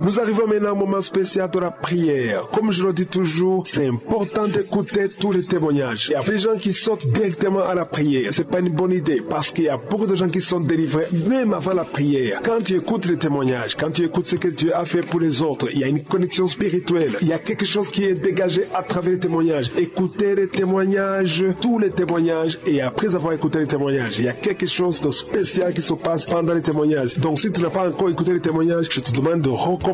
Nous arrivons maintenant au moment spécial de la prière. Comme je le dis toujours, c'est important d'écouter tous les témoignages. Il y a des gens qui sortent directement à la prière. C'est pas une bonne idée parce qu'il y a beaucoup de gens qui sont délivrés même avant la prière. Quand tu écoutes les témoignages, quand tu écoutes ce que Dieu a fait pour les autres, il y a une connexion spirituelle. Il y a quelque chose qui est dégagé à travers les témoignages. Écoutez les témoignages, tous les témoignages, et après avoir écouté les témoignages, il y a quelque chose de spécial qui se passe pendant les témoignages. Donc si tu n'as pas encore écouté les témoignages, je te demande de recommencer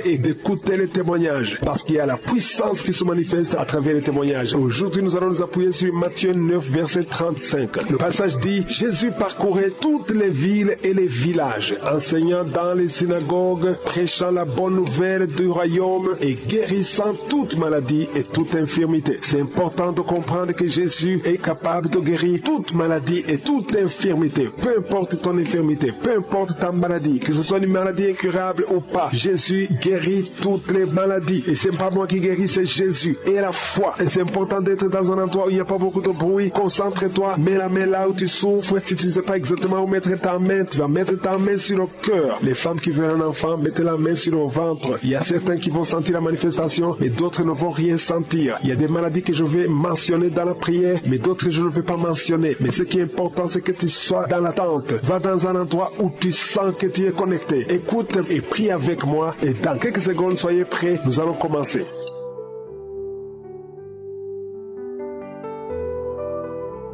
et d'écouter les témoignages, parce qu'il y a la puissance qui se manifeste à travers les témoignages. Aujourd'hui, nous allons nous appuyer sur Matthieu 9, verset 35. Le passage dit: Jésus parcourait toutes les villes et les villages, enseignant dans les synagogues, prêchant la bonne nouvelle du royaume et guérissant toute maladie et toute infirmité. C'est important de comprendre que Jésus est capable de guérir toute maladie et toute infirmité. Peu importe ton infirmité, peu importe ta maladie, que ce soit une maladie incurable ou pas, Jésus guérit toutes les maladies. Et c'est pas moi qui guéris, c'est Jésus. Et la foi. Et c'est important d'être dans un endroit où il n'y a pas beaucoup de bruit. Concentre-toi, mets la main là où tu souffres. Si tu ne sais pas exactement où mettre ta main, tu vas mettre ta main sur le cœur. Les femmes qui veulent un enfant, mettez la main sur le ventre. Il y a certains qui vont sentir la manifestation, mais d'autres ne vont rien sentir. Il y a des maladies que je vais mentionner dans la prière, mais d'autres je ne vais pas mentionner. Mais ce qui est important, c'est que tu sois dans l'attente. Va dans un endroit où tu sens que tu es connecté. Écoute et prie avec moi. Et dans quelques secondes, soyez prêts, nous allons commencer.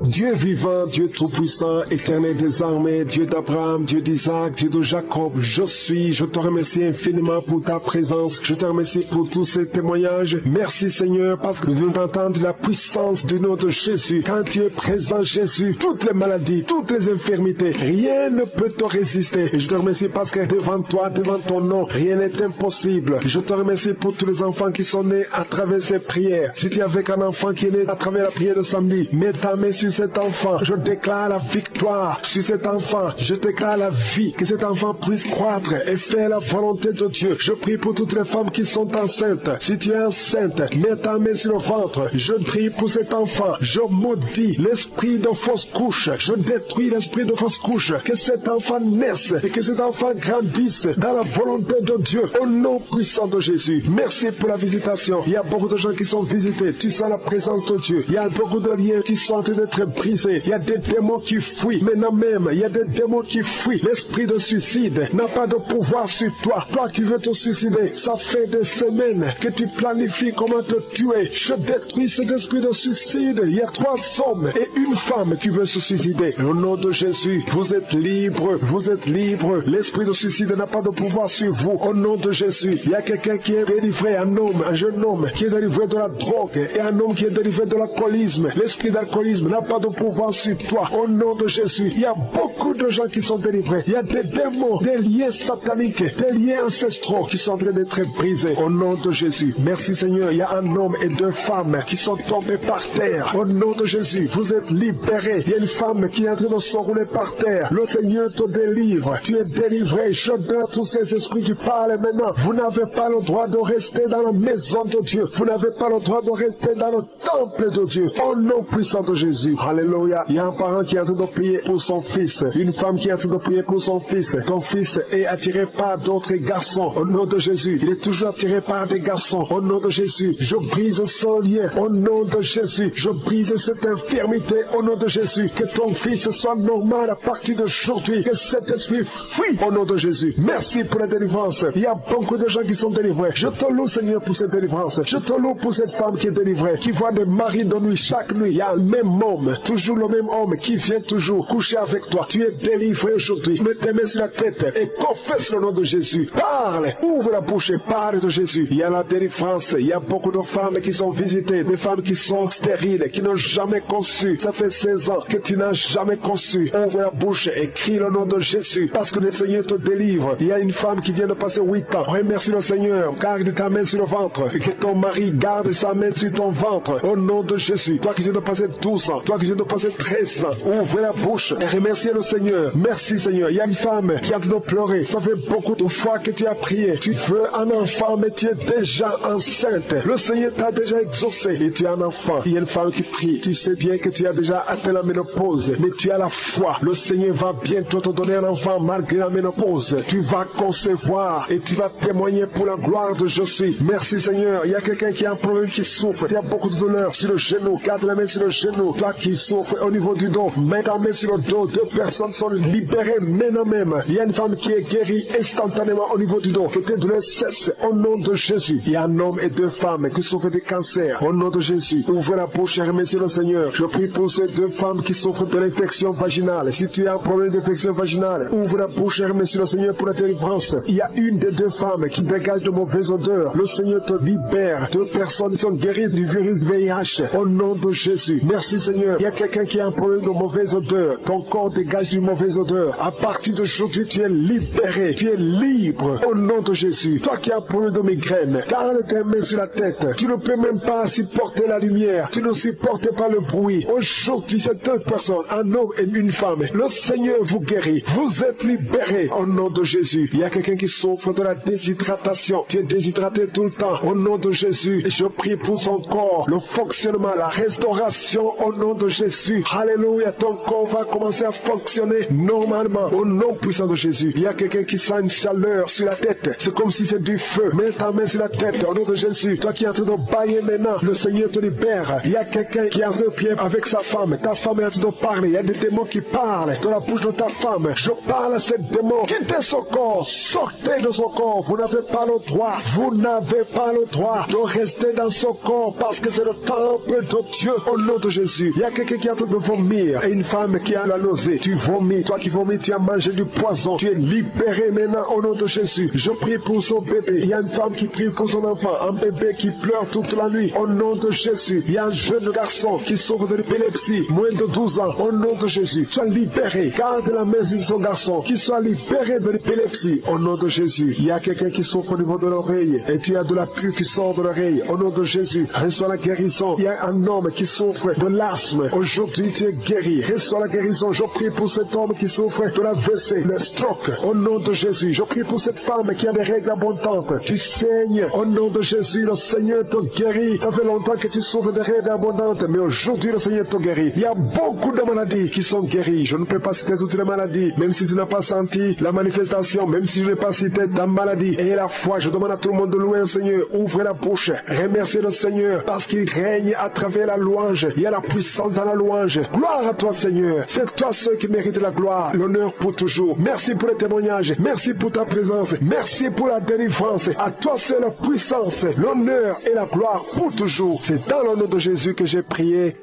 Dieu vivant, Dieu tout-puissant, éternel des armées, Dieu d'Abraham, Dieu d'Isaac, Dieu de Jacob, je te remercie infiniment pour ta présence, je te remercie pour tous ces témoignages. Merci Seigneur, parce que nous venons d'entendre la puissance du nom de Jésus. Quand tu es présent Jésus, toutes les maladies, toutes les infirmités, rien ne peut te résister. Et je te remercie parce que devant toi, devant ton nom, rien n'est impossible. Je te remercie pour tous les enfants qui sont nés à travers ces prières. Si tu es avec un enfant qui est né à travers la prière de samedi, mets ta main sur cet enfant. Je déclare la victoire sur cet enfant. Je déclare la vie, que cet enfant puisse croître et faire la volonté de Dieu. Je prie pour toutes les femmes qui sont enceintes. Si tu es enceinte, mets ta main sur le ventre. Je prie pour cet enfant. Je maudis l'esprit de fausse couche. Je détruis l'esprit de fausse couche. Que cet enfant naisse et que cet enfant grandisse dans la volonté de Dieu. Au nom puissant de Jésus. Merci pour la visitation. Il y a beaucoup de gens qui sont visités. Tu sens la présence de Dieu. Il y a beaucoup de liens qui sont en train d'être brisés. Il y a des démons qui fuient. Maintenant même, il y a des démons qui fuient. L'esprit de suicide n'a pas de pouvoir sur toi. Toi qui veux te suicider, ça fait des semaines que tu planifies comment te tuer. Je détruis cet esprit de suicide. Il y a 3 hommes et une femme qui veut se suicider. Au nom de Jésus, vous êtes libres. Vous êtes libres. L'esprit de suicide n'a pas de pouvoir sur vous. Au nom de Jésus, il y a quelqu'un qui est délivré, un homme, un jeune homme qui est délivré de la drogue et un homme qui est délivré de l'alcoolisme. L'esprit d'alcoolisme n'a pas pas de pouvoir sur toi. Au nom de Jésus, il y a beaucoup de gens qui sont délivrés. Il y a des démons, des liens sataniques, des liens ancestraux qui sont en train d'être brisés. Au nom de Jésus. Merci Seigneur. Il y a un homme et deux femmes qui sont tombés par terre. Au nom de Jésus, vous êtes libérés. Il y a une femme qui est en train de s'enrouler par terre. Le Seigneur te délivre. Tu es délivré. Je donne tous ces esprits qui parlent maintenant. Vous n'avez pas le droit de rester dans la maison de Dieu. Vous n'avez pas le droit de rester dans le temple de Dieu. Au nom puissant de Jésus. Alléluia. Il y a un parent qui est en train de prier pour son fils. Une femme qui est en train de prier pour son fils. Ton fils est attiré par d'autres garçons. Au nom de Jésus. Il est toujours attiré par des garçons. Au nom de Jésus. Je brise ce lien. Au nom de Jésus. Je brise cette infirmité. Au nom de Jésus. Que ton fils soit normal à partir d'aujourd'hui. Que cet esprit fuit. Au nom de Jésus. Merci pour la délivrance. Il y a beaucoup de gens qui sont délivrés. Je te loue Seigneur pour cette délivrance. Je te loue pour cette femme qui est délivrée. Qui voit des maris de nuit. Chaque nuit. Il y a le même homme. Toujours le même homme qui vient toujours coucher avec toi. Tu es délivré aujourd'hui. Mets tes mains sur la tête et confesse le nom de Jésus. Parle. Ouvre la bouche et parle de Jésus. Il y a la délivrance. Il y a beaucoup de femmes qui sont visitées. Des femmes qui sont stériles. Qui n'ont jamais conçu. Ça fait 16 ans que tu n'as jamais conçu. Ouvre la bouche et crie le nom de Jésus. Parce que le Seigneur te délivre. Il y a une femme qui vient de passer 8 ans. Remercie le Seigneur. Garde ta main sur le ventre. Et que ton mari garde sa main sur ton ventre. Au nom de Jésus. Toi qui viens de passer 12 ans. Toi qui viens de passer 13 ans. Ouvre la bouche et remercie le Seigneur. Merci Seigneur. Il y a une femme qui a de pleurer. Ça fait beaucoup de fois que tu as prié. Tu veux un enfant mais tu es déjà enceinte. Le Seigneur t'a déjà exaucé et tu as un enfant. Il y a une femme qui prie. Tu sais bien que tu as déjà atteint la ménopause. Mais tu as la foi. Le Seigneur va bientôt te donner un enfant malgré la ménopause. Tu vas concevoir et tu vas témoigner pour la gloire de je suis. Merci Seigneur. Il y a quelqu'un qui a un problème qui souffre. Tu as beaucoup de douleur sur le genou. Garde la main sur le genou. Toi qui souffres au niveau du dos. Mets ta main sur le dos. 2 personnes sont libérées maintenant même. Il y a une femme qui est guérie instantanément au niveau du dos. Que tes douleurs cessent au nom de Jésus. Il y a un homme et 2 femmes qui souffrent de cancer au nom de Jésus. Ouvre la bouche et remercie le Seigneur. Je prie pour ces 2 femmes qui souffrent de l'infection vaginale. Si tu as un problème d'infection vaginale, ouvre la bouche et remercie le Seigneur pour la délivrance. Il y a une des 2 femmes qui dégage de mauvaises odeurs. Le Seigneur te libère. 2 personnes sont guéries du virus VIH au nom de Jésus. Merci Seigneur. Il y a quelqu'un qui a un problème de mauvaise odeur. Ton corps dégage d'une mauvaise odeur. À partir d'aujourd'hui, tu es libéré. Tu es libre au nom de Jésus. Toi qui as un problème de migraine, garde tes mains sur la tête. Tu ne peux même pas supporter la lumière. Tu ne supportes pas le bruit. Aujourd'hui, c'est 2 personnes, un homme et une femme. Le Seigneur vous guérit. Vous êtes libérés au nom de Jésus. Il y a quelqu'un qui souffre de la déshydratation. Tu es déshydraté tout le temps. Au nom de Jésus, je prie pour son corps, le fonctionnement, la restauration au nom de Jésus. Alléluia. Ton corps va commencer à fonctionner normalement au nom puissant de Jésus. Il y a quelqu'un qui sent une chaleur sur la tête. C'est comme si c'est du feu. Mets ta main sur la tête au nom de Jésus. Toi qui es en train de bailler maintenant, le Seigneur te libère. Il y a quelqu'un qui est en train de prier avec sa femme. Ta femme est en train de parler. Il y a des démons qui parlent dans la bouche de ta femme. Je parle à ces démons. Quittez son corps. Sortez de son corps. Vous n'avez pas le droit. Vous n'avez pas le droit de rester dans son corps parce que c'est le temple de Dieu au nom de Jésus. Il y a quelqu'un qui est en train de vomir et une femme qui a la nausée. Tu vomis. Toi qui vomis, tu as mangé du poison. Tu es libéré maintenant au nom de Jésus. Je prie pour son bébé. Il y a une femme qui prie pour son enfant. Un bébé qui pleure toute la nuit au nom de Jésus. Il y a un jeune garçon qui souffre de l'épilepsie. Moins de 12 ans au nom de Jésus. Sois libéré. Garde la main sur son garçon. Qu'il soit libéré de l'épilepsie au nom de Jésus. Il y a quelqu'un qui souffre au niveau de l'oreille et tu as de la pluie qui sort de l'oreille au nom de Jésus. Reçois la guérison. Il y a un homme qui souffre de l'asthme. Aujourd'hui tu es guéri. Reçois la guérison. Je prie pour cet homme qui souffre de la WC, le stroke au nom de Jésus. Je prie pour cette femme qui a des règles abondantes. Tu saignes au nom de Jésus. Le Seigneur te guérit. Ça fait longtemps que tu souffres de règles abondantes, mais aujourd'hui le Seigneur te guérit. Il y a beaucoup de maladies qui sont guéries. Je ne peux pas citer toutes les maladies, même si tu n'as pas senti la manifestation, même si je n'ai pas cité ta maladie. Et la foi, je demande à tout le monde de louer le Seigneur. Ouvrez la bouche, remerciez le Seigneur parce qu'il règne à travers la louange. Il y a la puissance dans la louange. Gloire à toi Seigneur. C'est toi seul qui mérite la gloire, l'honneur pour toujours. Merci pour le témoignage. Merci pour ta présence. Merci pour la délivrance. À toi seul la puissance, l'honneur et la gloire pour toujours. C'est dans le nom de Jésus que j'ai prié.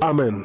Amen.